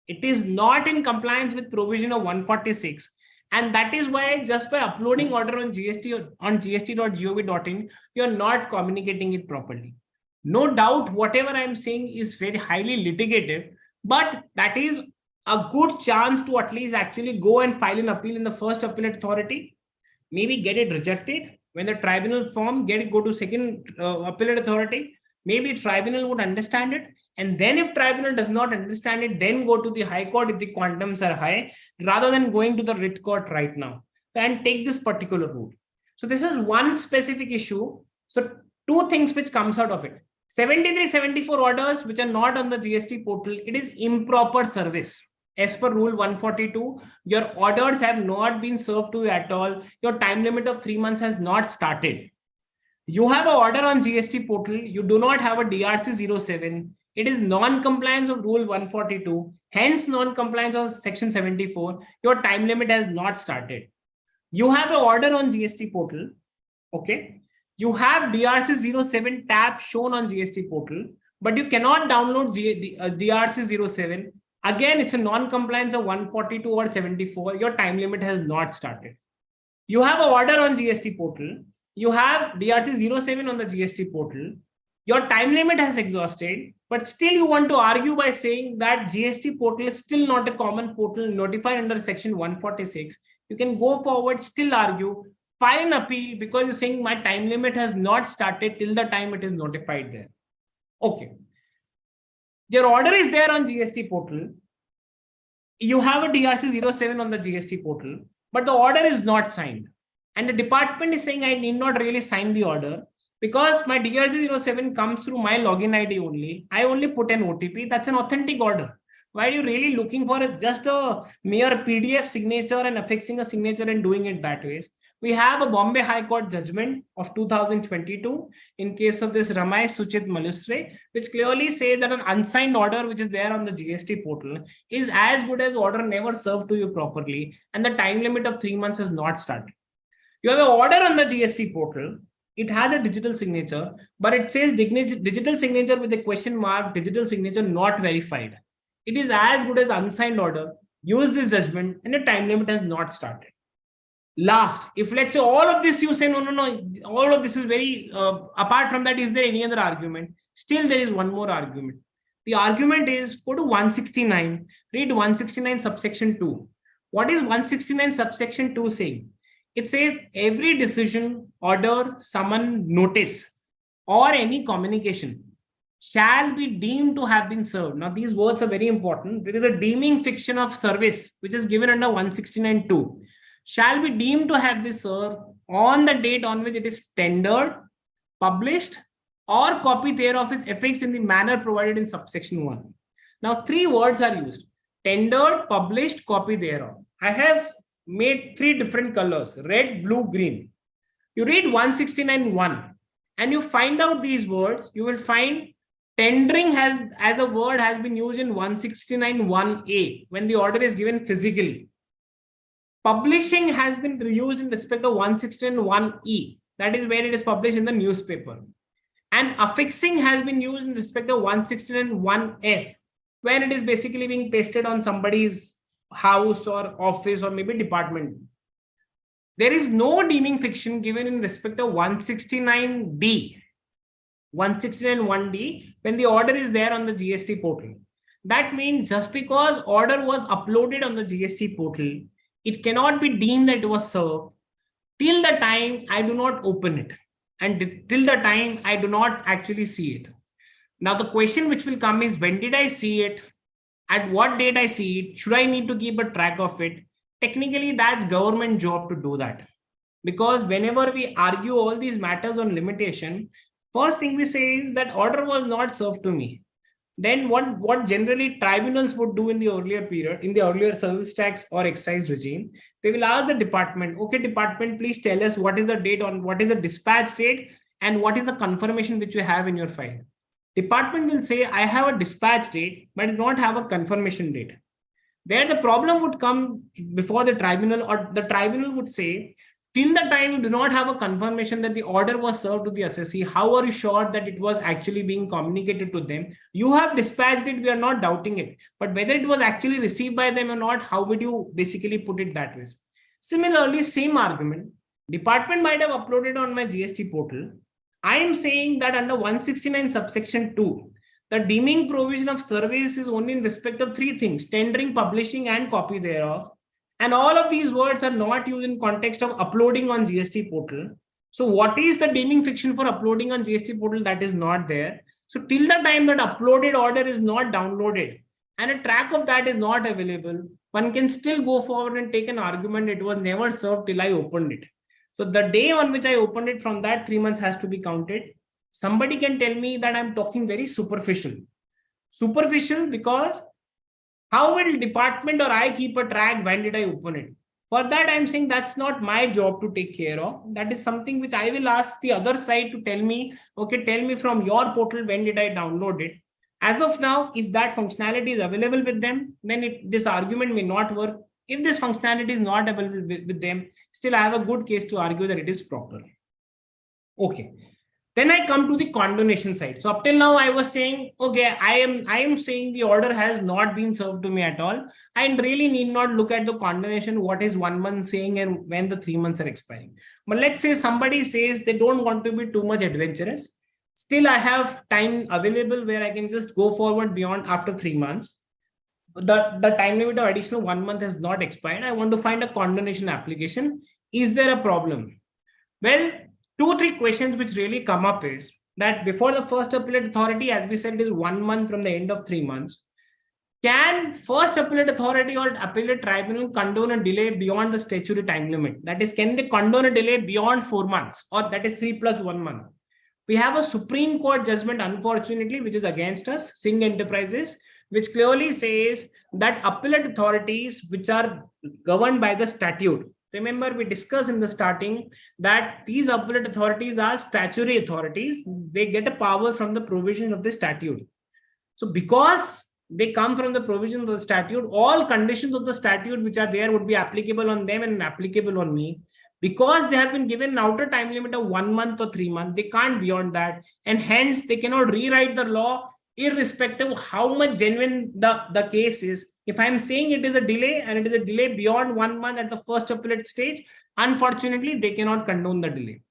it is not in compliance with provision of 146. And that is why just by uploading order on gst.gov.in, you're not communicating it properly. No doubt, whatever I'm saying is very highly litigative, but that is a good chance to at least actually go and file an appeal in the first appellate authority, maybe get it rejected. When the tribunal form go to second appellate authority, maybe tribunal would understand it. And then if tribunal does not understand it, then go to the high court if the quantums are high, rather than going to the writ court right now and take this particular route. So this is one specific issue. So 2 things which comes out of it. 73, 74 orders which are not on the GST portal, it is improper service. As per rule 142, your orders have not been served to you at all. Your time limit of 3 months has not started. You have an order on GST portal. You do not have a DRC07. It is non-compliance of rule 142. Hence non-compliance of section 74. Your time limit has not started. You have an order on GST portal. Okay. You have DRC07 tab shown on GST portal, but you cannot download DRC07. Again, it's a non-compliance of 142 or 74. Your time limit has not started. You have an order on GST portal. You have DRC07 on the GST portal. Your time limit has exhausted, but still you want to argue by saying that GST portal is still not a common portal notified under section 146. You can go forward, still argue, file an appeal because you're saying my time limit has not started till the time it is notified there. Okay. Your order is there on GST portal. You have a DRC07 on the GST portal, but the order is not signed. And the department is saying I need not really sign the order because my DRC07 comes through my login ID only. I only put an OTP. That's an authentic order. Why are you really looking for just a mere PDF signature and affixing a signature and doing it that way? We have a Bombay High Court judgment of 2022 in case of this Ramay Suchit Malusre, which clearly says that an unsigned order which is there on the GST portal is as good as order never served to you properly, and the time limit of 3 months has not started. You have an order on the GST portal. It has a digital signature, but it says digital signature with a question mark, digital signature not verified. It is as good as unsigned order. Use this judgment and the time limit has not started. Last, if let's say all of this you say, no, all of this is very, apart from that, is there any other argument? Still, there is one more argument. The argument is go to 169, read 169 subsection 2. What is 169 subsection 2 saying? It says every decision, order, summon, notice, or any communication shall be deemed to have been served. Now, these words are very important. There is a deeming fiction of service, which is given under 169.2. Shall be deemed to have been served on the date on which it is tendered, published, or copy thereof is affixed in the manner provided in subsection 1. Now, 3 words are used: tendered, published, copy thereof. I have made 3 different colors: red, blue, green. You read 169.1 and you find out these words, you will find tendering has as a word has been used in 169.1a when the order is given physically. Publishing has been used in respect of 169.1e, that is where it is published in the newspaper. And affixing has been used in respect of 169.1f, where it is basically being pasted on somebody's house or office or maybe department. There is no deeming fiction given in respect of 169d, 169.1d, when the order is there on the GST portal. That means just because order was uploaded on the GST portal, it cannot be deemed that it was served till the time I do not open it and till the time I do not actually see it. Now, the question which will come is, when did I see it? At what date I see it? Should I need to keep a track of it? Technically, that's government job to do that. Because whenever we argue all these matters on limitation, first thing we say is that order was not served to me. Then what generally tribunals would do in the earlier period, in the earlier service tax or excise regime, they will ask the department, okay, department, please tell us what is the date on, what is the dispatch date and what is the confirmation which you have in your file. Department will say, I have a dispatch date, but I do not have a confirmation date. There the problem would come before the tribunal, or the tribunal would say, till the time you do not have a confirmation that the order was served to the assessee, how are you sure that it was actually being communicated to them? You have dispatched it, we are not doubting it. But whether it was actually received by them or not, how would you basically put it that way? Similarly, same argument. Department might have uploaded on my GST portal. I am saying that under 169 subsection 2, the deeming provision of service is only in respect of 3 things: tendering, publishing, and copy thereof. And all of these words are not used in context of uploading on GST portal. So what is the deeming fiction for uploading on GST portal? That is not there. So till the time that uploaded order is not downloaded and a track of that is not available, one can still go forward and take an argument it was never served till I opened it. So the day on which I opened it, from that 3 months has to be counted. Somebody can tell me that I'm talking very superficial. Superficial because how will department or I keep a track when did I open it? For that, I'm saying that's not my job to take care of. That is something which I will ask the other side to tell me, okay, tell me from your portal when did I download it? As of now, if that functionality is available with them, then this argument may not work. If this functionality is not available with them, still I have a good case to argue that it is proper. Okay. Then I come to the condonation side. So up till now, I was saying, okay, I am saying the order has not been served to me at all. I really need not look at the condonation, what is 1 month saying and when the 3 months are expiring. But let's say somebody says they don't want to be too much adventurous. Still, I have time available where I can just go forward beyond after 3 months. The time limit of additional 1 month has not expired. I want to find a condonation application. Is there a problem? Well, 2-3 questions which really come up is that before the first appellate authority, as we said, it is 1 month from the end of 3 months. Can first appellate authority or appellate tribunal condone a delay beyond the statutory time limit? That is, can they condone a delay beyond 4 months, or that is 3 plus 1 month? We have a Supreme Court judgment, unfortunately, which is against us, Singh Enterprises, which clearly says that appellate authorities which are governed by the statute. Remember, we discussed in the starting that these appellate authorities are statutory authorities. They get a power from the provision of the statute. So because they come from the provision of the statute, all conditions of the statute which are there would be applicable on them and applicable on me. Because they have been given an outer time limit of 1 month or 3 months, they can't beyond that. And hence, they cannot rewrite the law irrespective of how much genuine the case is. If I'm saying it is a delay and it is a delay beyond 1 month at the first appellate stage, unfortunately, they cannot condone the delay.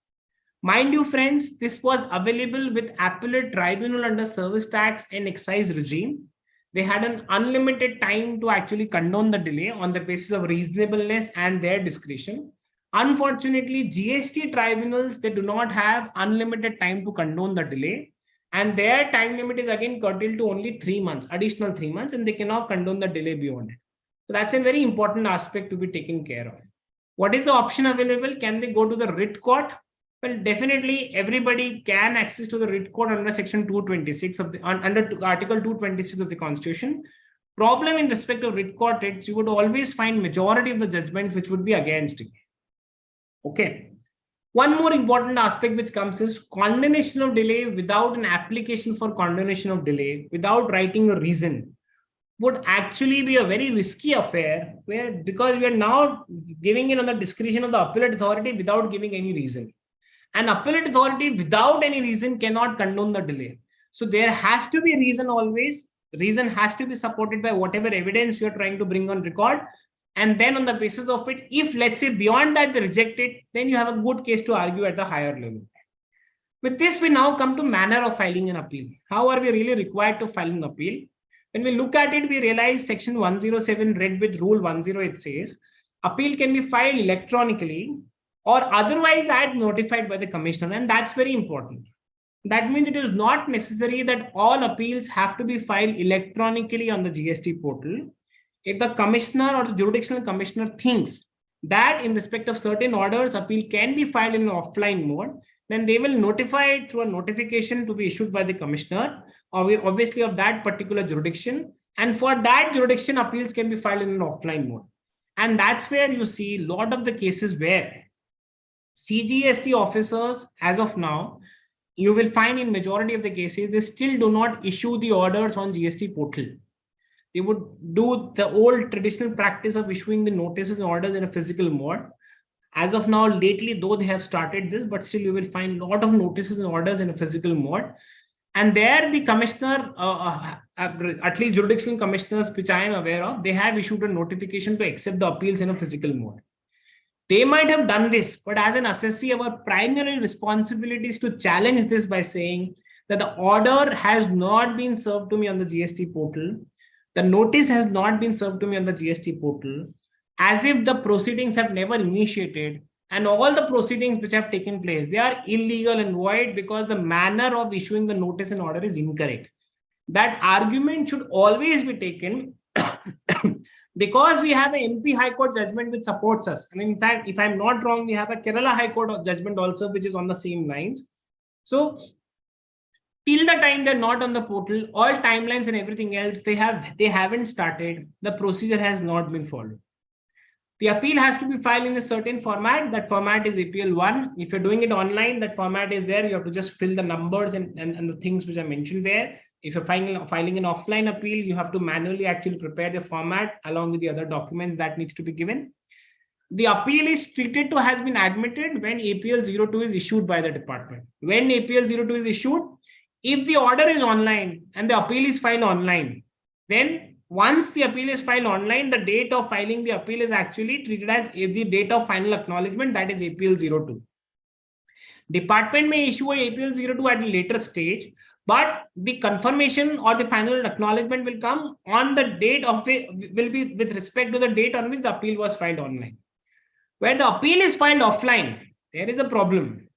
Mind you, friends, this was available with appellate tribunal under service tax and excise regime. They had an unlimited time to actually condone the delay on the basis of reasonableness and their discretion. Unfortunately, GST tribunals, they do not have unlimited time to condone the delay. And their time limit is again curtailed to only 3 months, additional 3 months, and they cannot condone the delay beyond it. So that's a very important aspect to be taken care of. What is the option available? Can they go to the writ court? Well, definitely everybody can access to the writ court under section 226 of the under article 226 of the Constitution. Problem in respect of writ court writs, you would always find majority of the judgment which would be against it. Okay. One more important aspect which comes is condonation of delay without an application for condonation of delay, without writing a reason, would actually be a very risky affair, where because we are now giving it on the discretion of the appellate authority without giving any reason. An appellate authority without any reason cannot condone the delay. So there has to be a reason always. Reason has to be supported by whatever evidence you are trying to bring on record. And then on the basis of it, if let's say beyond that they reject it, then you have a good case to argue at a higher level. With this, we now come to manner of filing an appeal. How are we really required to file an appeal? When we look at it, we realize section 107 read with rule 108 says, appeal can be filed electronically or otherwise as notified by the commissioner. And that's very important. That means it is not necessary that all appeals have to be filed electronically on the GST portal. If the commissioner or the jurisdictional commissioner thinks that in respect of certain orders, appeal can be filed in an offline mode, then they will notify it through a notification to be issued by the commissioner, obviously of that particular jurisdiction. And for that jurisdiction, appeals can be filed in an offline mode. And that's where you see a lot of the cases where CGST officers, as of now, you will find in majority of the cases, they still do not issue the orders on GST portal. They would do the old traditional practice of issuing the notices and orders in a physical mode. As of now, lately, though they have started this, but still you will find a lot of notices and orders in a physical mode. And there the commissioner, at least jurisdictional commissioners, which I am aware of, they have issued a notification to accept the appeals in a physical mode. They might have done this, but as an assessee, our primary responsibility is to challenge this by saying that the order has not been served to me on the GST portal. The notice has not been served to me on the GST portal, as if the proceedings have never initiated, and all the proceedings which have taken place, they are illegal and void because the manner of issuing the notice and order is incorrect. That argument should always be taken because we have an MP High Court judgment which supports us. And in fact, if I'm not wrong, we have a Kerala High Court judgment also, which is on the same lines. So till the time they're not on the portal, all timelines and everything else, they haven't started. The procedure has not been followed. The appeal has to be filed in a certain format. That format is APL 1. If you're doing it online, that format is there. You have to just fill the numbers and the things which I mentioned there. If you're filing an offline appeal, you have to manually actually prepare the format along with the other documents that needs to be given. The appeal is treated to has been admitted when APL 02 is issued by the department. When APL 02 is issued, if the order is online and the appeal is filed online, then once the appeal is filed online, the date of filing the appeal is actually treated as the date of final acknowledgement, that is APL 02. Department may issue a APL 02 at a later stage, but the confirmation or the final acknowledgement will come on the date of it, will be with respect to the date on which the appeal was filed online. Where the appeal is filed offline, There is a problem.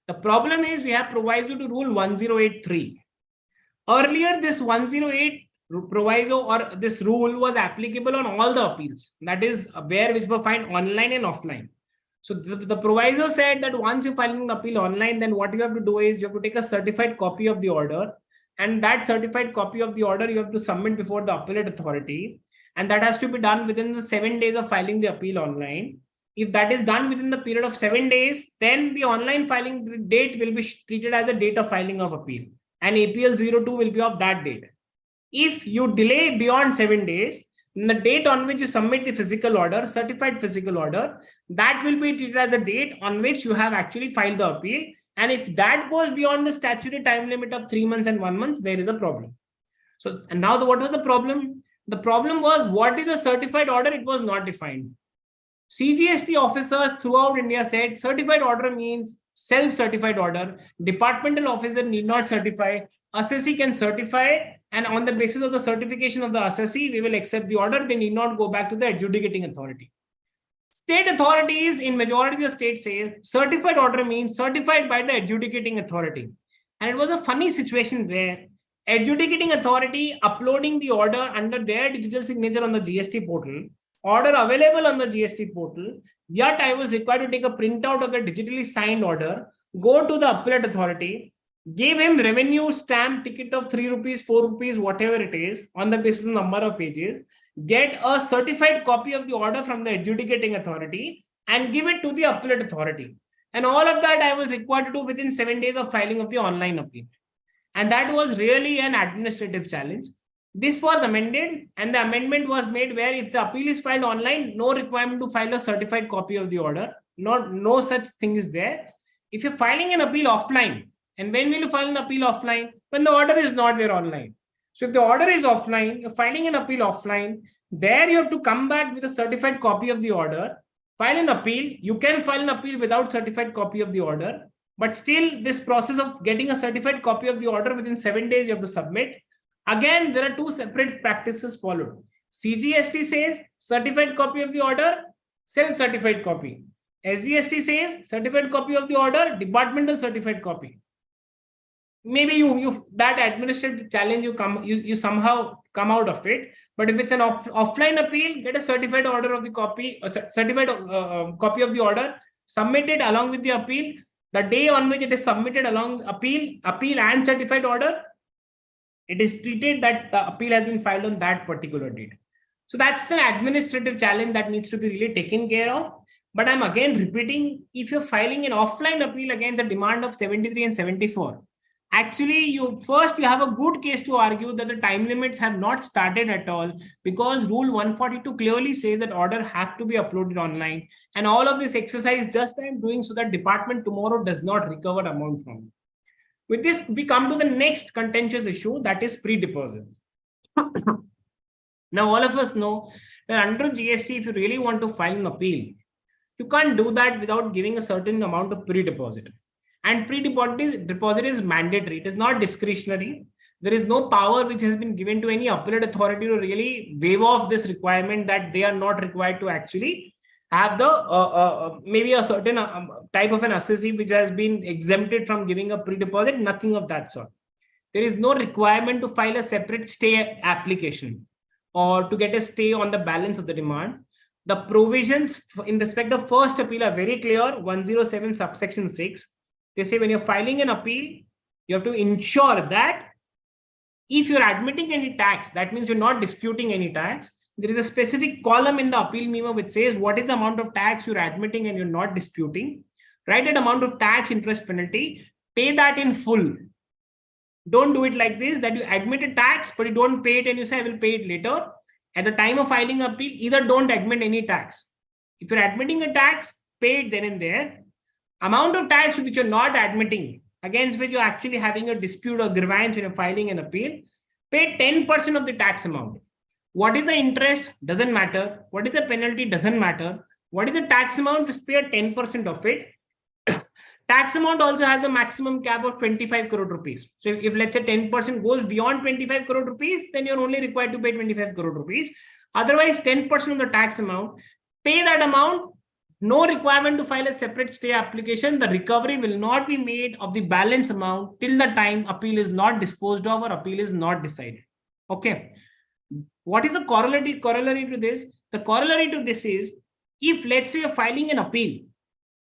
The problem is we have proviso to rule 1083. Earlier, this 108 proviso or this rule was applicable on all the appeals. That is where which were filed online and offline. So the proviso said that once you file an appeal online, then what you have to do is you have to take a certified copy of the order, and that certified copy of the order you have to submit before the appellate authority, and that has to be done within the 7 days of filing the appeal online. If that is done within the period of 7 days, then the online filing date will be treated as a date of filing of appeal, and APL 02 will be of that date. If you delay beyond 7 days, the date on which you submit the physical order, certified physical order, that will be treated as a date on which you have actually filed the appeal. And if that goes beyond the statutory time limit of 3 months and 1 month, there is a problem. So, and now what was the problem? The problem was, what is a certified order? It was not defined. CGST officers throughout India said certified order means self-certified order. Departmental officer need not certify. Assessee can certify, and on the basis of the certification of the assessee, we will accept the order. They need not go back to the adjudicating authority. State authorities in majority of the states say certified order means certified by the adjudicating authority. And it was a funny situation where adjudicating authority uploading the order under their digital signature on the GST portal, order available on the GST portal, yet I was required to take a printout of the digitally signed order, go to the appellate authority, give him revenue stamp ticket of 3 rupees, 4 rupees, whatever it is, on the basis of number of pages, get a certified copy of the order from the adjudicating authority and give it to the appellate authority. And all of that I was required to do within 7 days of filing of the online appeal. And that was really an administrative challenge. This was amended, and the amendment was made where if the appeal is filed online, no requirement to file a certified copy of the order. No such thing is there. If you're filing an appeal offline, and when will you file an appeal offline? When the order is not there online. So if the order is offline, you're filing an appeal offline, there you have to come back with a certified copy of the order, file an appeal. You can file an appeal without certified copy of the order, but still this process of getting a certified copy of the order within 7 days you have to submit. Again, there are two separate practices followed. CGST says certified copy of the order, self-certified copy. SGST says certified copy of the order, departmental certified copy. Maybe you that administrative challenge you somehow come out of it. But if it's an offline appeal, get a certified order of the copy, certified copy of the order, submit it along with the appeal. The day on which it is submitted along appeal and certified order, it is treated that the appeal has been filed on that particular date. So that's the administrative challenge that needs to be really taken care of. But I'm again repeating, if you're filing an offline appeal against the demand of 73 and 74, actually you have a good case to argue that the time limits have not started at all, because rule 142 clearly says that order have to be uploaded online, and all of this exercise just I'm doing so that department tomorrow does not recover amount from it. With this, we come to the next contentious issue, that is pre-deposits. Now all of us know that under GST, if you really want to file an appeal, you can't do that without giving a certain amount of pre-deposit. And pre-deposit is mandatory. It is not discretionary. There is no power which has been given to any appellate authority to really waive off this requirement that they are not required to actually have the maybe a certain type of an assessee which has been exempted from giving a pre-deposit, nothing of that sort. There is no requirement to file a separate stay application or to get a stay on the balance of the demand. The provisions in respect of first appeal are very clear. 107 subsection 6. They say when you're filing an appeal, you have to ensure that if you're admitting any tax, that means you're not disputing any tax. There is a specific column in the appeal memo which says what is the amount of tax you're admitting and you're not disputing. Write that amount of tax, interest, penalty, pay that in full. Don't do it like this, that you admit a tax, but you don't pay it and you say, I will pay it later. At the time of filing appeal, either don't admit any tax. If you're admitting a tax, pay it then and there. Amount of tax which you're not admitting, against which you're actually having a dispute or grievance in a filing an appeal, pay 10% of the tax amount. What is the interest? Doesn't matter. What is the penalty? Doesn't matter. What is the tax amount? Just pay 10% of it. Tax amount also has a maximum cap of 25 crore rupees. So if let's say 10% goes beyond 25 crore rupees, then you're only required to pay 25 crore rupees. Otherwise, 10% of the tax amount, pay that amount, no requirement to file a separate stay application. The recovery will not be made of the balance amount till the time appeal is not disposed of or appeal is not decided. Okay. What is the corollary to this? The corollary to this is, if let's say you're filing an appeal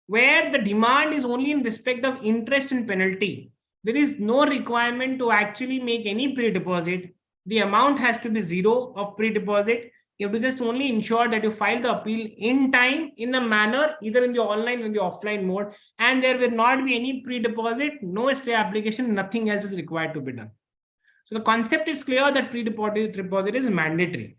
where the demand is only in respect of interest and penalty, there is no requirement to actually make any pre-deposit. The amount has to be zero of pre-deposit. You have to just only ensure that you file the appeal in time, in a manner, either in the online or in the offline mode, and there will not be any pre-deposit, no stay application, nothing else is required to be done. So the concept is clear that pre-deposit is mandatory.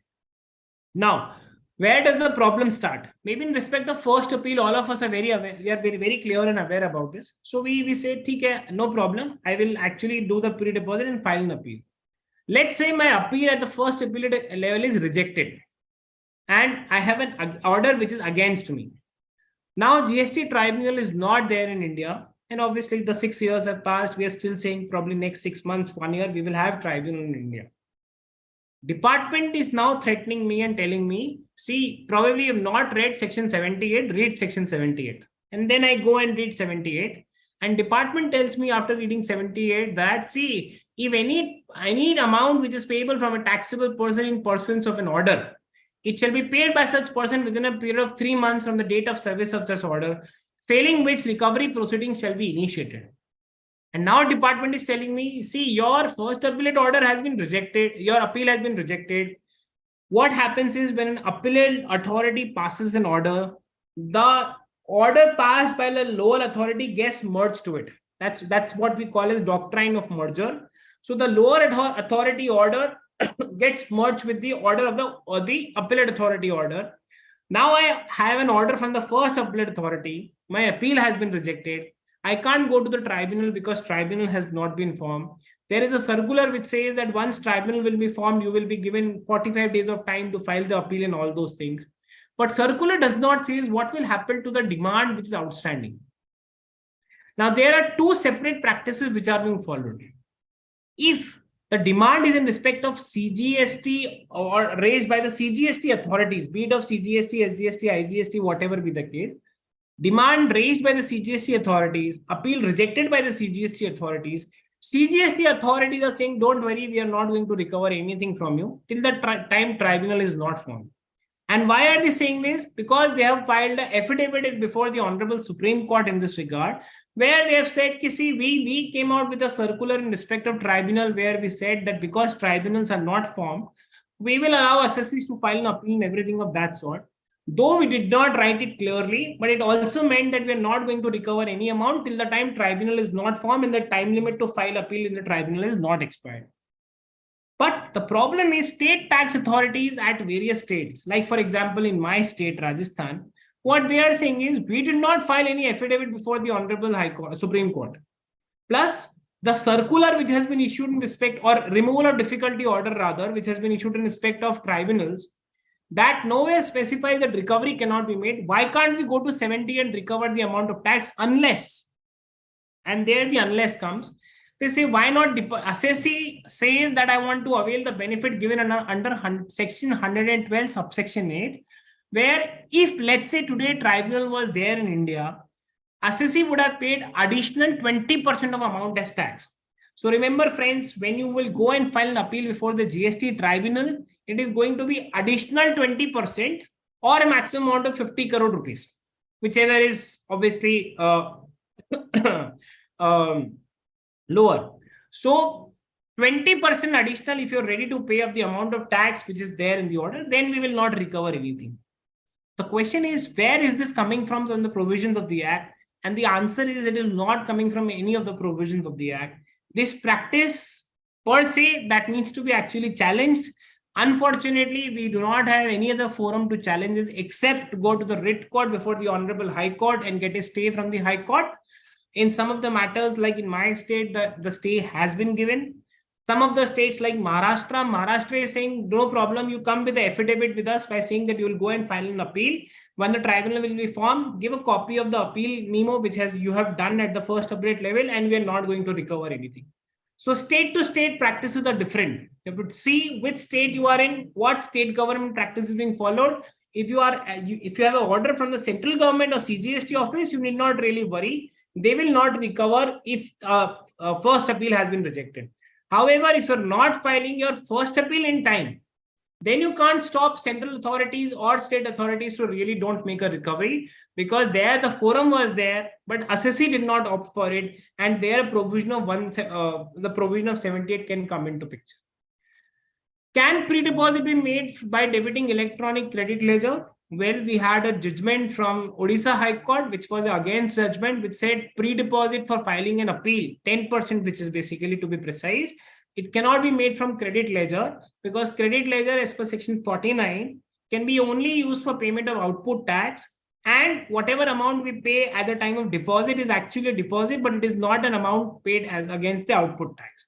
Now, where does the problem start? Maybe in respect of first appeal, all of us are very aware, we are very clear and aware about this. So we say, okay, no problem, I will actually do the pre-deposit and file an appeal. Let's say my appeal at the first appeal level is rejected and I have an order which is against me. Now GST tribunal is not there in India, and obviously the 6 years have passed. We are still saying probably next 6 months, 1 year, we will have tribunal in India. Department is now threatening me and telling me, see, probably you have not read section 78, read section 78. And then I go and read 78. And department tells me after reading 78 that, see, if any amount which is payable from a taxable person in pursuance of an order, it shall be paid by such person within a period of 3 months from the date of service of such order, failing which recovery proceedings shall be initiated. And now department is telling me, see, your first appellate order has been rejected, your appeal has been rejected. What happens is, when an appellate authority passes an order, the order passed by the lower authority gets merged to it. That's what we call as doctrine of merger. So the lower authority order gets merged with the order of the appellate authority order. Now I have an order from the first appellate authority. My appeal has been rejected. I can't go to the tribunal because tribunal has not been formed. There is a circular which says that once tribunal will be formed, you will be given 45 days of time to file the appeal and all those things. But circular does not say what will happen to the demand which is outstanding. Now there are two separate practices which are being followed. If the demand is in respect of CGST or raised by the CGST authorities, be it of CGST, SGST, IGST, whatever be the case, demand raised by the CGST authorities, appeal rejected by the CGST authorities, CGST authorities are saying, don't worry, we are not going to recover anything from you till the time tribunal is not formed. And why are they saying this? Because they have filed an affidavit before the Honorable Supreme Court in this regard, where they have said, see, we came out with a circular in respect of tribunal where we said that because tribunals are not formed, we will allow assessors to file an appeal and everything of that sort. Though we did not write it clearly, but it also meant that we are not going to recover any amount till the time tribunal is not formed and the time limit to file appeal in the tribunal is not expired. But the problem is state tax authorities at various states, like for example, in my state, Rajasthan, what they are saying is we did not file any affidavit before the Honorable High Court, Supreme Court. Plus, the circular which has been issued in respect, or removal of difficulty order rather, which has been issued in respect of tribunals, that nowhere specifies that recovery cannot be made. Why can't we go to 70 and recover the amount of tax unless, and there the unless comes, they say, why not? Assessee says that I want to avail the benefit given under section 112 subsection 8, where if let's say today tribunal was there in India, assessee would have paid additional 20% of amount as tax. So remember friends, when you will go and file an appeal before the GST tribunal, it is going to be additional 20% or a maximum amount of 50 crore rupees, whichever is obviously lower. So 20% additional, if you're ready to pay up the amount of tax which is there in the order, then we will not recover anything. The question is, where is this coming from the provisions of the Act? And the answer is, it is not coming from any of the provisions of the Act. This practice per se that needs to be actually challenged. Unfortunately, we do not have any other forum to challenge it except to go to the writ court before the Honorable High Court and get a stay from the High Court. In some of the matters, like in my state, the stay has been given. Some of the states like Maharashtra is saying, no problem, you come with the affidavit with us by saying that you will go and file an appeal. When the tribunal will be formed, give a copy of the appeal memo which you have done at the first appellate level, and we are not going to recover anything. So state to state practices are different. You have to see which state you are in, what state government practice is being followed. if you are if you have an order from the central government or CGST office, you need not really worry. They will not recover if first appeal has been rejected. However, if you're not filing your first appeal in time, then you can't stop central authorities or state authorities to really don't make a recovery, because there the forum was there, but assessee did not opt for it, and their provision of the provision of 78 can come into picture. Can pre-deposit be made by debiting electronic credit ledger? Well, we had a judgment from Odisha High Court, which was against judgment, which said pre-deposit for filing an appeal, 10%, which is basically, to be precise, it cannot be made from credit ledger, because credit ledger as per section 49 can be only used for payment of output tax, and whatever amount we pay at the time of deposit is actually a deposit, but it is not an amount paid as against the output tax.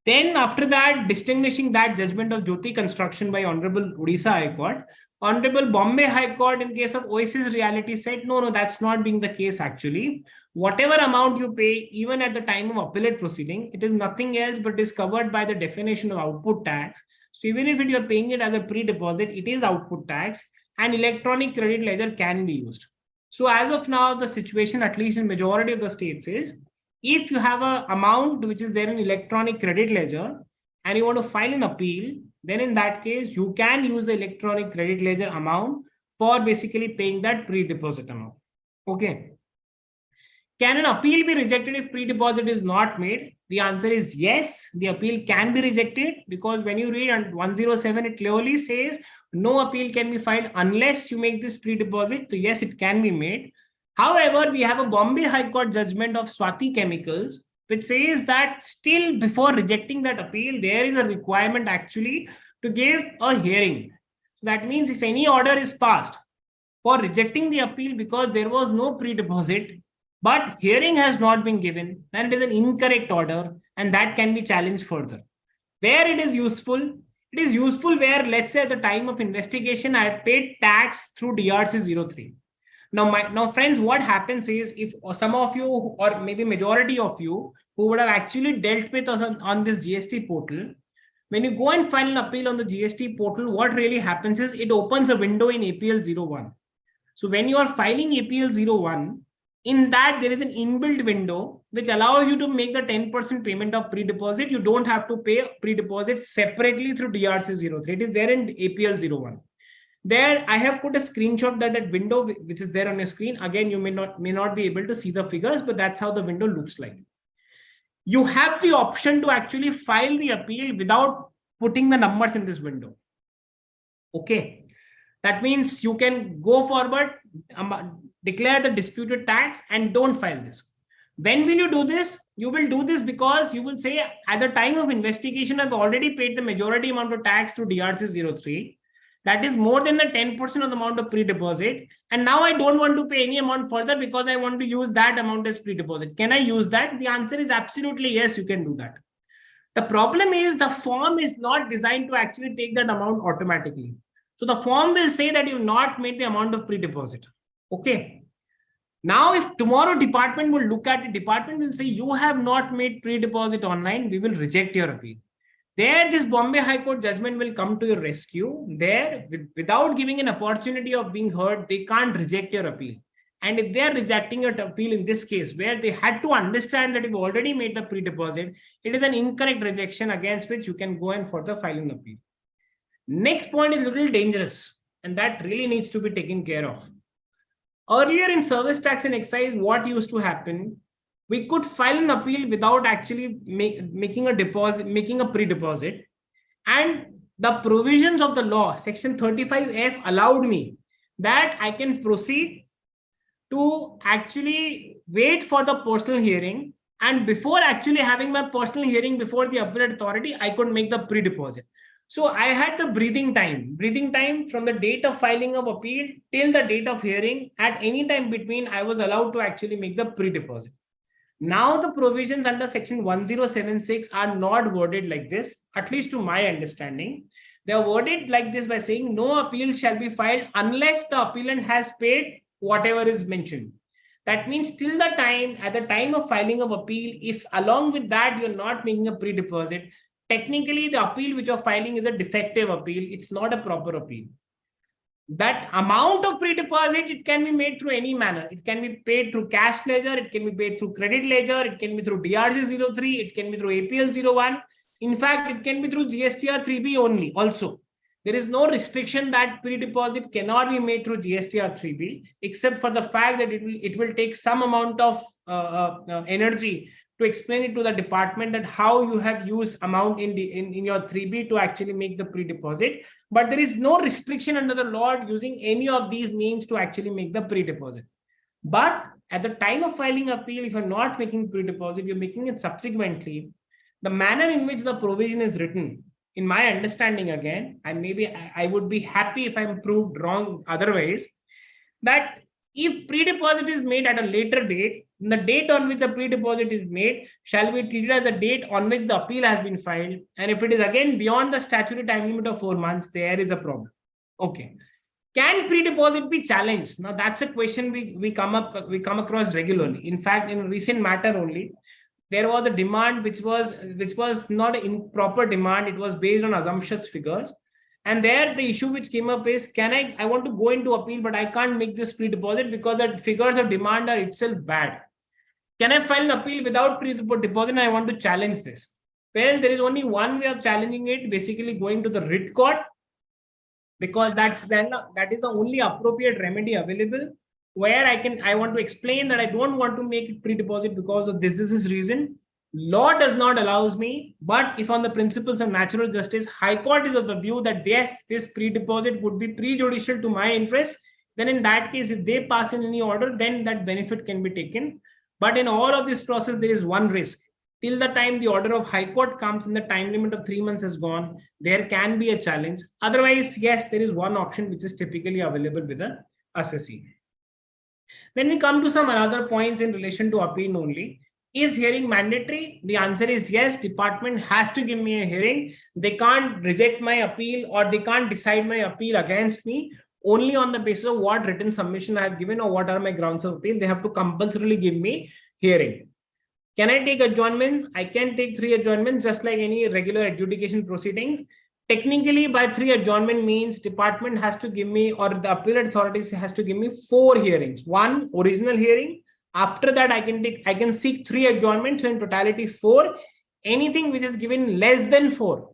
Then after that, distinguishing that judgment of Jyoti Construction by Honorable Odisha High Court, Honorable Bombay High Court in case of Oasis Reality said, no, that's not being the case actually. Whatever amount you pay, even at the time of appellate proceeding, it is nothing else but is covered by the definition of output tax. So even if you're paying it as a pre-deposit, it is output tax, and electronic credit ledger can be used. So as of now, the situation, at least in majority of the states, is if you have an amount which is there in electronic credit ledger and you want to file an appeal, then in that case, you can use the electronic credit ledger amount for basically paying that pre-deposit amount. Okay. Can an appeal be rejected if pre-deposit is not made? The answer is yes, the appeal can be rejected, because when you read 107, it clearly says no appeal can be filed unless you make this pre-deposit. So yes, it can be made. However, we have a Bombay High Court judgment of Swati Chemicals, which says that still before rejecting that appeal, there is a requirement actually to give a hearing. So that means if any order is passed for rejecting the appeal because there was no pre-deposit, but hearing has not been given, then it is an incorrect order, and that can be challenged further. Where it is useful where, let's say, at the time of investigation, I paid tax through DRC 03. Now, friends, what happens is, if some of you, or maybe majority of you, who would have actually dealt with us on this GST portal, when you go and file an appeal on the GST portal, what really happens is it opens a window in APL 01. So when you are filing APL 01, in that there is an inbuilt window which allows you to make the 10% payment of pre-deposit. You don't have to pay pre-deposit separately through DRC 03. It is there in APL 01. There, I have put a screenshot that window which is there on your screen. Again, you may not be able to see the figures, but that's how the window looks like. You have the option to actually file the appeal without putting the numbers in this window. Okay. That means you can go forward, declare the disputed tax, and don't file this. When will you do this? You will do this because you will say, at the time of investigation, I've already paid the majority amount of tax through DRC 03. That is more than the 10% of the amount of pre-deposit. And now I don't want to pay any amount further because I want to use that amount as pre-deposit. Can I use that? The answer is absolutely yes, you can do that. The problem is the form is not designed to actually take that amount automatically. So the form will say that you've not made the amount of pre-deposit. Okay. Now, if tomorrow department will look at it, department will say you have not made pre-deposit online, we will reject your appeal. There, this Bombay High Court judgment will come to your rescue. There, without giving an opportunity of being heard, they can't reject your appeal. And if they are rejecting your appeal in this case, where they had to understand that you've already made the pre-deposit, it is an incorrect rejection against which you can go and further file an appeal. Next point is a little dangerous, and that really needs to be taken care of. Earlier in service tax and excise, what used to happen? We could file an appeal without actually making a pre-deposit. And the provisions of the law, section 35F, allowed me that I can proceed to actually wait for the personal hearing. And before actually having my personal hearing before the appellate authority, I could make the pre-deposit. So I had the breathing time from the date of filing of appeal till the date of hearing. At any time between, I was allowed to actually make the pre-deposit. Now the provisions under section 1076 are not worded like this, at least to my understanding. They are worded like this by saying no appeal shall be filed unless the appellant has paid whatever is mentioned. That means till the time, at the time of filing of appeal, if along with that you're not making a pre-deposit, technically the appeal which you're filing is a defective appeal. It's not a proper appeal. that amount of pre-deposit, it can be made through any manner. It can be paid through cash ledger, it can be paid through credit ledger, it can be through DRC03, it can be through APL01. In fact, it can be through GSTR 3B only also. There is no restriction that pre-deposit cannot be made through GSTR 3B, except for the fact that it will take some amount of energy to explain it to the department that how you have used amount in your 3B to actually make the pre-deposit. But there is no restriction under the law using any of these means to actually make the pre-deposit. But at the time of filing appeal, if you're not making pre-deposit, you're making it subsequently. The manner in which the provision is written, in my understanding again, and maybe I would be happy if I'm proved wrong otherwise, that if pre-deposit is made at a later date, the date on which the pre-deposit is made shall be treated as the date on which the appeal has been filed. And if it is again beyond the statutory time limit of 4 months, there is a problem. Okay. Can pre-deposit be challenged? Now that's a question we come across regularly. In fact, in a recent matter only, there was a demand which was not an improper demand. It was based on assumptions figures. And there the issue which came up is, I want to go into appeal, but I can't make this pre-deposit because the figures of demand are itself bad. Can I file an appeal without pre-deposit? And I want to challenge this. Well, there is only one way of challenging it, basically going to the writ court, because that is the only appropriate remedy available, where I want to explain that I don't want to make it pre-deposit because of this reason. Law does not allows me, but if on the principles of natural justice, High Court is of the view that yes, this pre-deposit would be prejudicial to my interest, then in that case, if they pass in any order, then that benefit can be taken. But in all of this process, there is one risk. Till the time the order of High Court comes and the time limit of 3 months has gone, there can be a challenge. Otherwise, yes, there is one option which is typically available with the assessee. Then we come to some other points in relation to appeal only. Is hearing mandatory? The answer is yes. Department has to give me a hearing. They can't reject my appeal or they can't decide my appeal against me only on the basis of what written submission I have given or what are my grounds of appeal. They have to compulsorily give me hearing. Can I take adjournments? I can take 3 adjournments just like any regular adjudication proceedings. Technically, by 3 adjournment means department has to give me, or the appellate authorities has to give me 4 hearings. 1 original hearing. After that, I can seek 3 adjournments, so in totality 4. Anything which is given less than 4,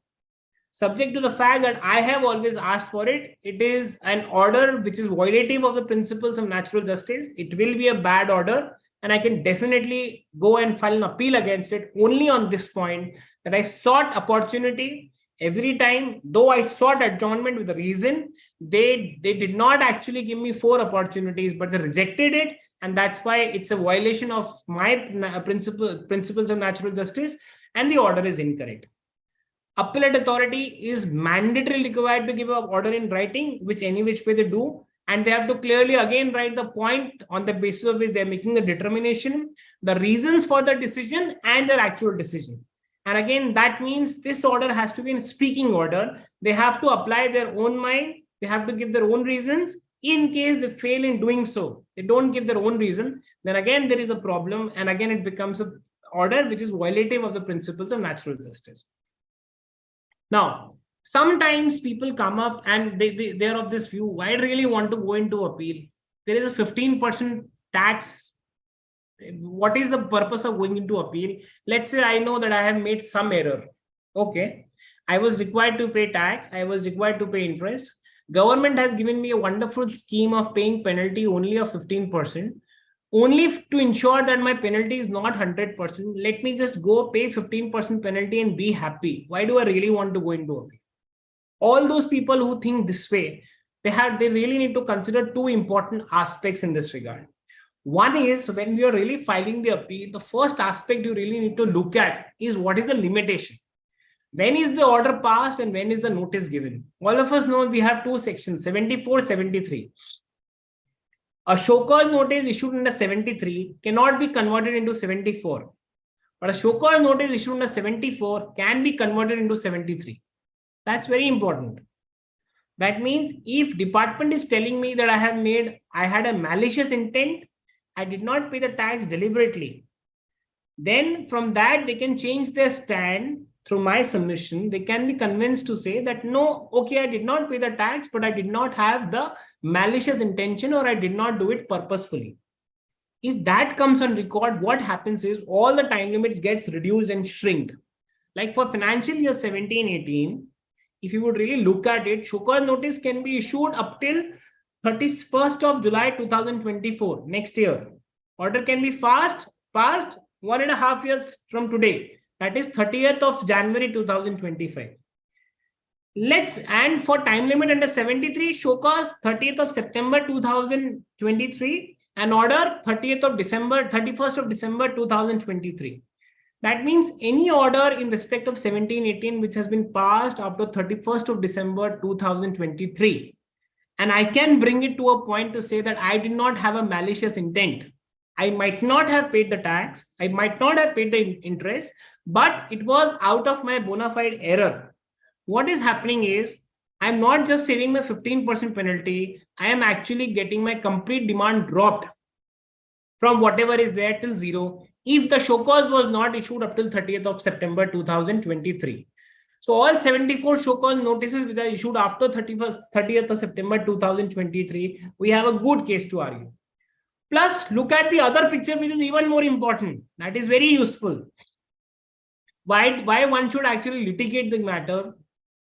subject to the fact that I have always asked for it, it is an order which is violative of the principles of natural justice. It will be a bad order, and I can definitely go and file an appeal against it only on this point, that I sought opportunity. Every time, though I sought adjournment with a reason, they did not actually give me 4 opportunities, but they rejected it. And that's why it's a violation of my principles of natural justice, and the order is incorrect. Appellate authority is mandatorily required to give an order in writing, which any which way they do. And they have to clearly again write the point on the basis of which they're making a determination, the reasons for the decision and their actual decision. And again, that means this order has to be in speaking order. They have to apply their own mind. They have to give their own reasons. In case they fail in doing so, they don't give their own reason, then again there is a problem, and again it becomes an order which is violative of the principles of natural justice. Now, sometimes people come up and they're of this view, I really want to go into appeal. There is a 15% tax. What is the purpose of going into appeal? Let's say I know that I have made some error. Okay, I was required to pay tax. I was required to pay interest. Government has given me a wonderful scheme of paying penalty only of 15%, only to ensure that my penalty is not 100%. Let me just go pay 15% penalty and be happy. Why do I really want to go into appeal? All those people who think this way, they really need to consider 2 important aspects in this regard. One is, when we are really filing the appeal, the first aspect you really need to look at is what is the limitation. When is the order passed and when is the notice given? All of us know we have 2 sections, 74, 73. A show cause notice issued under 73 cannot be converted into 74. But a show cause notice issued under 74 can be converted into 73. That's very important. That means if department is telling me that I had a malicious intent, I did not pay the tax deliberately, then from that they can change their stand through my submission, they can be convinced to say that no, okay, I did not pay the tax, but I did not have the malicious intention or I did not do it purposefully. If that comes on record, what happens is all the time limits gets reduced and shrinked. Like for financial year 17-18, if you would really look at it, show cause notice can be issued up till 31st of July 2024, next year. Order can be passed 1.5 years from today. That is 30th of January 2025. And for time limit under 73, show cause 30th of September 2023 and order 31st of December 2023. That means any order in respect of 17-18 which has been passed after 31st of December 2023, and I can bring it to a point to say that I did not have a malicious intent. I might not have paid the tax, I might not have paid the interest, but it was out of my bona fide error. What is happening is, I'm not just saving my 15% penalty, I am actually getting my complete demand dropped from whatever is there till zero, if the show cause was not issued up till 30th of September 2023. So all 74 show cause notices which are issued after 30th of September 2023, we have a good case to argue. Plus, look at the other picture, which is even more important. That is very useful. Why one should actually litigate the matter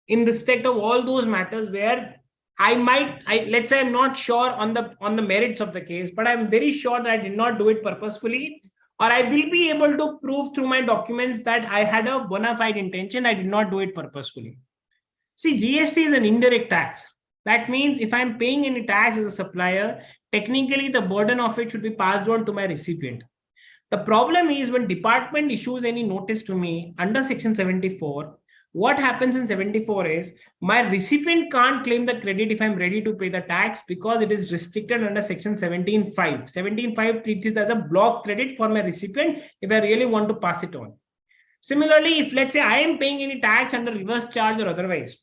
in respect of all those matters where let's say I'm not sure on the merits of the case, but I'm very sure that I did not do it purposefully, or I will be able to prove through my documents that I had a bona fide intention, I did not do it purposefully. See, GST is an indirect tax. That means if I'm paying any tax as a supplier, technically the burden of it should be passed on to my recipient. The problem is when department issues any notice to me under section 74, what happens in 74 is my recipient can't claim the credit if I'm ready to pay the tax because it is restricted under section 17.5. 17.5 treats it as a block credit for my recipient if I really want to pass it on. Similarly, if let's say I am paying any tax under reverse charge or otherwise,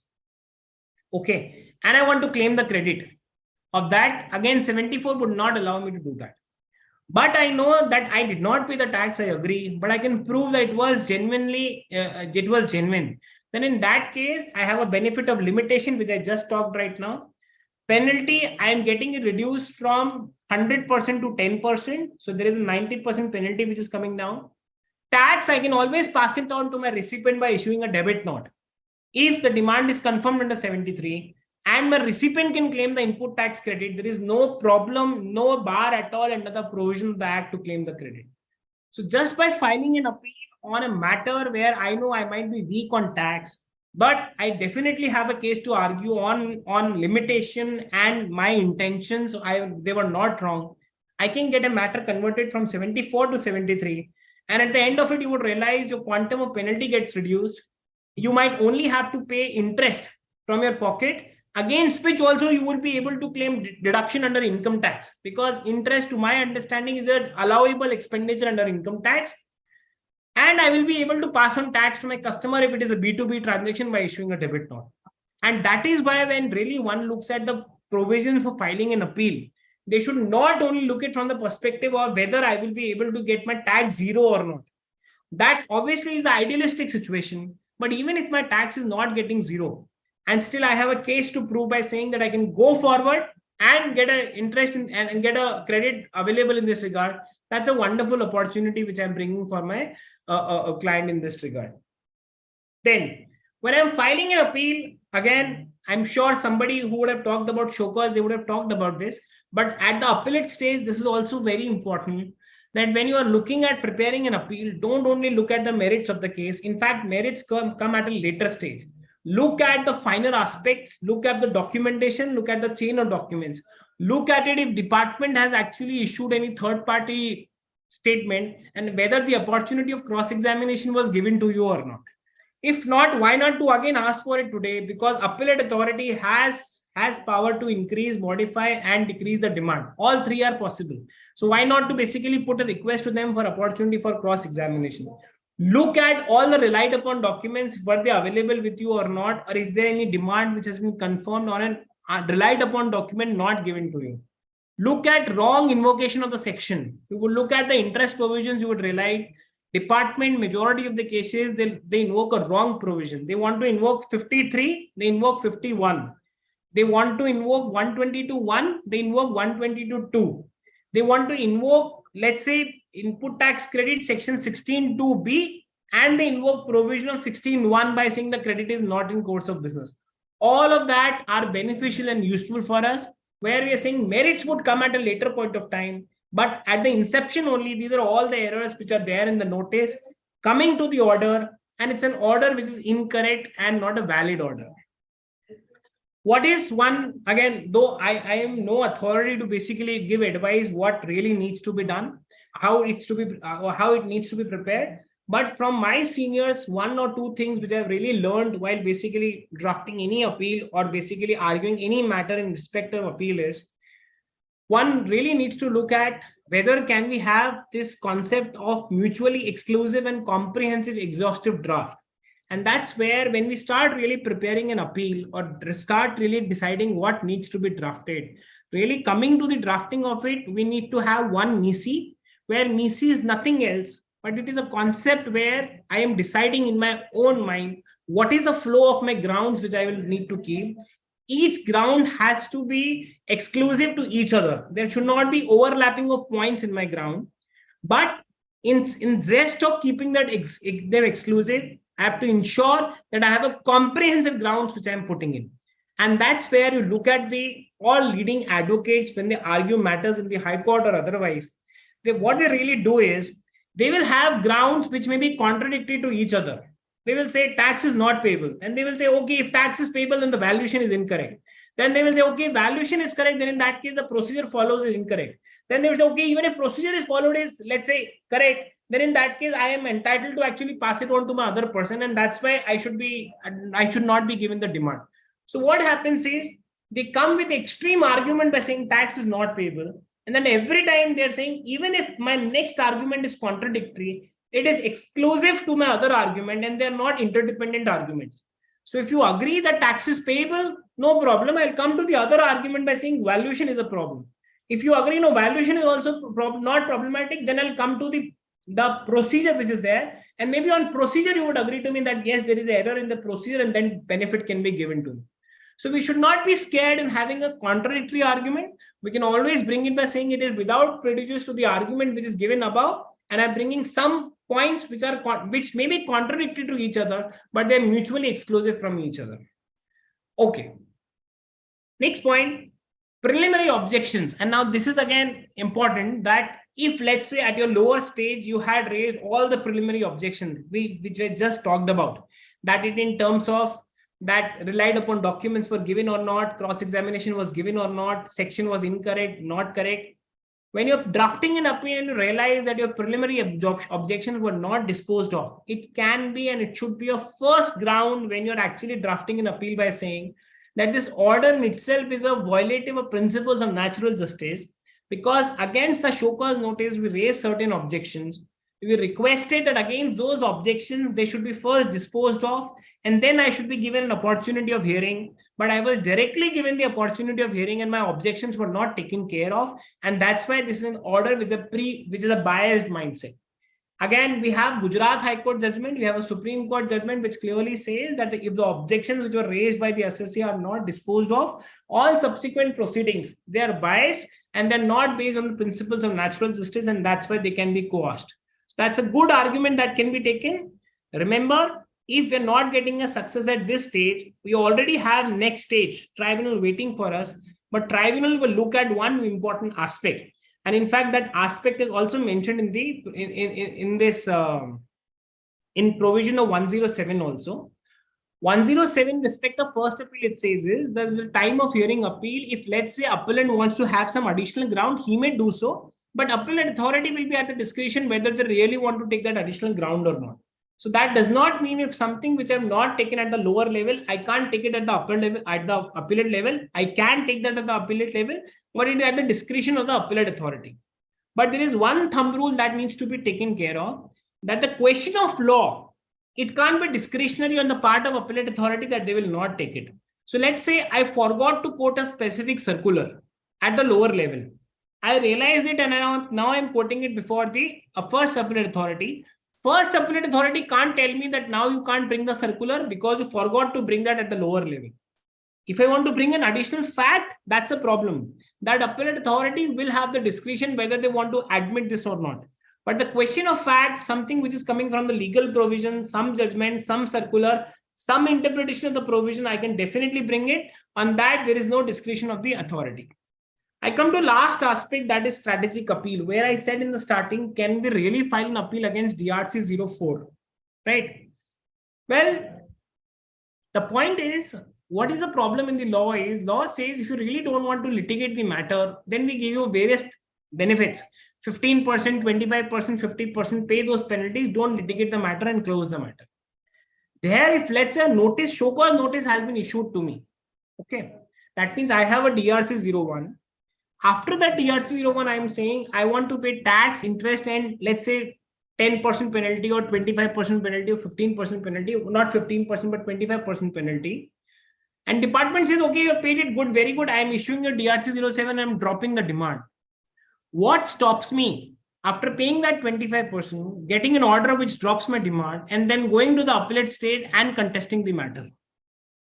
okay, and I want to claim the credit of that, again 74 would not allow me to do that. But I know that I did not pay the tax, I agree, but I can prove that it was genuine. Then in that case, I have a benefit of limitation, which I just talked right now. Penalty, I am getting it reduced from 100% to 10%. So there is a 90% penalty which is coming down. Tax, I can always pass it on to my recipient by issuing a debit note. If the demand is confirmed under 73, and my recipient can claim the input tax credit, there is no problem, no bar at all under the provision of the Act to claim the credit. So just by filing an appeal on a matter where I know I might be weak on tax, but I definitely have a case to argue on limitation and my intentions, they were not wrong. I can get a matter converted from 74 to 73. And at the end of it, you would realize your quantum of penalty gets reduced. You might only have to pay interest from your pocket, against which also you would be able to claim deduction under income tax, because interest, to my understanding, is an allowable expenditure under income tax. And I will be able to pass on tax to my customer if it is a B2B transaction by issuing a debit note. And that is why when really one looks at the provisions for filing an appeal, they should not only look at it from the perspective of whether I will be able to get my tax zero or not. That obviously is the idealistic situation. But even if my tax is not getting zero, and still I have a case to prove by saying that I can go forward and get an interest and get a credit available in this regard, that's a wonderful opportunity which I'm bringing for my client in this regard. Then, when I'm filing an appeal, again, I'm sure somebody who would have talked about show cause, they would have talked about this. But at the appellate stage, this is also very important, that when you are looking at preparing an appeal, don't only look at the merits of the case. In fact, merits come at a later stage. Look at the finer aspects, look at the documentation, look at the chain of documents. Look at it if department has actually issued any third-party statement and whether the opportunity of cross-examination was given to you or not. If not, why not to again ask for it today? Because appellate authority has power to increase, modify, and decrease the demand. All three are possible. So why not to basically put a request to them for opportunity for cross-examination? Look at all the relied upon documents, were they available with you or not, or is there any demand which has been confirmed on a relied upon document not given to you. Look at wrong invocation of the section. You would look at the interest provisions, you would realize department, majority of the cases, they invoke a wrong provision. They want to invoke 53, they invoke 51. They want to invoke 122.1, they invoke 122.2. They want to invoke, let's say, input tax credit section 16.2b, and they invoke provision of 16.1 by saying the credit is not in course of business. All of that are beneficial and useful for us, where we are saying merits would come at a later point of time. But at the inception only, these are all the errors which are there in the notice coming to the order, and it's an order which is incorrect and not a valid order. What is one, again, though I am no authority to basically give advice what really needs to be done, how it needs to be prepared. But from my seniors, one or two things which I've really learned while basically drafting any appeal or basically arguing any matter in respect of appeal is, one really needs to look at whether can we have this concept of mutually exclusive and comprehensive exhaustive draft. And that's where when we start really preparing an appeal or start really deciding what needs to be drafted, really coming to the drafting of it, we need to have one NISI, where NISI is nothing else, but it is a concept where I am deciding in my own mind what is the flow of my grounds which I will need to keep. Each ground has to be exclusive to each other. There should not be overlapping of points in my ground. But in zest of keeping that them exclusive, I have to ensure that I have a comprehensive grounds which I am putting in. And that's where you look at the all leading advocates when they argue matters in the High Court or otherwise. What they really do is they will have grounds which may be contradictory to each other. They will say tax is not payable. And they will say, okay, if tax is payable, then the valuation is incorrect. Then they will say, okay, valuation is correct. Then in that case, the procedure follows is incorrect. Then they will say, okay, even if procedure is followed is, let's say, correct, then in that case, I am entitled to actually pass it on to my other person. And that's why I should not be given the demand. So what happens is they come with extreme argument by saying tax is not payable. And then every time they're saying, even if my next argument is contradictory, it is exclusive to my other argument and they're not interdependent arguments. So if you agree that tax is payable, no problem. I'll come to the other argument by saying valuation is a problem. If you agree, no, valuation is also not problematic, then I'll come to the procedure which is there. And maybe on procedure, you would agree to me that yes, there is an error in the procedure and then benefit can be given to me. So we should not be scared in having a contradictory argument. We can always bring it by saying it is without prejudice to the argument which is given above. And I'm bringing some points which may be contradictory to each other, but they're mutually exclusive from each other. Okay. Next point, preliminary objections. And now this is again important that if let's say at your lower stage, you had raised all the preliminary objections, which I just talked about, that it in terms of that relied upon documents were given or not, cross-examination was given or not, section was incorrect, not correct. When you're drafting an appeal and you realize that your preliminary objections were not disposed of, it can be and it should be a first ground when you're actually drafting an appeal by saying that this order in itself is a violative of principles of natural justice, because against the show cause notice, we raised certain objections. We requested that against those objections, they should be first disposed of, and then I should be given an opportunity of hearing. But I was directly given the opportunity of hearing and my objections were not taken care of. And that's why this is an order with which is a biased mindset. Again, we have Gujarat High Court judgment. We have a Supreme Court judgment which clearly says that if the objections which were raised by the assessee are not disposed of, all subsequent proceedings, they are biased and they're not based on the principles of natural justice, and that's why they can be coerced. So that's a good argument that can be taken. Remember, if we're not getting a success at this stage, we already have next stage, tribunal waiting for us, but tribunal will look at one important aspect. And in fact, that aspect is also mentioned in the in provision of 107 also. 107 respect of first appeal, it says is that the time of hearing appeal, if let's say appellant wants to have some additional ground, he may do so, but appellate authority will be at the discretion whether they really want to take that additional ground or not. So that does not mean if something which I have not taken at the lower level, I can't take it at the upper level, at the appellate level. I can take that at the appellate level, but it is at the discretion of the appellate authority. But there is one thumb rule that needs to be taken care of, that the question of law, it can't be discretionary on the part of appellate authority that they will not take it. So let's say I forgot to quote a specific circular at the lower level. I realized it and now I'm quoting it before the first appellate authority. First appellate authority can't tell me that now you can't bring the circular because you forgot to bring that at the lower level. If I want to bring an additional fact, that's a problem. That appellate authority will have the discretion whether they want to admit this or not. But the question of fact, something which is coming from the legal provision, some judgment, some circular, some interpretation of the provision, I can definitely bring it. On that, there is no discretion of the authority. I come to last aspect, that is strategic appeal, where I said in the starting, can we really file an appeal against DRC 04, right? Well, the point is, what is the problem in the law is, law says if you really don't want to litigate the matter, then we give you various benefits, 15%, 25%, 50%, pay those penalties, don't litigate the matter and close the matter. There, if let's say a notice, show cause notice has been issued to me, okay, that means I have a DRC 01. After that DRC 01, I am saying I want to pay tax, interest, and let's say 10% penalty or 25% penalty or 15% penalty, not 15%, but 25% penalty. And department says, okay, you have paid it, good, very good. I am issuing a DRC 07, I am dropping the demand. What stops me after paying that 25%, getting an order which drops my demand, and then going to the appellate stage and contesting the matter?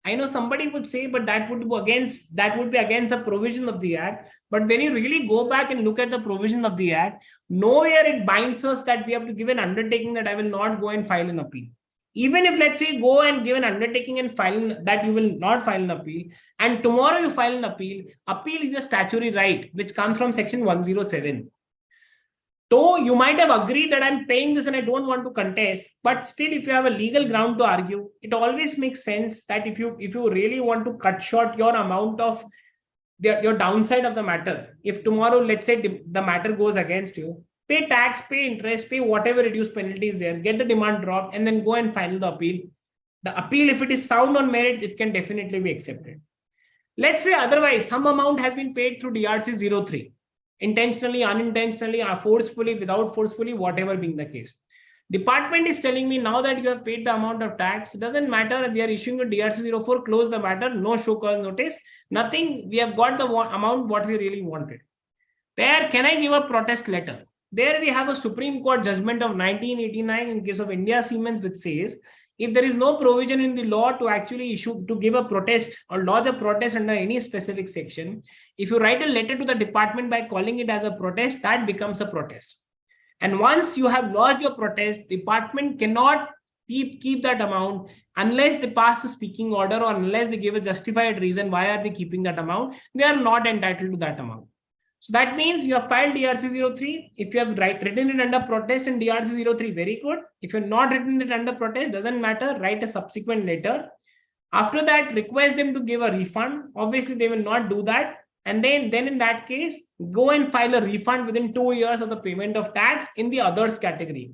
I know somebody would say, but that would be against the provision of the Act. But when you really go back and look at the provision of the Act, nowhere it binds us that we have to give an undertaking that I will not go and file an appeal. Even if, let's say, go and give an undertaking and file that you will not file an appeal, and tomorrow you file an appeal is a statutory right which comes from section 107. Though you might have agreed that I'm paying this and I don't want to contest, but still, if you have a legal ground to argue, it always makes sense that if you really want to cut short your amount of your downside of the matter, if tomorrow, let's say, the matter goes against you, pay tax, pay interest, pay whatever reduced penalties there, get the demand dropped, and then go and file the appeal. The appeal, if it is sound on merit, it can definitely be accepted. Let's say otherwise, some amount has been paid through DRC 03. Intentionally, unintentionally, or forcefully, without forcefully, whatever being the case. Department is telling me now that you have paid the amount of tax, it doesn't matter, we are issuing a DRC 04, close the matter, no show cause notice, nothing, we have got the amount what we really wanted. There, can I give a protest letter? There we have a Supreme Court judgment of 1989 in case of India Siemens, which says, if there is no provision in the law to actually give a protest or lodge a protest under any specific section, if you write a letter to the department by calling it as a protest, that becomes a protest. And once you have lodged your protest, department cannot keep that amount unless they pass a speaking order or unless they give a justified reason why are they keeping that amount. They are not entitled to that amount. So that means you have filed DRC 03. If you have written it under protest in DRC 03, very good. If you're not written it under protest, doesn't matter, write a subsequent letter. After that, request them to give a refund. Obviously, they will not do that. And then in that case, go and file a refund within 2 years of the payment of tax in the others category.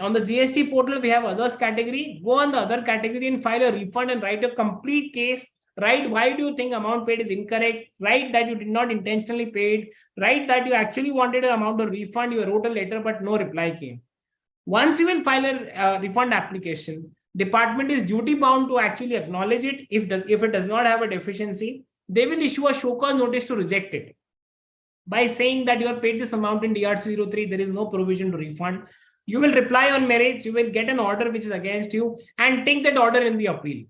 On the GST portal, we have others category. Go on the other category and file a refund and write a complete case. Right? Why do you think amount paid is incorrect? Right? That you did not intentionally paid. Right? That you actually wanted an amount of refund. You wrote a letter, but no reply came. Once you will file a refund application, department is duty bound to actually acknowledge it. If it does not have a deficiency, they will issue a show cause notice to reject it by saying that you have paid this amount in DRC 03. There is no provision to refund. You will reply on merits. You will get an order which is against you and take that order in the appeal.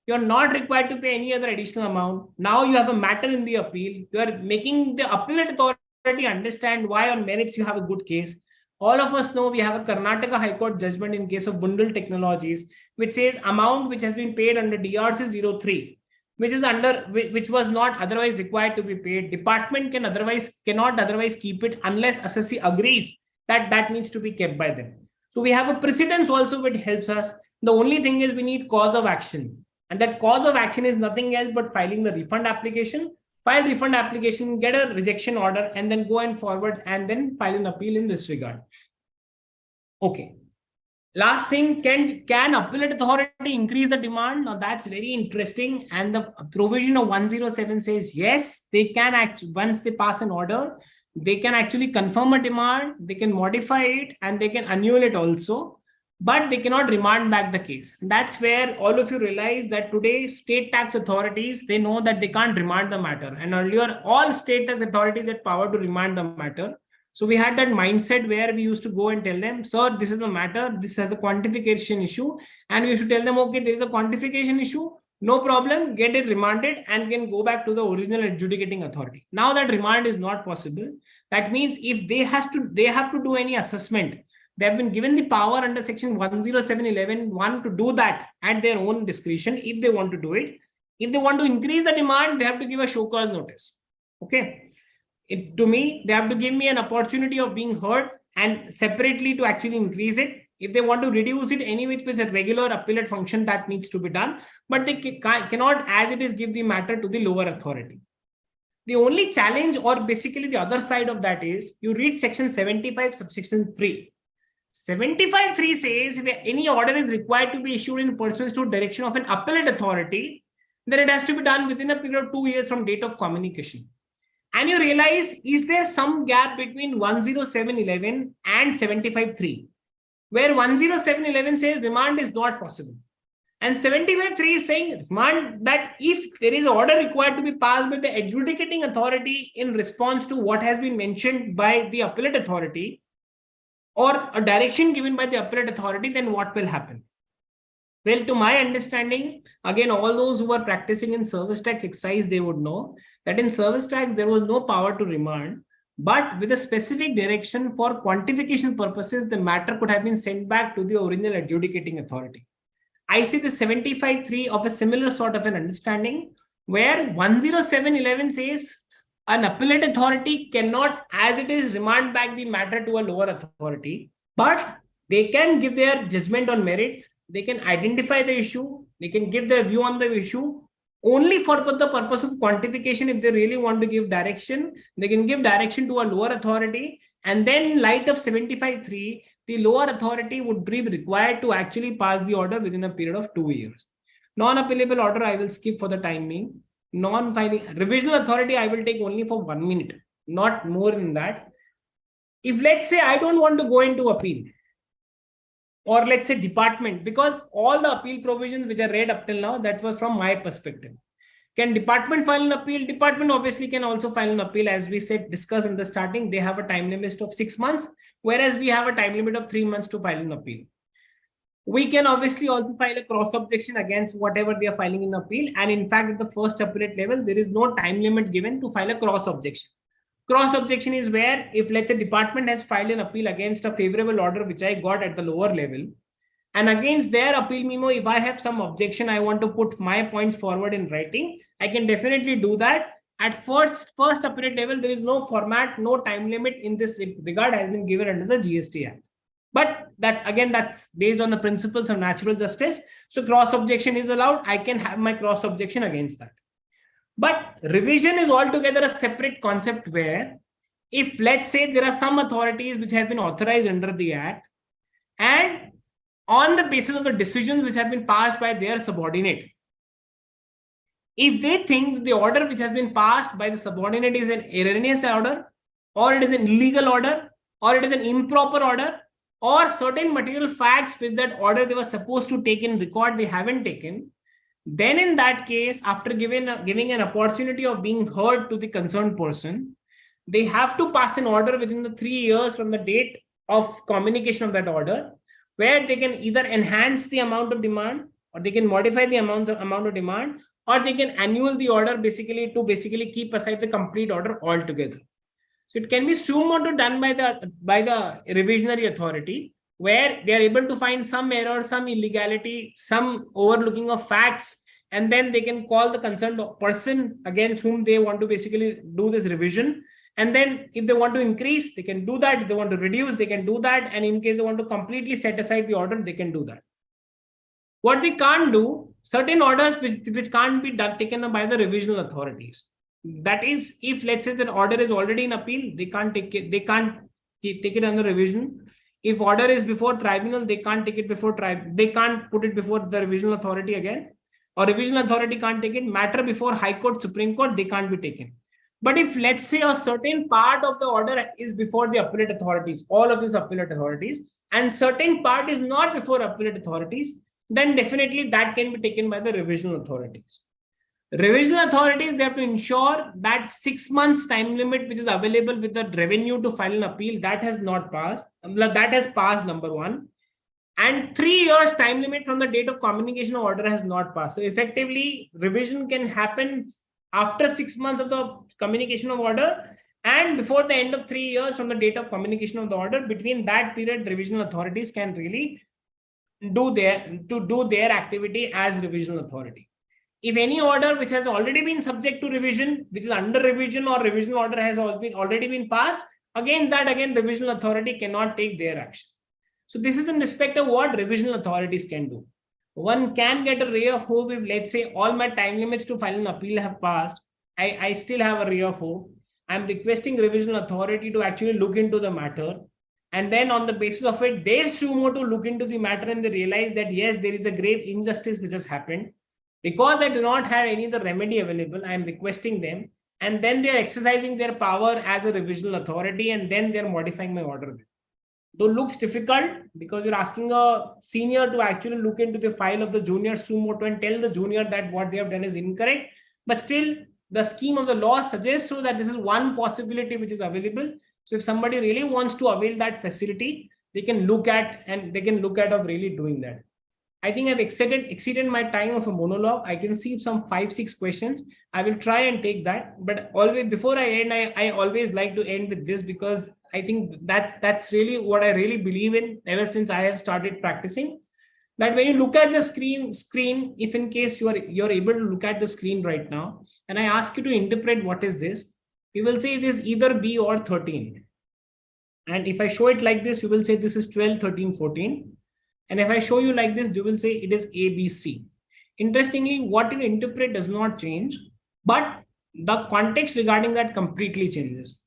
You are not required to pay any other additional amount. Now you have a matter in the appeal. You are making the appellate authority understand why on merits you have a good case. All of us know we have a Karnataka High Court judgment in case of Bundle Technologies, which says amount which has been paid under DRC 03, which was not otherwise required to be paid. Department cannot otherwise keep it unless assessee agrees that needs to be kept by them. So we have a precedence also which helps us. The only thing is we need cause of action. And that cause of action is nothing else but filing the refund application, file refund application, get a rejection order, and then go and forward and then file an appeal in this regard. Okay. Last thing, can appellate authority increase the demand? Now that's very interesting. And the provision of 107 says, yes, they can actually, once they pass an order, they can actually confirm a demand, they can modify it, and they can annul it also. But they cannot remand back the case. And that's where all of you realize that today state tax authorities, they know that they can't remand the matter. And earlier, all state tax authorities had power to remand the matter. So we had that mindset where we used to go and tell them, sir, this is the matter, this has a quantification issue. And we used to tell them, okay, there is a quantification issue. No problem, get it remanded and can go back to the original adjudicating authority. Now that remand is not possible. That means if they have to do any assessment, they have been given the power under section 107.11(1) to do that at their own discretion if they want to do it. If they want to increase the demand, they have to give a show cause notice. Okay. To me, they have to give me an opportunity of being heard and separately to actually increase it. If they want to reduce it, anyway, it is a regular appellate function that needs to be done, but they cannot, as it is, give the matter to the lower authority. The only challenge, or basically the other side of that, is you read section 75, subsection 3. 75.3 says if any order is required to be issued in pursuance to direction of an appellate authority, then it has to be done within a period of 2 years from date of communication. And you realize, is there some gap between 107.11 and 75.3, where 107.11 says remand is not possible, and 75.3 is saying remand, that if there is an order required to be passed by the adjudicating authority in response to what has been mentioned by the appellate authority, or a direction given by the appellate authority, then what will happen? Well, to my understanding, again, all those who are practicing in service tax excise, they would know that in service tax, there was no power to remand, but with a specific direction for quantification purposes, the matter could have been sent back to the original adjudicating authority. I see the 75.3 of a similar sort of an understanding, where 107.11 says an appellate authority cannot, as it is, remand back the matter to a lower authority, but they can give their judgment on merits, they can identify the issue, they can give their view on the issue, only for the purpose of quantification. If they really want to give direction, they can give direction to a lower authority, and then in light of 75.3, the lower authority would be required to actually pass the order within a period of 2 years. Non-appealable order, I will skip for the time being. Non-filing revisional authority, I will take only for 1 minute, not more than that. If, let's say, I don't want to go into appeal, or let's say department, because all the appeal provisions which are read up till now, that was from my perspective. Can department file an appeal? Department obviously can also file an appeal. As we said, discussed in the starting, they have a time limit of 6 months, whereas we have a time limit of 3 months to file an appeal. We can obviously also file a cross objection against whatever they are filing in appeal. And in fact, at the first appellate level, there is no time limit given to file a cross objection. Cross objection is where, if let's say department has filed an appeal against a favorable order which I got at the lower level, and against their appeal memo, if I have some objection, I want to put my points forward in writing, I can definitely do that. At first appellate level, there is no format, no time limit in this regard has been given under the GST Act. But that's based on the principles of natural justice. So cross objection is allowed. I can have my cross objection against that. But revision is altogether a separate concept, where if, let's say, there are some authorities which have been authorized under the Act, and on the basis of the decisions which have been passed by their subordinate, if they think the order which has been passed by the subordinate is an erroneous order, or it is an illegal order, or it is an improper order, or certain material facts which that order they were supposed to take in record, they haven't taken, then in that case, after giving an opportunity of being heard to the concerned person, they have to pass an order within the 3 years from the date of communication of that order, where they can either enhance the amount of demand, or they can modify the amount of demand, or they can annul the order to keep aside the complete order altogether. So it can be suo motu done by the revisionary authority, where they are able to find some error, some illegality, some overlooking of facts, and then they can call the concerned person against whom they want to basically do this revision. And then if they want to increase, they can do that. If they want to reduce, they can do that. And in case they want to completely set aside the order, they can do that. What they can't do, certain orders which can't be taken by the revisional authorities. That is, if let's say the order is already in appeal, they can't take it under revision. If order is before tribunal, they can't take it before they can't put it before the revisional authority again, or revisional authority can't take it. Matter before High Court, Supreme Court, they can't be taken. But if, let's say, a certain part of the order is before the appellate authorities, all of these appellate authorities, and certain part is not before appellate authorities, then definitely that can be taken by the revisional authorities. Revisional authorities, they have to ensure that 6 months time limit, which is available with the revenue to file an appeal, that has not passed. That has passed, number one. And 3 years time limit from the date of communication of order has not passed. So effectively, revision can happen after 6 months of the communication of order and before the end of 3 years from the date of communication of the order. Between that period, revisional authorities can really do their activity as revisional authority. If any order which has already been subject to revision, which is under revision, or revisional order has already been passed, again revisional authority cannot take their action. So this is in respect of what revisional authorities can do. One can get a ray of hope if, let's say, all my time limits to file an appeal have passed. I still have a ray of hope. I'm requesting revisional authority to actually look into the matter. And then on the basis of it, they sumo to look into the matter and they realize that, yes, there is a grave injustice which has happened. Because I do not have any other remedy available, I am requesting them. And then they are exercising their power as a revisional authority, and then they are modifying my order. Though looks difficult because you're asking a senior to actually look into the file of the junior sumo and tell the junior that what they have done is incorrect. But still, the scheme of the law suggests so that this is one possibility which is available. So if somebody really wants to avail that facility, they can look at of really doing that. I think I've exceeded my time of a monologue. I can see some 5-6 questions. I will try and take that. But always before I end, I always like to end with this, because I think that's really what I really believe in ever since I have started practicing. That when you look at the screen, if in case you're able to look at the screen right now, and I ask you to interpret what is this, you will say it is either B or 13. And if I show it like this, you will say this is 12, 13, 14. And if I show you like this, you will say it is ABC. Interestingly, what you interpret does not change, but the context regarding that completely changes.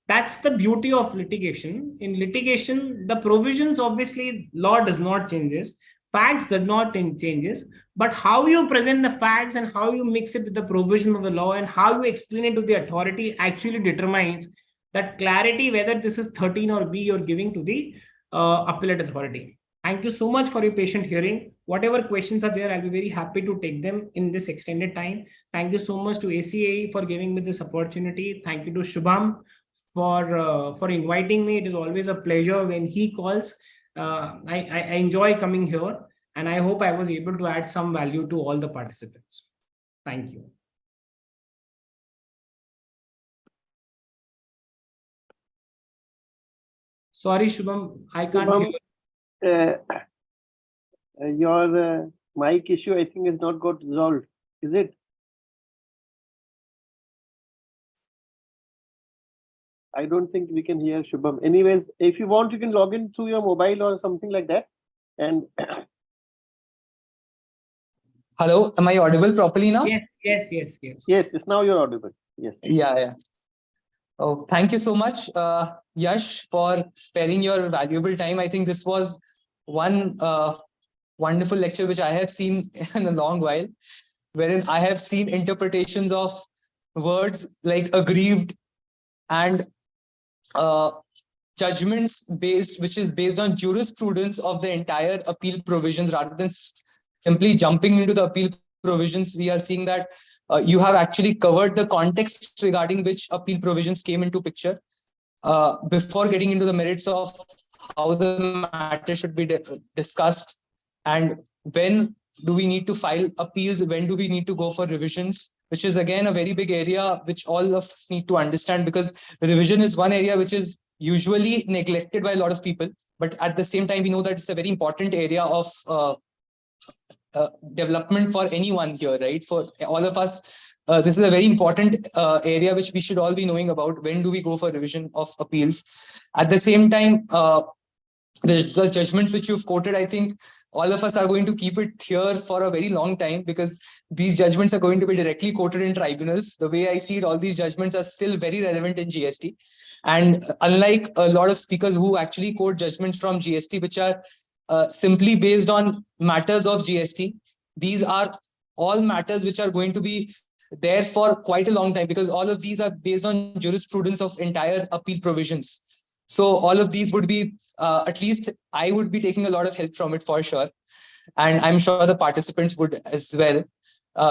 That's the beauty of litigation. In litigation, the provisions, obviously, law does not changes, facts does not changes, but how you present the facts and how you mix it with the provision of the law and how you explain it to the authority actually determines that clarity, whether this is 13 or B you're giving to the appellate authority. Thank you so much for your patient hearing. Whatever questions are there, I'll be very happy to take them in this extended time. Thank you so much to ACAE for giving me this opportunity. Thank you to Shubham for inviting me. It is always a pleasure when he calls. I enjoy coming here, and I hope I was able to add some value to all the participants. Thank you. Sorry, Shubham, I can't Shubham, hear. Your mic issue, I think, is not got resolved. Is it? I don't think we can hear Shubham. Anyways, if you want, you can log in through your mobile or something like that. And hello, am I audible properly now? Yes. yes, it's now you're audible. Yes. Yeah. Oh, thank you so much, Yash, for sparing your valuable time. I think this was one wonderful lecture which I have seen in a long while, wherein I have seen interpretations of words like aggrieved and judgments which is based on jurisprudence of the entire appeal provisions rather than simply jumping into the appeal provisions. We are seeing that you have actually covered the context regarding which appeal provisions came into picture before getting into the merits of how the matter should be discussed and when do we need to file appeals, when do we need to go for revisions, which is again a very big area which all of us need to understand, because revision is one area which is usually neglected by a lot of people, but at the same time we know that it's a very important area of development for anyone here, right? For all of us, this is a very important area which we should all be knowing about. When do we go for revision of appeals? At the same time, the judgments which you've quoted, I think all of us are going to keep it here for a very long time, because these judgments are going to be directly quoted in tribunals. The way I see it, all these judgments are still very relevant in GST. And unlike a lot of speakers who actually quote judgments from GST, which are simply based on matters of GST, these are all matters which are going to be there for quite a long time, because all of these are based on jurisprudence of entire appeal provisions. So all of these would be, at least I would be taking a lot of help from it for sure. And I'm sure the participants would as well.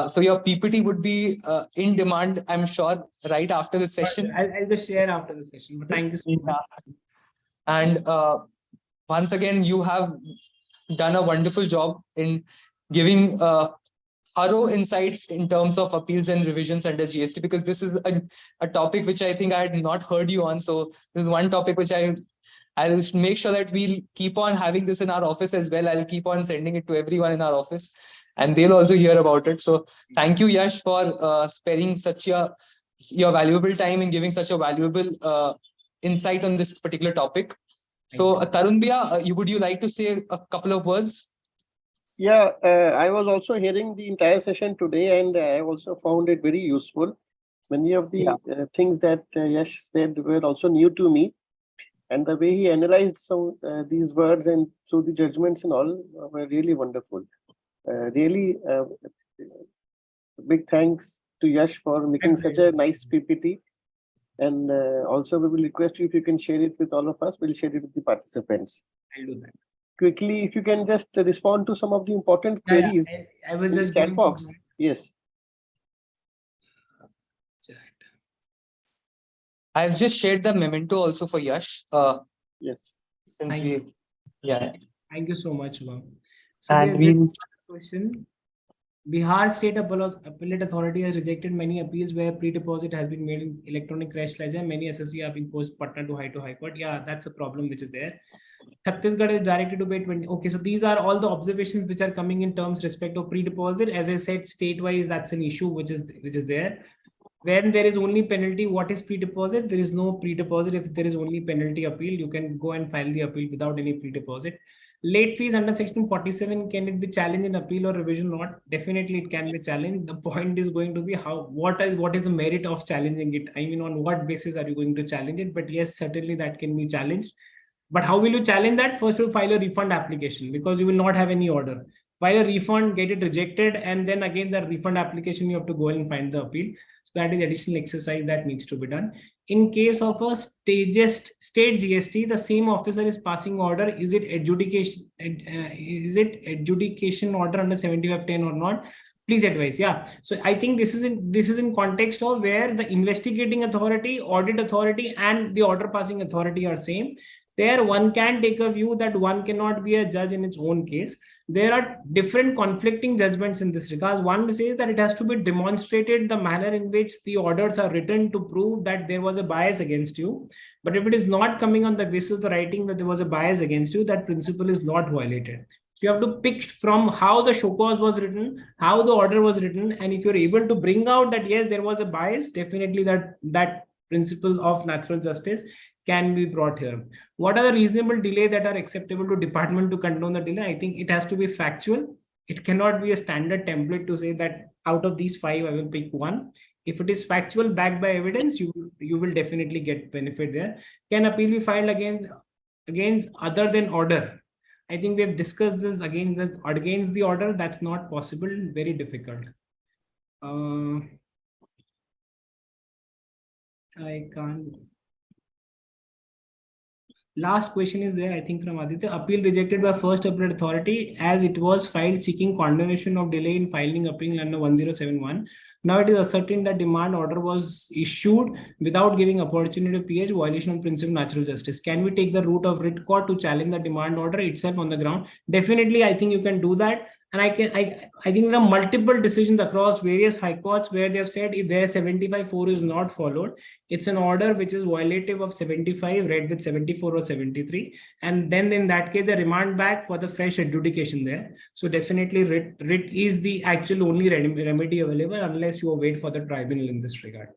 So your PPT would be in demand, I'm sure, right after the session. I'll just share after the session. But thank you so much. And once again, you have done a wonderful job in giving thorough insights in terms of appeals and revisions under GST, because this is a topic which I think I had not heard you on. So this is one topic which I'll make sure that we'll keep on having this in our office as well. I'll keep on sending it to everyone in our office, and they'll also hear about it. So thank you, Yash, for sparing such your valuable time and giving such a valuable insight on this particular topic. So Tarun Bhaiya, would you like to say a couple of words? Yeah, I was also hearing the entire session today, and I also found it very useful. Many of the things that Yash said were also new to me, and the way he analyzed some these words and through the judgments and all were really wonderful. Really, big thanks to Yash for making such a nice PPT. And also, we will request you if you can share it with all of us. We'll share it with the participants. I'll do that. Quickly, if you can just respond to some of the important queries. I was in just chat going box. to. Yes. I've just shared the memento also for Yash. Yes. Since we, yeah. Thank you so much, Shubham. So And there's we a question. Bihar State Appellate Authority has rejected many appeals where pre-deposit has been made in electronic cash ledger. Many SSC have been post Patna to High Court. Yeah, that's a problem which is there. Chhattisgarh is directed to pay 20. Okay, so these are all the observations which are coming in terms respect of pre-deposit. As I said, state-wise, that's an issue which is there. When there is only penalty, what is pre-deposit? There is no pre-deposit. If there is only penalty appeal, you can go and file the appeal without any pre-deposit. Late fees under section 47, can it be challenged in appeal or revision? Not. Definitely it can be challenged. The point is going to be what is the merit of challenging it? I mean, on what basis are you going to challenge it? But yes, certainly that can be challenged. But how will you challenge that? First, you file a refund application because you will not have any order. File a refund, get it rejected, and then again the refund application, you have to go and find the appeal. So that is additional exercise that needs to be done. In case of a state GST, the same officer is passing order. Is it adjudication? Is it adjudication order under 7510 or not? Please advise. Yeah. So I think this is in context of where the investigating authority, audit authority, and the order passing authority are same. There, one can take a view that one cannot be a judge in its own case. There are different conflicting judgments in this regard. One says that it has to be demonstrated the manner in which the orders are written to prove that there was a bias against you. But if it is not coming on the basis of the writing that there was a bias against you, that principle is not violated. So you have to pick from how the show cause was written, how the order was written, and if you're able to bring out that yes, there was a bias, definitely that principle of natural justice can be brought here. What are the reasonable delay that are acceptable to department to condone the delay? I think it has to be factual. It cannot be a standard template to say that out of these 5, I will pick one. If it is factual, backed by evidence, you will definitely get benefit there. Can appeal be filed against other than order? I think we have discussed this against the order. That's not possible. Very difficult. I can't. Last question is there, I think, from Aditya. Appeal rejected by first appellate authority as it was filed seeking condonation of delay in filing appeal under 1071. Now it is ascertained that demand order was issued without giving opportunity to PH, violation of principle of natural justice. Can we take the route of writ court to challenge the demand order itself on the ground? Definitely, I think you can do that. And I think there are multiple decisions across various high courts where they have said if their 75-4 is not followed, it's an order which is violative of 75 read with 74 or 73. And then in that case, they remand back for the fresh adjudication there. So definitely writ is the actual only remedy available unless you wait for the tribunal in this regard.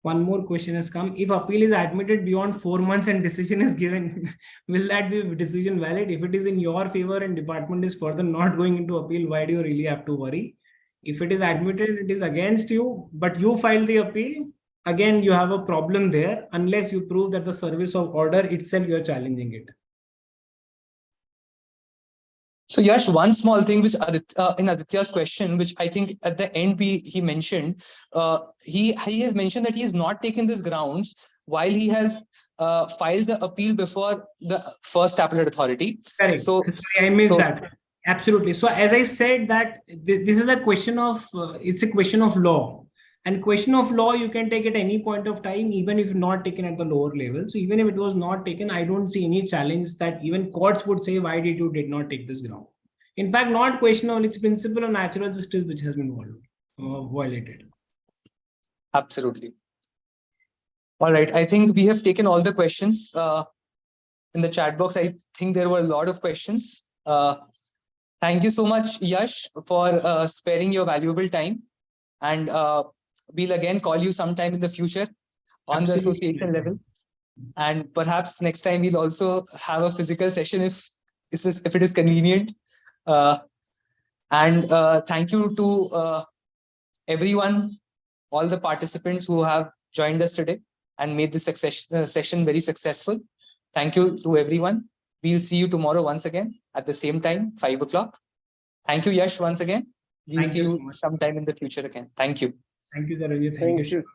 One more question has come. If appeal is admitted beyond 4 months and decision is given, will that be decision valid? If it is in your favor and department is further not going into appeal, why do you really have to worry? If it is admitted, it is against you, but you filed the appeal, again, you have a problem there unless you prove that the service of order itself, you are challenging it. So Yash, one small thing which in Aditya's question, which I think at the end he mentioned, he has mentioned that he has not taken this grounds while he has filed the appeal before the first appellate authority. Correct. So, Sorry, I missed so- that. Absolutely. So as I said that this is a question of, it's a question of law. And question of law, you can take at any point of time, even if not taken at the lower level. So even if it was not taken, I don't see any challenge that even courts would say, why did not take this ground? In fact, not question on its principle of natural justice, which has been violated. Absolutely. All right. I think we have taken all the questions in the chat box. I think there were a lot of questions. Thank you so much, Yash, for sparing your valuable time. And we'll again call you sometime in the future on the Absolutely. association level. And perhaps next time we'll also have a physical session if it is convenient. And thank you to everyone, all the participants who have joined us today and made this session very successful. Thank you to everyone. We'll see you tomorrow once again at the same time, 5 o'clock. Thank you, Yash, once again. We'll Thank see you so you much. sometime in the future again. Thank you. Thank you, Dharanjit. Thank you.